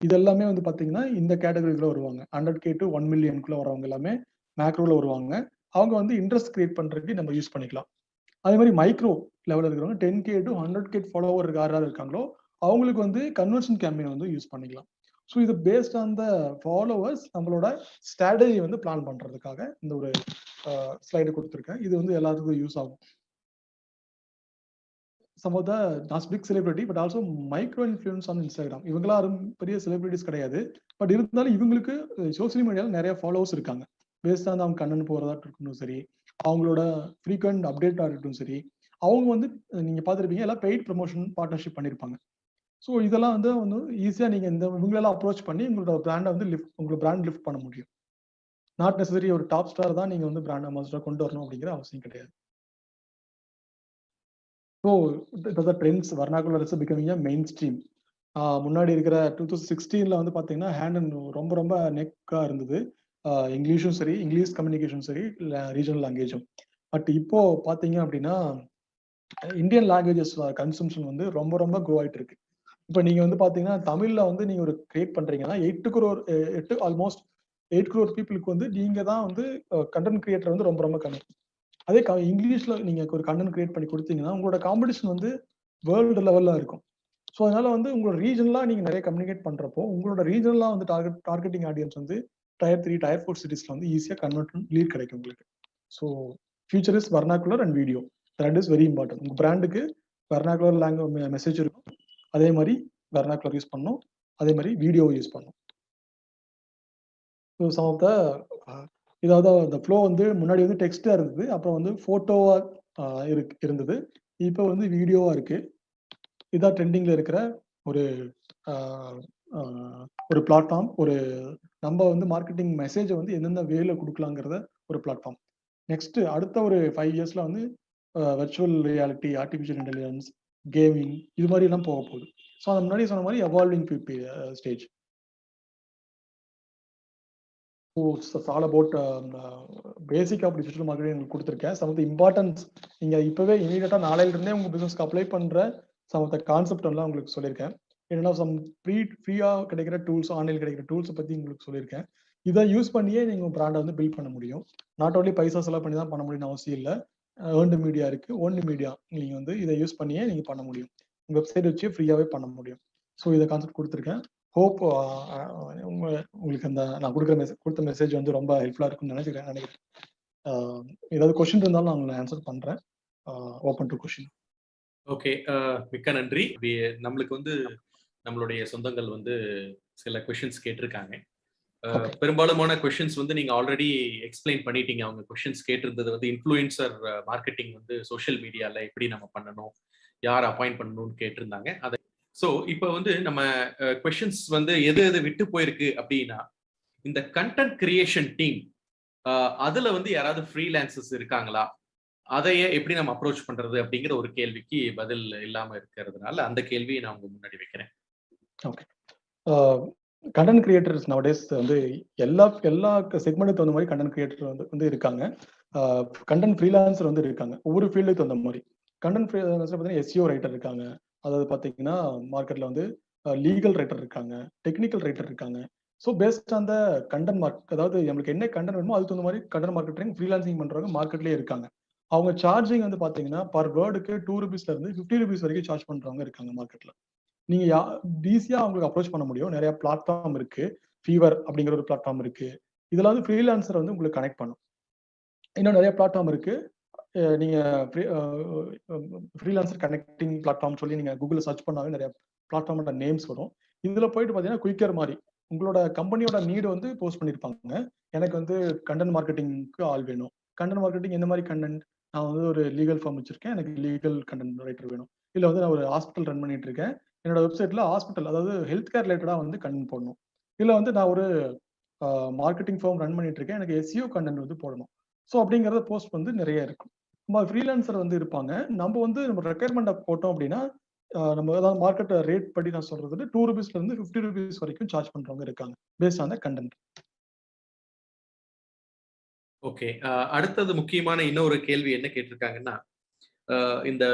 இதெல்லாமே வந்து பாத்தீங்கன்னா இந்த கேட்டகரிக்குள்ள வருவாங்க. 100K to 1 மில்லியனுக்குள்ள வரவங்க எல்லாமே மேக்ரோல வருவாங்க. அவங்க வந்து இன்ட்ரெஸ்ட் கிரியேட் பண்றதுக்கு நம்ம யூஸ் பண்ணிக்கலாம். அதே மாதிரி மைக்ரோ லெவலில் இருக்கிறவங்க 10K to 100K ஃபாலோவர் யாராவது இருக்காங்களோ அவங்களுக்கு வந்து கன்வர்ஷன் கேம்பெயின் வந்து யூஸ் பண்ணிக்கலாம். ஸோ இது பேஸ்ட் ஆன் த ஃபாலோவர்ஸ் நம்மளோட ஸ்ட்ராட்டஜி வந்து பிளான் பண்றதுக்காக இந்த ஒரு ஸ்லைடு கொடுத்துருக்கேன். இது வந்து எல்லாத்துக்கும் யூஸ் ஆகும். Some of the not big celebrity but also micro influence on Instagram. இவங்களா பெரிய செலிபிரிட்டிஸ் கிடையாது, பட் இருந்தாலும் இவங்களுக்கு சோசியல் மீடியால நிறைய ஃபாலோவர்ஸ் இருக்காங்க. பேஸ்ட் ஆன் அவங்க கண்டென்ட் போறதா இருக்கட்டும் சரி, அவங்களோட ஃப்ரீக்வெண்ட் அப்டேட்டா இருக்கட்டும் சரி, அவங்க வந்து நீங்க பார்த்துருப்பீங்க எல்லாம் பெய்ட் ப்ரமோஷன் பார்ட்னர்ஷிப் பண்ணியிருப்பாங்க. ஸோ இதெல்லாம் வந்து ஈஸியாக நீங்க இந்த இவங்களெல்லாம் அப்ரோச் பண்ணி உங்களோட பிராண்டை வந்து உங்களோட பிராண்ட் லிஃப்ட் பண்ண முடியும். நாட் நெசசரி ஒரு டாப் ஸ்டார் தான் நீங்க வந்து பிராண்ட் அம்பாசிடர் கொண்டு வரணும் அப்படிங்கிற அவசியம் கிடையாது. So the trends vernacular is becoming a mainstream. முன்னாடி இருக்கிற 2016 வந்து பார்த்தீங்கன்னா ஹேண்ட் அண்ட் ரொம்ப நெக்காக இருந்தது. இங்கிலீஷும் சரி, இங்கிலீஷ் கம்யூனிகேஷன் சரி, ரீஜனல் லாங்குவேஜும். பட் இப்போ பார்த்தீங்க அப்படின்னா இந்தியன் லாங்குவேஜஸ் கன்சம்ஷன் வந்து ரொம்ப க்ரோ ஆகிட்டு இருக்கு. இப்போ நீங்க வந்து பார்த்தீங்கன்னா தமிழ்ல வந்து நீங்க ஒரு கிரியேட் பண்றீங்கன்னா 8 crore பீப்புளுக்கு வந்து நீங்க தான் வந்து கண்டென்ட் கிரியேட்டர் வந்து ரொம்ப கம்மி. அதே இங்கிலீஷ்ல நீங்க ஒரு கண்டென்ட் கிரியேட் பண்ணி கொடுத்தீங்கன்னா உங்களோட காம்படிஷன் வந்து வேர்ல்டு லெவல்ல இருக்கும். ஸோ அதனால வந்து உங்களோட ரீஜனலா நீங்க நிறைய கம்யூனிகேட் பண்றப்போ உங்களோட ரீஜனலா வந்து டார்கெட்டிங் ஆடியன்ஸ் வந்து Tier 3, Tier 4 சிட்டிஸ்ல வந்து ஈஸியா கன்வெர்ட் லீட் கிடைக்கும் உங்களுக்கு. So future is vernacular and video. That is very important. உங்க பிராண்டுக்கு வர்னாகுலர் லாங்குவேஜ் மெசேஜ் இருக்கும், அதே மாதிரி வர்னாகுலர் யூஸ் பண்ணணும், அதே மாதிரி வீடியோ யூஸ் பண்ணணும். ஸோ சம் ஆஃப் த இதாவது அந்த ஃப்ளோ வந்து முன்னாடி வந்து டெக்ஸ்டா இருந்தது, அப்புறம் வந்து போட்டோவா இருந்தது, இப்போ வந்து வீடியோவா இருக்கு. இதான் ட்ரெண்டிங்ல இருக்கிற ஒரு பிளாட்ஃபார்ம். ஒரு நம்ம வந்து மார்க்கெட்டிங் மெசேஜை வந்து எந்தெந்த வேல கொடுக்கலாங்கிறத ஒரு பிளாட்ஃபார்ம். நெக்ஸ்ட் அடுத்த ஒரு 5 இயர்ஸ்ல வந்து virtual reality, artificial intelligence, gaming இது மாதிரி எல்லாம் போக போகுது. ஸோ அது முன்னாடி சொன்ன மாதிரி evolving stage. All about basic of digital marketing உங்களுக்கு கொடுத்துருக்கேன். சம் ஆஃப் த இம்பார்ட்டன்ஸ் நீங்க இப்பவே இமீடியட்டா நாளையில இருந்தே உங்க பிசினஸ்க்கு அப்ளை பண்ற சம் ஆஃப் த கான்செப்ட் எல்லாம் உங்களுக்கு சொல்லியிருக்கேன். என்னன்னா சம் ஃப்ரீயா கிடைக்கிற டூல்ஸ், ஆன்லைன் கிடைக்கிற டூல்ஸ் பத்தி உங்களுக்கு சொல்லியிருக்கேன். இதை யூஸ் பண்ணியே நீங்க பிராண்டை வந்து பில்ட் பண்ண முடியும். நாட் ஓன்லி பைசா செலவு பண்ணி தான் பண்ண முடியும்னு அவசியம் இல்லை. ஏர்ன்டு மீடியா இருக்கு, ஓன்லி மீடியா நீங்க வந்து இதை யூஸ் பண்ணியே நீங்க பண்ண முடியும். உங்க வெப்சைட் வச்சு ஃப்ரீயாவே பண்ண முடியும். ஸோ இதை கான்செப்ட் கொடுத்துருக்கேன். ஹோப் உங்களுக்கு அந்த நான் கொடுத்த மெசேஜ் வந்து ரொம்ப ஹெல்ப்ஃபுல்லா இருக்கும்னு நினைக்கிறேன். ஏதாவது கொஸ்டின் இருந்தாலும் நான் உங்களை ஆன்சர் பண்றேன். Open to question. ஓகே, மிக்க நன்றி. நம்மளுக்கு வந்து நம்மளுடைய சொந்தங்கள் வந்து சில கொஸ்டின்ஸ் கேட்டிருக்காங்க. பெரும்பாலுமான கொஸ்டின்ஸ் வந்து நீங்க ஆல்ரெடி எக்ஸ்பிளைன் பண்ணிட்டீங்க. அவங்க கொஸ்டின்ஸ் கேட்டிருந்தது வந்து இன்ஃப்ளூயன்சர் மார்க்கெட்டிங் வந்து சோஷியல் மீடியால எப்படி நம்ம பண்ணணும், யார் அப்பாயிண்ட் பண்ணணும்னு கேட்டிருந்தாங்க. அதை ஸோ இப்போ வந்து நம்ம கொஸ்டின்ஸ் வந்து எது விட்டு போயிருக்கு அப்படின்னா, இந்த கண்டென்ட் கிரியேஷன் டீம் அதுல வந்து யாராவது ஃப்ரீலான்சர்ஸ் இருக்காங்களா, அதையே எப்படி நம்ம அப்ரோச் பண்றது அப்படிங்கிற ஒரு கேள்விக்கு பதில் இல்லாம இருக்கிறதுனால அந்த கேள்வியை நான் உங்க முன்னாடி வைக்கிறேன். ஓகே, கண்டென்ட் கிரியேட்டர்ஸ் நவடேஸ் வந்து எல்லா செக்மெண்ட்டுக்கு தகுந்த மாதிரி கண்டென்ட் கிரியேட்டர் வந்து இருக்காங்க. கண்டென்ட் ஃப்ரீலான்சர் வந்து இருக்காங்க. ஒவ்வொரு ஃபீல்டுக்கு தகுந்த மாதிரி கண்டென்ட் ஃப்ரீலான்சர் பார்த்தீங்கன்னா எஸ்இஓ ரைட்டர் இருக்காங்க. அதாவது பார்த்தீங்கன்னா மார்க்கெட்ல வந்து லீகல் ரைட்டர் இருக்காங்க, டெக்னிக்கல் ரைட்டர் இருக்காங்க. So based on the content mark, அதாவது நம்மளுக்கு என்ன கண்டென்ட் வேணுமோ அதுக்கு தகுந்த மாதிரி கண்டென்ட் மார்க்கெட்டிங் ஃப்ரீலான்சிங் பண்றவங்க மார்க்கெட்லேயே இருக்காங்க. அவங்க சார்ஜிங் வந்து பார்த்தீங்கன்னா பர் வேர்டுக்கு 2 rupeesல இருந்து 50 rupees வரைக்கும் சார்ஜ் பண்றவங்க இருக்காங்க மார்க்கெட்ல. நீங்க ஈஸியா அவங்களுக்கு அப்ரோச் பண்ண முடியும். நிறைய பிளாட்ஃபார்ம் இருக்கு. ஃபீவர் அப்படிங்கிற ஒரு பிளாட்ஃபார்ம் இருக்கு. இதுல வந்து ஃப்ரீலான்சர் வந்து உங்களுக்கு கனெக்ட் பண்ணும். இன்னும் நிறைய பிளாட்ஃபார்ம் இருக்கு. நீங்க ஃப்ரீலான்சர் கனெக்டிங் பிளாட்ஃபார்ம் சொல்லி நீங்க கூகுள்ல சர்ச் பண்ணாவே நிறைய பிளாட்ஃபார்மோட நேம்ஸ் வரும். இதுல போயிட்டு பாத்தீங்கன்னா குயிக்கர் மாதிரி உங்களோட கம்பெனியோட நீடு வந்து போஸ்ட் பண்ணிருப்பாங்க. எனக்கு வந்து கண்டென்ட் மார்க்கெட்டிங்க்கு ஆள் வேணும். கண்டென்ட் மார்க்கெட்டிங் எந்த மாதிரி கண்டென்ட், நான் வந்து ஒரு லீகல் ஃபார்ம் வச்சிருக்கேன், எனக்கு லீகல் கண்டென்ட் ரைட்டர் வேணும். இல்ல வந்து நான் ஒரு ஹாஸ்பிட்டல் ரன் பண்ணிட்டு இருக்கேன், என்னோட வெப்சைட்ல ஹாஸ்பிட்டல் அதாவது ஹெல்த் கேர் ரிலேட்டடா வந்து கண்டென்ட் போடணும். இல்ல வந்து நான் ஒரு மார்க்கெட்டிங் ஃபார்ம் ரன் பண்ணிட்டு இருக்கேன், எனக்கு எஸ்இஓ கண்டென்ட் வந்து போடணும். ஸோ அப்படிங்கறத போஸ்ட் வந்து நிறைய இருக்கும். நம்ம ஃப்ரீலான்சர் வந்து இருப்பாங்க. நம்ம வந்து நம்ம ரெக்யர்மெண்ட் போட்டோம் அப்படின்னா நம்ம ஏதாவது மார்க்கெட் ரேட் படி நான் சொல்றது 2 rupeesல இருந்து 50 rupees வரைக்கும் சார்ஜ் பண்றவங்க இருக்காங்க paste on the content. Okay, அடுத்தது முக்கியமான இன்னொரு கேள்வி என்ன கேட்டிருக்காங்கன்னா, இந்த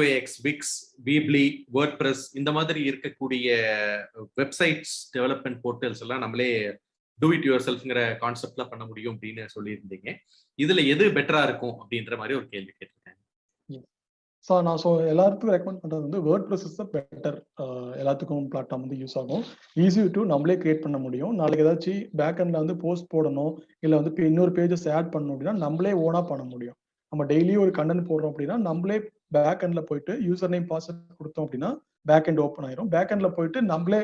WAX, Wix, Weebly, WordPress இந்த மாதிரி இருக்கக்கூடிய வெப்சைட்ஸ் டெவலப்மெண்ட் போர்ட்டல்ஸ் எல்லாம் நம்மளே டூ இட் யுவர் செல்ஃப்ங்கிற கான்செப்ட்ல பண்ண முடியும் அப்படின்னு சொல்லியிருந்தீங்க. இதுல எது பெட்டரா இருக்கும் அப்படின்ற மாதிரி ஒரு கேள்வி கேட்டிருக்காங்க. ஸோ நான் எல்லாத்துக்கும் ரெக்கமெண்ட் பண்றது வந்து WordPress இஸ் த பெட்டர். எல்லாத்துக்கும் பிளாட்ஃபார்ம் வந்து யூஸ் ஆகும். ஈஸி டு நம்மளே கிரியேட் பண்ண முடியும். நாளைக்கு ஏதாச்சும் பேக் எண்ட்ல வந்து போஸ்ட் போடணும், இல்லை வந்து இன்னொரு பேஜஸ் ஆட் பண்ணணும் அப்படின்னா நம்மளே ஓனா பண்ண முடியும். நம்ம டெய்லி ஒரு கண்டென்ட் போடுறோம் அப்படின்னா நம்மளே பேக் எண்ட்ல போயிட்டு யூசர் நேம் பாஸ்வேர்ட் கொடுத்தோம் அப்படின்னா பேக் எண்ட் ஓப்பன் ஆயிரும். பேக் எண்ட்ல போயிட்டு நம்மளே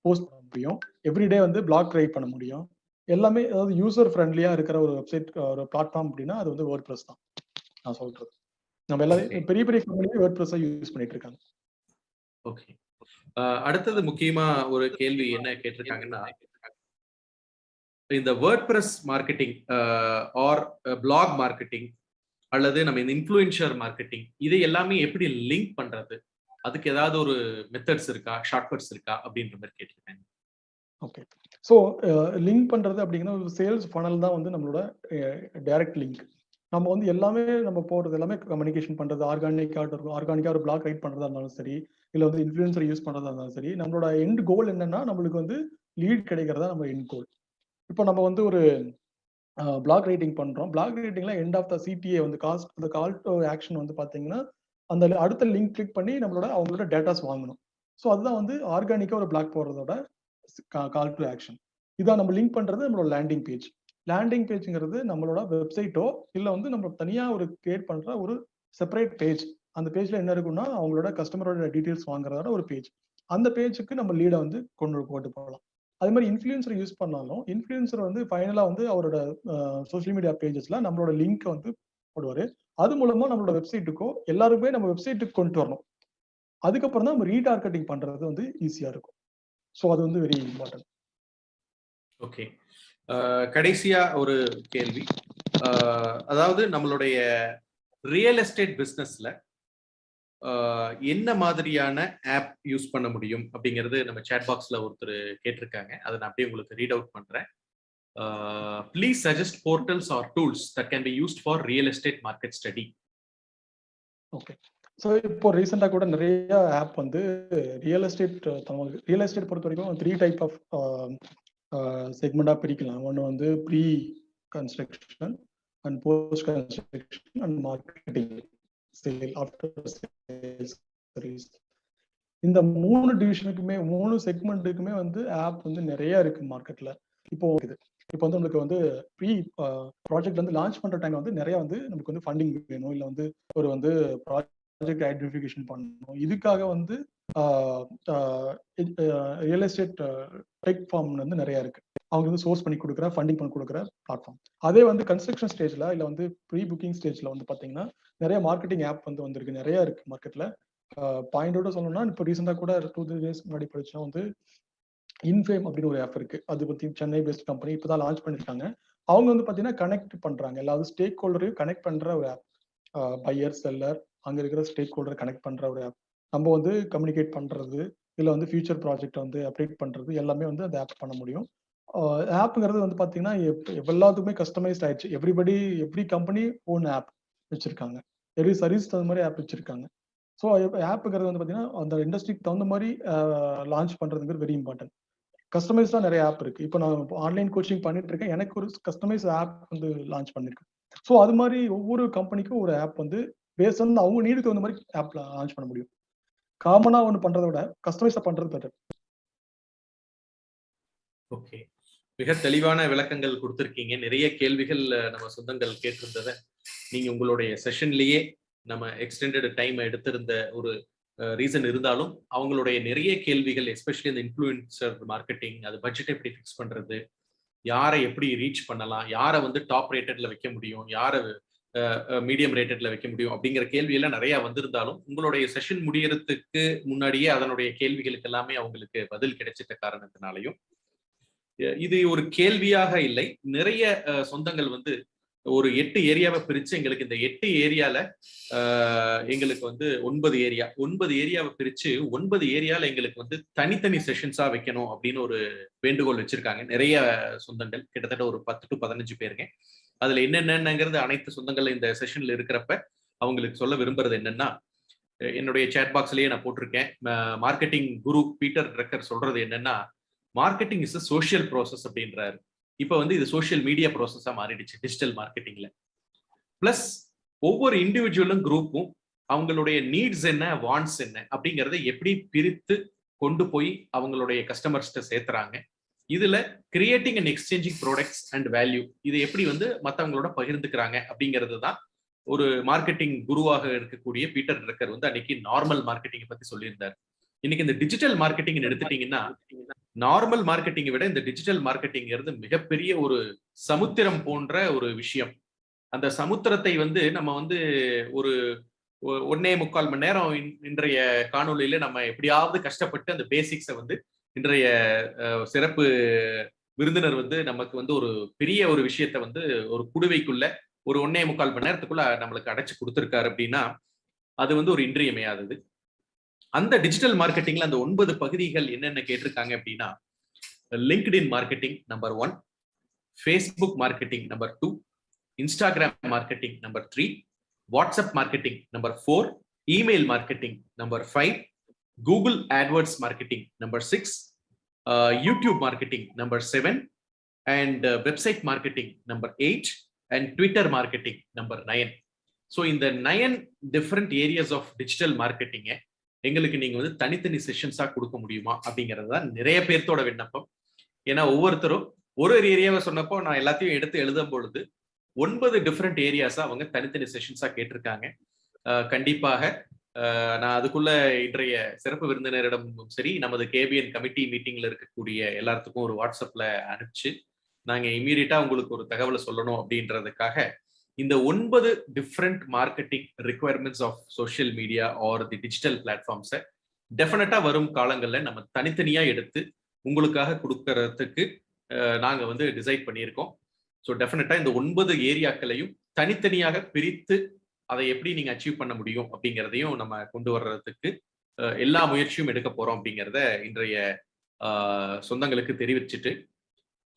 போஸ்ட் பண்ண முடியும். எவ்ரிடே வந்து பிளாக் ரைட் பண்ண முடியும். எல்லாமே அதாவது யூசர் ஃப்ரெண்ட்லியா இருக்கிற ஒரு வெப்சைட், ஒரு பிளாட்ஃபார்ம் அப்படின்னா அது வந்து WordPress தான் நான் சொல்றது. நம்ம எல்லாரும் பெரிய பெரிய கம்பெனில WordPress யூஸ் பண்ணிட்டு இருக்காங்க. ஓகே. அடுத்தது முக்கியமா ஒரு கேள்வி என்ன கேட்டிருக்காங்கன்னா, இந்த WordPress marketing or blog marketing அல்லது நம்ம இந்த இன்ஃப்ளூயன்சர் மார்க்கெட்டிங் இதை எல்லாமே எப்படி லிங்க் பண்றது, அதுக்கு ஏதாவது ஒரு மெத்தட்ஸ் இருக்கா, ஷார்ட்கட்ஸ் இருக்கா அப்படின்ற மாதிரி கேட்டிருக்காங்க. ஓகே. ஸோ லிங்க் பண்றது அப்படிங்கிற ஒரு சேல்ஸ் ஃபனல் தான் வந்து நம்மளோட டைரக்ட் லிங்க். நம்ம வந்து எல்லாமே நம்ம போடுறது எல்லாமே கம்யூனிகேஷன் பண்றது ஆர்கானிக்கா இருக்கும். ஆர்கானிக்கா ஒரு பிளாக் ரைட் பண்றதா இருந்தாலும் சரி, இல்லை வந்து இன்ஃப்ளூயன்சர் யூஸ் பண்றதா இருந்தாலும் சரி, நம்மளோட எண்ட் கோல் என்னன்னா நம்மளுக்கு வந்து லீட் கிடைக்கிறதா நம்ம எண்ட் கோல். இப்போ நம்ம வந்து ஒரு பிளாக் ரைட்டிங் பண்றோம். பிளாக் ரைட்டிங்ல எண்ட் ஆஃப் த CTA வந்து கால் டு ஆக்ஷன் வந்து பாத்தீங்கன்னா அந்த அடுத்த லிங்க் கிளிக் பண்ணி அவங்களோட டேட்டாஸ் வாங்கணும். ஸோ அதுதான் வந்து ஆர்கானிக்கா ஒரு பிளாக் போடுறதோட கால் டு ஆக்ஷன். இதான் நம்ம லிங்க் பண்றது நம்மளோட லேண்டிங் பேஜ். லேண்டிங் பேஜ்ங்கிறது நம்மளோட வெப்சைட்டோ இல்லை வந்து நம்ம தனியா ஒரு கிரியேட் பண்ற ஒரு செப்பரேட் பேஜ். அந்த பேஜ்ல என்ன இருக்குன்னா அவங்களோட கஸ்டமரோட டீடைல்ஸ் வாங்குறதோட ஒரு பேஜ். அந்த பேஜுக்கு நம்ம லீடை வந்து கொண்டு போகலாம். அதே மாதிரி இன்ஃப்ளூயன்சர் யூஸ் பண்ணாலும் இன்ஃப்ளூயன்சர் வந்து ஃபைனலா வந்து அவரோட சோஷியல் மீடியா பேஜஸ்ல நம்மளோட லிங்க் வந்து போடுவாரு. அது மூலமா நம்மளோட வெப்சைட்டுக்கோ எல்லாருமே நம்ம வெப்சைட்டுக்கு கொண்டு வரணும். அதுக்கப்புறம் தான் நம்ம ரீடார்கெட்டிங் பண்றது வந்து ஈஸியா இருக்கும். ஸோ அது வந்து வெரி இம்பார்ட்டன்ட். ஓகே. கடைசியா ஒரு கேள்வி, அதாவது நம்மளுடைய ரியல் எஸ்டேட் பிசினஸ்ல என்ன மாதிரியான ஆப் யூஸ் பண்ண முடியும் அப்படிங்கிறது நம்ம சேட் பாக்ஸ்ல ஒருத்தர் கேட்டிருக்காங்க. அதை நான் அப்படியே உங்களுக்கு ரீட் அவுட் பண்றேன். Please suggest portals or tools that can be used for real estate market study. Okay. So இப்போ ரீசெண்டாக கூட நிறைய ஆப் வந்து ரியல் எஸ்டேட் பொறுத்த வரைக்கும் 3 டைப் ஆஃப் செக்மெண்டாக பிரிக்கலாம். ஒன்று வந்து pre construction and post construction and marketing sale after sales service. இந்த 3 டிவிஷனுக்குமே 3 செக்மெண்ட்டுக்குமே வந்து ஆப் வந்து நிறைய இருக்கு மார்க்கெட்ல. இப்போ வந்து உங்களுக்கு வந்து ப்ரீ ப்ராஜெக்ட் வந்து லான்ச் பண்ற டைம் வந்து நிறைய வந்து நமக்கு வந்து ஃபண்டிங் வேணும், இல்லை வந்து ஒரு வந்து ப்ராஜெக்ட் ஐடென்டிஃபிகேஷன் பண்ணணும். இதுக்காக வந்து ரியல் எஸ்டேட் டெக் ஃபார்ம் வந்து நிறைய இருக்கு. அவங்க வந்து சோர்ஸ் பண்ணி கொடுக்குற ஃபண்டிங் பண்ணி கொடுக்குற பிளாட்ஃபார்ம். அதே வந்து கன்ஸ்ட்ரக்ஷன் ஸ்டேஜ்ல இல்லை வந்து ப்ரீ புக்கிங் ஸ்டேஜ்ல வந்து பாத்தீங்கன்னா நிறைய மார்க்கெட்டிங் ஆப் வந்து வந்திருக்கு, நிறைய இருக்கு மார்க்கெட்ல. பாயிண்டோட சொல்லணும்னா இப்போ ரீசெண்டாக கூட 2-3 days முன்னாடி படிச்சா வந்து இன்ஃபேம் அப்படின்னு ஒரு ஆப் இருக்கு. அது பத்தி சென்னை பேஸ்ட் கம்பெனி இப்போதான் லான்ச் பண்ணிருக்காங்க. அவங்க வந்து பாத்தீங்கன்னா கனெக்ட் பண்றாங்க, எல்லாரும் ஸ்டேக் ஹோல்டரையும் கனெக்ட் பண்ற ஒரு ஆப். பையர் செல்லர் அங்க இருக்கிற ஸ்டேக் ஹோல்டர் கனெக்ட் பண்ற ஒரு ஆப். நம்ம வந்து கம்யூனிகேட் பண்றது இல்லை வந்து ஃபியூச்சர் ப்ராஜெக்ட் வந்து அப்டேட் பண்றது எல்லாமே வந்து அந்த ஆப் பண்ண முடியும். ஆப்ங்கிறது வந்து பாத்தீங்கன்னா எல்லாத்துக்குமே கஸ்டமைஸ்ட் ஆயிடுச்சு. எவ்ரி கம்பெனி ஓன் ஆப் வச்சிருக்காங்க, எவ்ரி சர்வீஸ் தகுந்த மாதிரி ஆப் வச்சிருக்காங்க. ஸோ ஆப்புங்கிறது வந்து பாத்தீங்கன்னா அந்த இண்டஸ்ட்ரிக்கு தகுந்த மாதிரி லான்ச் பண்றதுங்கிறது வெரி இம்பார்ட்டன்ட். கஸ்டமைஸ்டா நிறைய ஆப் இருக்கு. இப்போ நான் ஆன்லைன் கோச்சிங் பண்ணிட்டு இருக்கேன், எனக்கு ஒரு கஸ்டமைஸ் ஆப் வந்து லான்ச் பண்ணிருக்கேன். ஸோ அது மாதிரி ஒவ்வொரு கம்பெனிக்கும் ஒரு ஆப் வந்து பேஸ்ட் வந்து அவங்க நீடுக்கு தகுந்த மாதிரி ஆப் லான்ச் பண்ண முடியும். காமனா ஒன்று பண்றதை விட கஸ்டமைஸா பண்றது பெட்டர். ஓகே, மிக தெளிவான விளக்கங்கள் கொடுத்திருக்கீங்க. நிறைய கேள்விகள் நம்ம சொந்தங்கள் கேட்டிருந்ததை நீங்க உங்களுடைய செஷன்லயே நம்ம எக்ஸ்டெண்டட் டைம் எடுத்திருந்த ஒரு ரீசன் இருந்தாலும் அவங்களுடைய நிறைய கேள்விகள், எஸ்பெஷலி இந்த இன்ஃப்ளூயன்சர் மார்க்கெட்டிங், அது பட்ஜெட் எப்படி ஃபிக்ஸ் பண்றது, யாரை எப்படி ரீச் பண்ணலாம், யாரை வந்து டாப் ரேட்டட்ல வைக்க முடியும், யாரை மீடியம் ரேட்டட்ல வைக்க முடியும் அப்படிங்கிற கேள்வியெல்லாம் நிறைய வந்திருந்தாலும் உங்களுடைய செஷன் முடியறதுக்கு முன்னாடியே அதனுடைய கேள்விகளுக்கு எல்லாமே அவங்களுக்கு பதில் கிடைச்சிட்ட காரணத்தினாலையும் இது ஒரு கேள்வியாக இல்லை. நிறைய சொந்தங்கள் வந்து ஒரு 8 ஏரியாவை பிரிச்சு எங்களுக்கு இந்த 8 ஏரியால எங்களுக்கு வந்து 9 ஏரியாவை பிரிச்சு 9 ஏரியால எங்களுக்கு வந்து தனித்தனி செஷன்ஸா வைக்கணும் அப்படின்னு ஒரு வேண்டுகோள் வச்சிருக்காங்க நிறைய சொந்தங்கள், கிட்டத்தட்ட ஒரு 10 to 15 பேருங்க. அதுல என்னென்னங்கிறது அனைத்து சொந்தங்கள் இந்த செஷன்ல இருக்கிறப்ப அவங்களுக்கு சொல்ல விரும்புறது என்னன்னா, என்னுடைய சேட் பாக்ஸ்லயே நான் போட்டிருக்கேன். மார்க்கெட்டிங் குரு பீட்டர் ட்ரக்கர் சொல்றது என்னன்னா, marketing is a social process அப்படின்றாரு. இப்போ வந்து இது சோஷியல் மீடியா ப்ராசஸா மாறிடுச்சு டிஜிட்டல் மார்க்கெட்டிங்ல. பிளஸ் ஒவ்வொரு இண்டிவிஜுவலும் குரூப்பும் அவங்களுடைய நீட்ஸ் என்ன, வாண்ட்ஸ் என்ன அப்படிங்கறத எப்படி பிரித்து கொண்டு போய் அவங்களுடைய கஸ்டமர்ஸ்ட சேர்த்துறாங்க. இதுல creating and exchanging products and value இது எப்படி வந்து மற்றவங்களோட பகிர்ந்துக்கிறாங்க அப்படிங்கிறது தான் ஒரு மார்க்கெட்டிங் குருவாக இருக்கக்கூடிய பீட்டர் ட்ரக்கர் வந்து அன்னைக்கு நார்மல் மார்க்கெட்டிங் பத்தி சொல்லியிருந்தார். இன்னைக்கு இந்த டிஜிட்டல் மார்க்கெட்டிங் எடுத்துட்டீங்கன்னா, நார்மல் மார்க்கெட்டிங்கை விட இந்த டிஜிட்டல் மார்க்கெட்டிங்கிறது மிகப்பெரிய ஒரு சமுத்திரம் போன்ற ஒரு விஷயம். அந்த சமுத்திரத்தை வந்து நம்ம வந்து ஒரு 1.25 மணி நேரம் இன்றைய காணொலியில நம்ம எப்படியாவது கஷ்டப்பட்டு அந்த பேசிக்ஸை வந்து இன்றைய சிறப்பு விருந்தினர் வந்து நமக்கு வந்து ஒரு பெரிய ஒரு விஷயத்த வந்து ஒரு குடுவைக்குள்ள ஒரு 1.25 மணி நேரத்துக்குள்ள நம்மளுக்கு அடைச்சு கொடுத்துருக்காரு அப்படின்னா அது வந்து ஒரு இன்றியமையாதது. அந்த டிஜிட்டல் மார்க்கெட்டிங்ல அந்த 9 பகுதிகள் என்னென்ன கேட்டிருக்காங்க அப்படின்னா, LinkedIn marketing number 1, Facebook marketing number 2, Instagram marketing number 3, WhatsApp marketing number 4, email marketing number 5, Google AdWords marketing number 6, YouTube marketing number 7, and website marketing number 8, and Twitter marketing number 9. So இந்த 9 different areas of digital மார்க்கெட்டிங்கை எங்களுக்கு நீங்க வந்து தனித்தனி செஷன்ஸா கொடுக்க முடியுமா அப்படிங்கிறது தான் நிறைய பேர்த்தோட விண்ணப்பம். ஏன்னா ஒவ்வொருத்தரும் ஒரு ஏரியாவை சொன்னப்போ நான் எல்லாத்தையும் எடுத்து எழுதும் பொழுது 9 டிஃப்ரெண்ட் ஏரியாஸா அவங்க தனித்தனி செஷன்ஸா கேட்டிருக்காங்க. கண்டிப்பாக நான் அதுக்குள்ள இன்றைய சிறப்பு விருந்தினரிடமும் சரி, நமது கேபிஎன் கமிட்டி மீட்டிங்ல இருக்கக்கூடிய எல்லாத்துக்கும் ஒரு வாட்ஸ்அப்ல அனுப்பிச்சு நாங்க இமீடியட்டா உங்களுக்கு ஒரு தகவலை சொல்லணும் அப்படின்றதுக்காக இந்த 9 different marketing requirements of social media or the digital பிளாட்ஃபார்ம்ஸை டெஃபினட்டா வரும் காலங்களில் நம்ம தனித்தனியா எடுத்து உங்களுக்காக கொடுக்கறதுக்கு நாங்க வந்து டிசைட் பண்ணியிருக்கோம். ஸோ டெஃபினட்டா இந்த 9 ஏரியாக்களையும் தனித்தனியாக பிரித்து அதை எப்படி நீங்க அச்சீவ் பண்ண முடியும் அப்படிங்கிறதையும் நம்ம கொண்டு வர்றதுக்கு எல்லா முயற்சியும் எடுக்க போறோம் அப்படிங்கிறத இன்றைய சொந்தங்களுக்கு தெரிவிச்சுட்டு,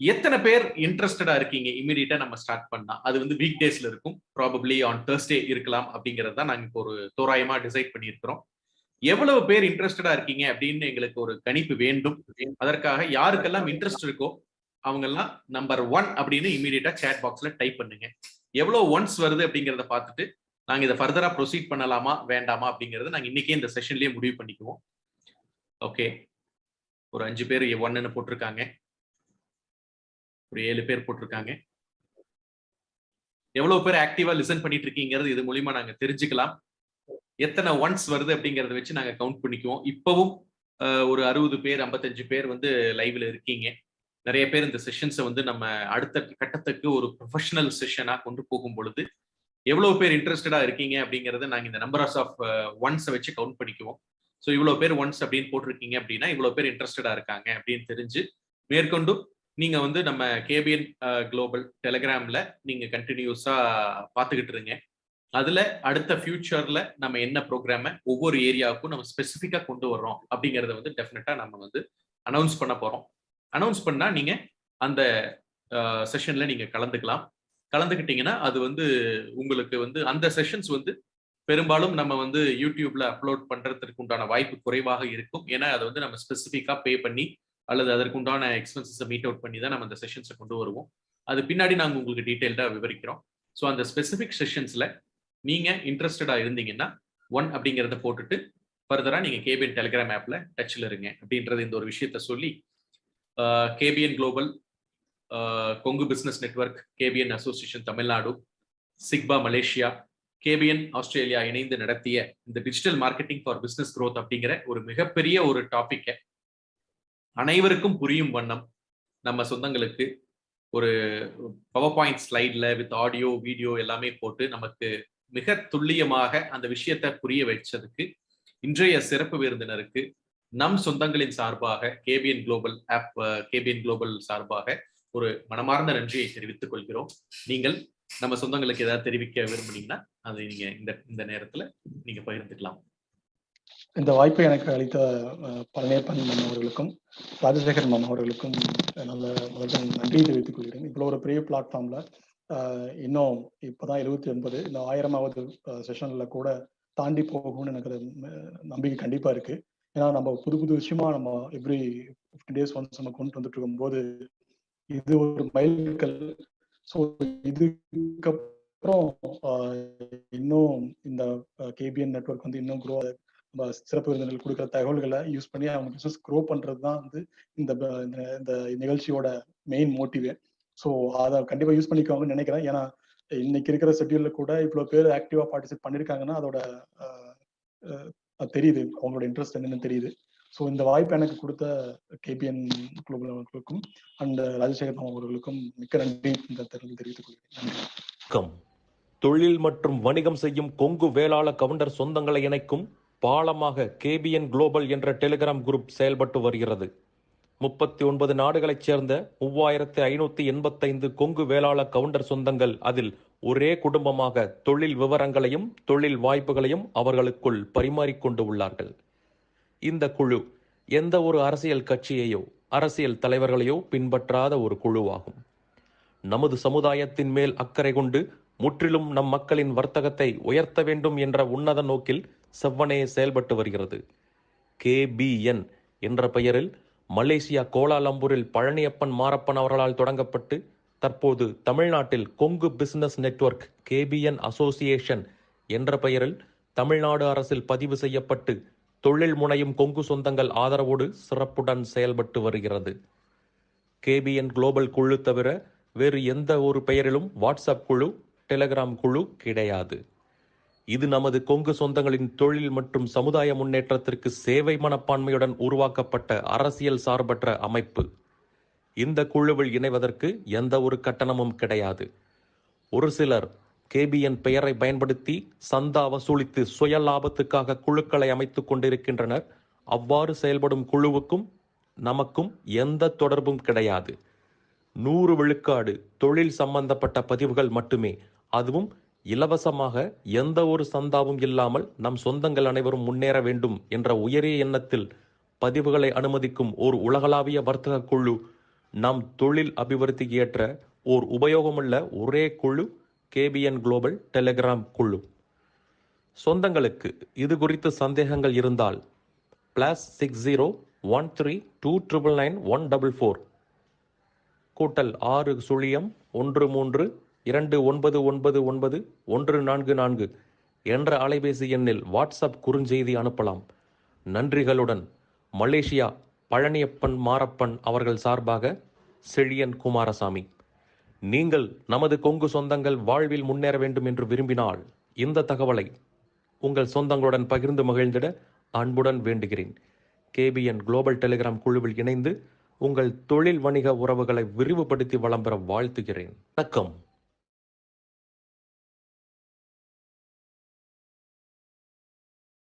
எத்தனை பேர் இன்ட்ரெஸ்டடா இருக்கீங்க இமீடியட்டா நம்ம ஸ்டார்ட் பண்ணா, அது வந்து வீக் டேஸ்ல இருக்கும், ப்ராபப்ளி ஆன் Thursday இருக்கலாம் அப்படிங்கிறது தான் நாங்க இப்போ ஒரு தோராயமா டிசைட் பண்ணியிருக்கிறோம். எவ்வளவு பேர் இன்ட்ரெஸ்டடா இருக்கீங்க அப்படின்னு எங்களுக்கு ஒரு கணிப்பு வேண்டும். அதற்காக யாருக்கெல்லாம் இன்ட்ரெஸ்ட் இருக்கோ அவங்க எல்லாம் நம்பர் 1 அப்படின்னு இமீடியட்டா சேட் பாக்ஸ்ல டைப் பண்ணுங்க. எவ்வளவு ஒன்ஸ் வருது அப்படிங்கிறத பார்த்துட்டு நாங்க இதை ஃபர்தரா ப்ரொசீட் பண்ணலாமா வேண்டாமா அப்படிங்கறத நாங்க இன்னைக்கே இந்த செஷன்லயே முடிவு பண்ணிக்குவோம். ஓகே, ஒரு 5 பேர் 1ன்னு போட்டிருக்காங்க, ஒரு 7 பேர் போட்டிருக்காங்க. எவ்வளவு பேர் ஆக்டிவா லிசன் பண்ணிட்டு இருக்கீங்கிறது இது மூலியமா நாங்க தெரிஞ்சுக்கலாம். எத்தனை ஒன்ஸ் வருது அப்படிங்கறத வச்சு நாங்க கவுண்ட் பண்ணிக்குவோம். இப்பவும் ஒரு 60 பேர் 55 பேர் வந்து லைவ்ல இருக்கீங்க. நிறைய பேர் இந்த செஷன்ஸை வந்து நம்ம அடுத்த கட்டத்துக்கு ஒரு ப்ரொஃபஷனல் செஷனா கொண்டு போகும் பொழுது எவ்வளவு பேர் இன்ட்ரெஸ்டடா இருக்கீங்க அப்படிங்கறத நாங்க இந்த நம்பர்ஸ் ஆஃப் ஒன்ஸை வச்சு கவுண்ட் பண்ணிக்குவோம். ஸோ இவ்வளவு பேர் ஒன்ஸ் அப்படின்னு போட்டிருக்கீங்க அப்படின்னா இவ்வளவு பேர் இன்ட்ரெஸ்டடா இருக்காங்க அப்படின்னு தெரிஞ்சு மேற்கொண்டு நீங்க வந்து நம்ம கேபிஎன் குளோபல் டெலிகிராம்ல நீங்க கண்டினியூஸா பார்த்துக்கிட்டு இருங்க. அதுல அடுத்த ஃபியூச்சர்ல நம்ம என்ன ப்ரோக்ராமை ஒவ்வொரு ஏரியாவுக்கும் நம்ம ஸ்பெசிஃபிக்கா கொண்டு வர்றோம் அப்படிங்கறத வந்து டெஃபினட்டா நம்ம வந்து அனௌன்ஸ் பண்ண போறோம். அனௌன்ஸ் பண்ணா நீங்க அந்த செஷன்ல நீங்க கலந்துக்கிட்டீங்கன்னா அது வந்து உங்களுக்கு வந்து அந்த செஷன்ஸ் வந்து பெரும்பாலும் நம்ம வந்து யூடியூப்ல அப்லோட் பண்றதுக்கு உண்டான வாய்ப்பு குறைவாக இருக்கும். ஏன்னா அதை வந்து நம்ம ஸ்பெசிஃபிக்கா பே பண்ணி அல்லது அதற்குண்டான எக்ஸ்பென்சஸை மீட் அவுட் பண்ணி தான் நம்ம அந்த செஷன்ஸை கொண்டு வருவோம். அது பின்னாடி நாங்கள் உங்களுக்கு டீட்டெயில்டா விவரிக்கிறோம். ஸோ அந்த ஸ்பெசிஃபிக் செஷன்ஸ்ல நீங்க இன்ட்ரெஸ்டடா இருந்தீங்கன்னா 1 அப்படிங்கிறத போட்டுட்டு ஃபர்தரா நீங்க கேபிஎன் டெலிகிராம் ஆப்ல டச்ல இருங்க அப்படின்றது இந்த ஒரு விஷயத்த சொல்லி, KBN global, Kongu business network, KPN association Tamil Nadu, சிக்பா மலேசியா, கேபிஎன் ஆஸ்திரேலியா இணைந்து நடத்திய இந்த digital marketing for business growth அப்படிங்கிற ஒரு மிகப்பெரிய ஒரு டாபிக்கை அனைவருக்கும் புரியும் வண்ணம் நம்ம சொந்தங்களுக்கு ஒரு பவர் பாயிண்ட் ஸ்லைட்ல வித் ஆடியோ வீடியோ எல்லாமே போட்டு நமக்கு மிக துல்லியமாக அந்த விஷயத்தை புரிய வச்சதுக்கு இன்றைய சிறப்பு விருந்தினருக்கு நம் சொந்தங்களின் சார்பாக KPN global app, KPN global சார்பாக ஒரு மனமார்ந்த நன்றியை தெரிவித்துக் கொள்கிறோம். நீங்கள் நம்ம சொந்தங்களுக்கு ஏதாவது தெரிவிக்க விரும்புனீங்கன்னா அதை நீங்க இந்த நேரத்துல நீங்க பகிர்ந்துக்கலாம். இந்த வாய்ப்பை எனக்கு அளித்த பழனியப்பன் மாமா அவர்களுக்கும் ராஜசேகர் மாமா அவர்களுக்கும் முதல்ல நன்றி தெரிவித்துக் கொள்கிறேன். இவ்வளோ ஒரு பெரிய பிளாட்ஃபார்ம்ல இன்னும் இப்போதான் 79 இந்த 1000வது செஷன்ல கூட தாண்டி போகும்னு எனக்கு நம்பிக்கை கண்டிப்பா இருக்கு. ஏன்னா நம்ம புது விஷயமா நம்ம எவ்ரி 15 days ஒன்ஸ் நம்ம கொண்டு வந்துட்டு இருக்கும்போது இது ஒரு மைல்கல். ஸோ இதுக்கப்புறம் இன்னும் இந்த கேபிஎன் நெட்வொர்க் வந்து இன்னும் க்ரோ, சிறப்பு விருந்தினர்கள் கொடுக்குற தகவல்களை யூஸ் பண்ணி அவங்க பிசினஸ் க்ரோ பண்றது தான் வந்து இந்த நிகழ்ச்சியோட மெயின் மோட்டிவே. ஸோ அதை கண்டிப்பா யூஸ் பண்ணிக்குவாங்கன்னு நினைக்கிறேன். ஏன்னா இன்னைக்கு இருக்கிற ஷெட்யூல்ல கூட இவ்வளவு பேர் ஆக்டிவா பார்ட்டிசிபேட் பண்ணிருக்காங்கன்னா அதோட தெரியுது, அவங்களோட இன்ட்ரெஸ்ட் என்னன்னு தெரியுது. ஸோ இந்த வாய்ப்பு எனக்கு கொடுத்த கேபிஎன் குளோபல் அவர்களுக்கும் அண்ட் ராஜசேகர் அவர்களுக்கும் மிக்க நன்றி இந்த தெரிவித்துக் கொள்கிறேன். தொழில் மற்றும் வணிகம் செய்யும் கொங்கு வேளாள கவுண்டர் சொந்தங்களை இணைக்கும் பாலமாக கேபிஎன் குளோபல் என்ற டெலிகிராம் குரூப் செயல்பட்டு வருகிறது. 39 நாடுகளைச் சேர்ந்த 3585 கொங்கு வேளாள கவுண்டர் சொந்தங்கள் அதில் ஒரே குடும்பமாக தொழில் விவரங்களையும் தொழில் வாய்ப்புகளையும் அவர்களுக்குள் பரிமாறிக்கொண்டு உள்ளார்கள். இந்த குழு எந்த ஒரு அரசியல் கட்சியையோ அரசியல் தலைவர்களையோ பின்பற்றாத ஒரு குழுவாகும். நமது சமுதாயத்தின் மேல் அக்கறை கொண்டு முற்றிலும் நம் மக்களின் வர்த்தகத்தை உயர்த்த வேண்டும் என்ற உன்னத நோக்கில் செவ்வனே செயல்பட்டு வருகிறது. கேபிஎன் என்ற பெயரில் மலேசியா கோலாலம்பூரில் பழனியப்பன் மாரப்பன் அவர்களால் தொடங்கப்பட்டு தற்போது தமிழ்நாட்டில் Kongu business network KPN association என்ற பெயரில் தமிழ்நாடு அரசில் பதிவு செய்யப்பட்டு தொழில் முனையும் கொங்கு சொந்தங்கள் ஆதரவோடு சிறப்புடன் செயல்பட்டு வருகிறது. கேபிஎன் குளோபல் குழு தவிர வேறு எந்த ஒரு பெயரிலும் வாட்ஸ்அப் குழு, டெலிகிராம் குழு கிடையாது. இது நமது கொங்கு சொந்தங்களின் தொழில் மற்றும் சமுதாய முன்னேற்றத்திற்கு சேவை மனப்பான்மையுடன் உருவாக்கப்பட்ட அரசியல் சார்பற்ற அமைப்பு. இந்த குழுவில் இணைவதற்கு எந்த ஒரு கட்டணமும் கிடையாது. ஒரு சிலர் கேபிஎன் பெயரை பயன்படுத்தி சந்தா வசூலித்து சுய லாபத்துக்காக குழுக்களை அமைத்துக் கொண்டிருக்கின்றனர். அவ்வாறு செயல்படும் குழுவுக்கும் நமக்கும் எந்த தொடர்பும் கிடையாது. 100 விழுக்காடு தொழில் சம்பந்தப்பட்ட பதிவுகள் மட்டுமே, அதுவும் இலவசமாக, எந்த ஒரு சந்தாவும் இல்லாமல் நம் சொந்தங்கள் அனைவரும் முன்னேற வேண்டும் என்ற உயரிய எண்ணத்தில் பதிவுகளை அனுமதிக்கும் ஓர் உலகளாவிய வர்த்தக குழு, நம் தொழில் அபிவிருத்திக்கு ஏற்ற ஓர் உபயோகமுள்ள ஒரே குழு கேபிஎன் குளோபல் டெலிகிராம் குழு. சொந்தங்களுக்கு இது குறித்து சந்தேகங்கள் இருந்தால் +60 13299144 +6 13299144 என்ற அலைபேசி எண்ணில் வாட்ஸ்அப் குறுஞ்செய்தி அனுப்பலாம். நன்றிகளுடன் மலேசியா பழனியப்பன் மாரப்பன் அவர்கள் சார்பாக செழியன் குமாரசாமி. நீங்கள் நமது கொங்கு சொந்தங்கள் வாழ்வில் முன்னேற வேண்டும் என்று விரும்பினால் இந்த தகவலை உங்கள் சொந்தங்களுடன் பகிர்ந்து மகிழ்ந்திட அன்புடன் வேண்டுகிறேன். கேபிஎன் குளோபல் டெலிகிராம் குழுவில் இணைந்து உங்கள் தொழில் வணிக உறவுகளை விரிவுபடுத்தி வளம் பெற வாழ்த்துகிறேன். வணக்கம்.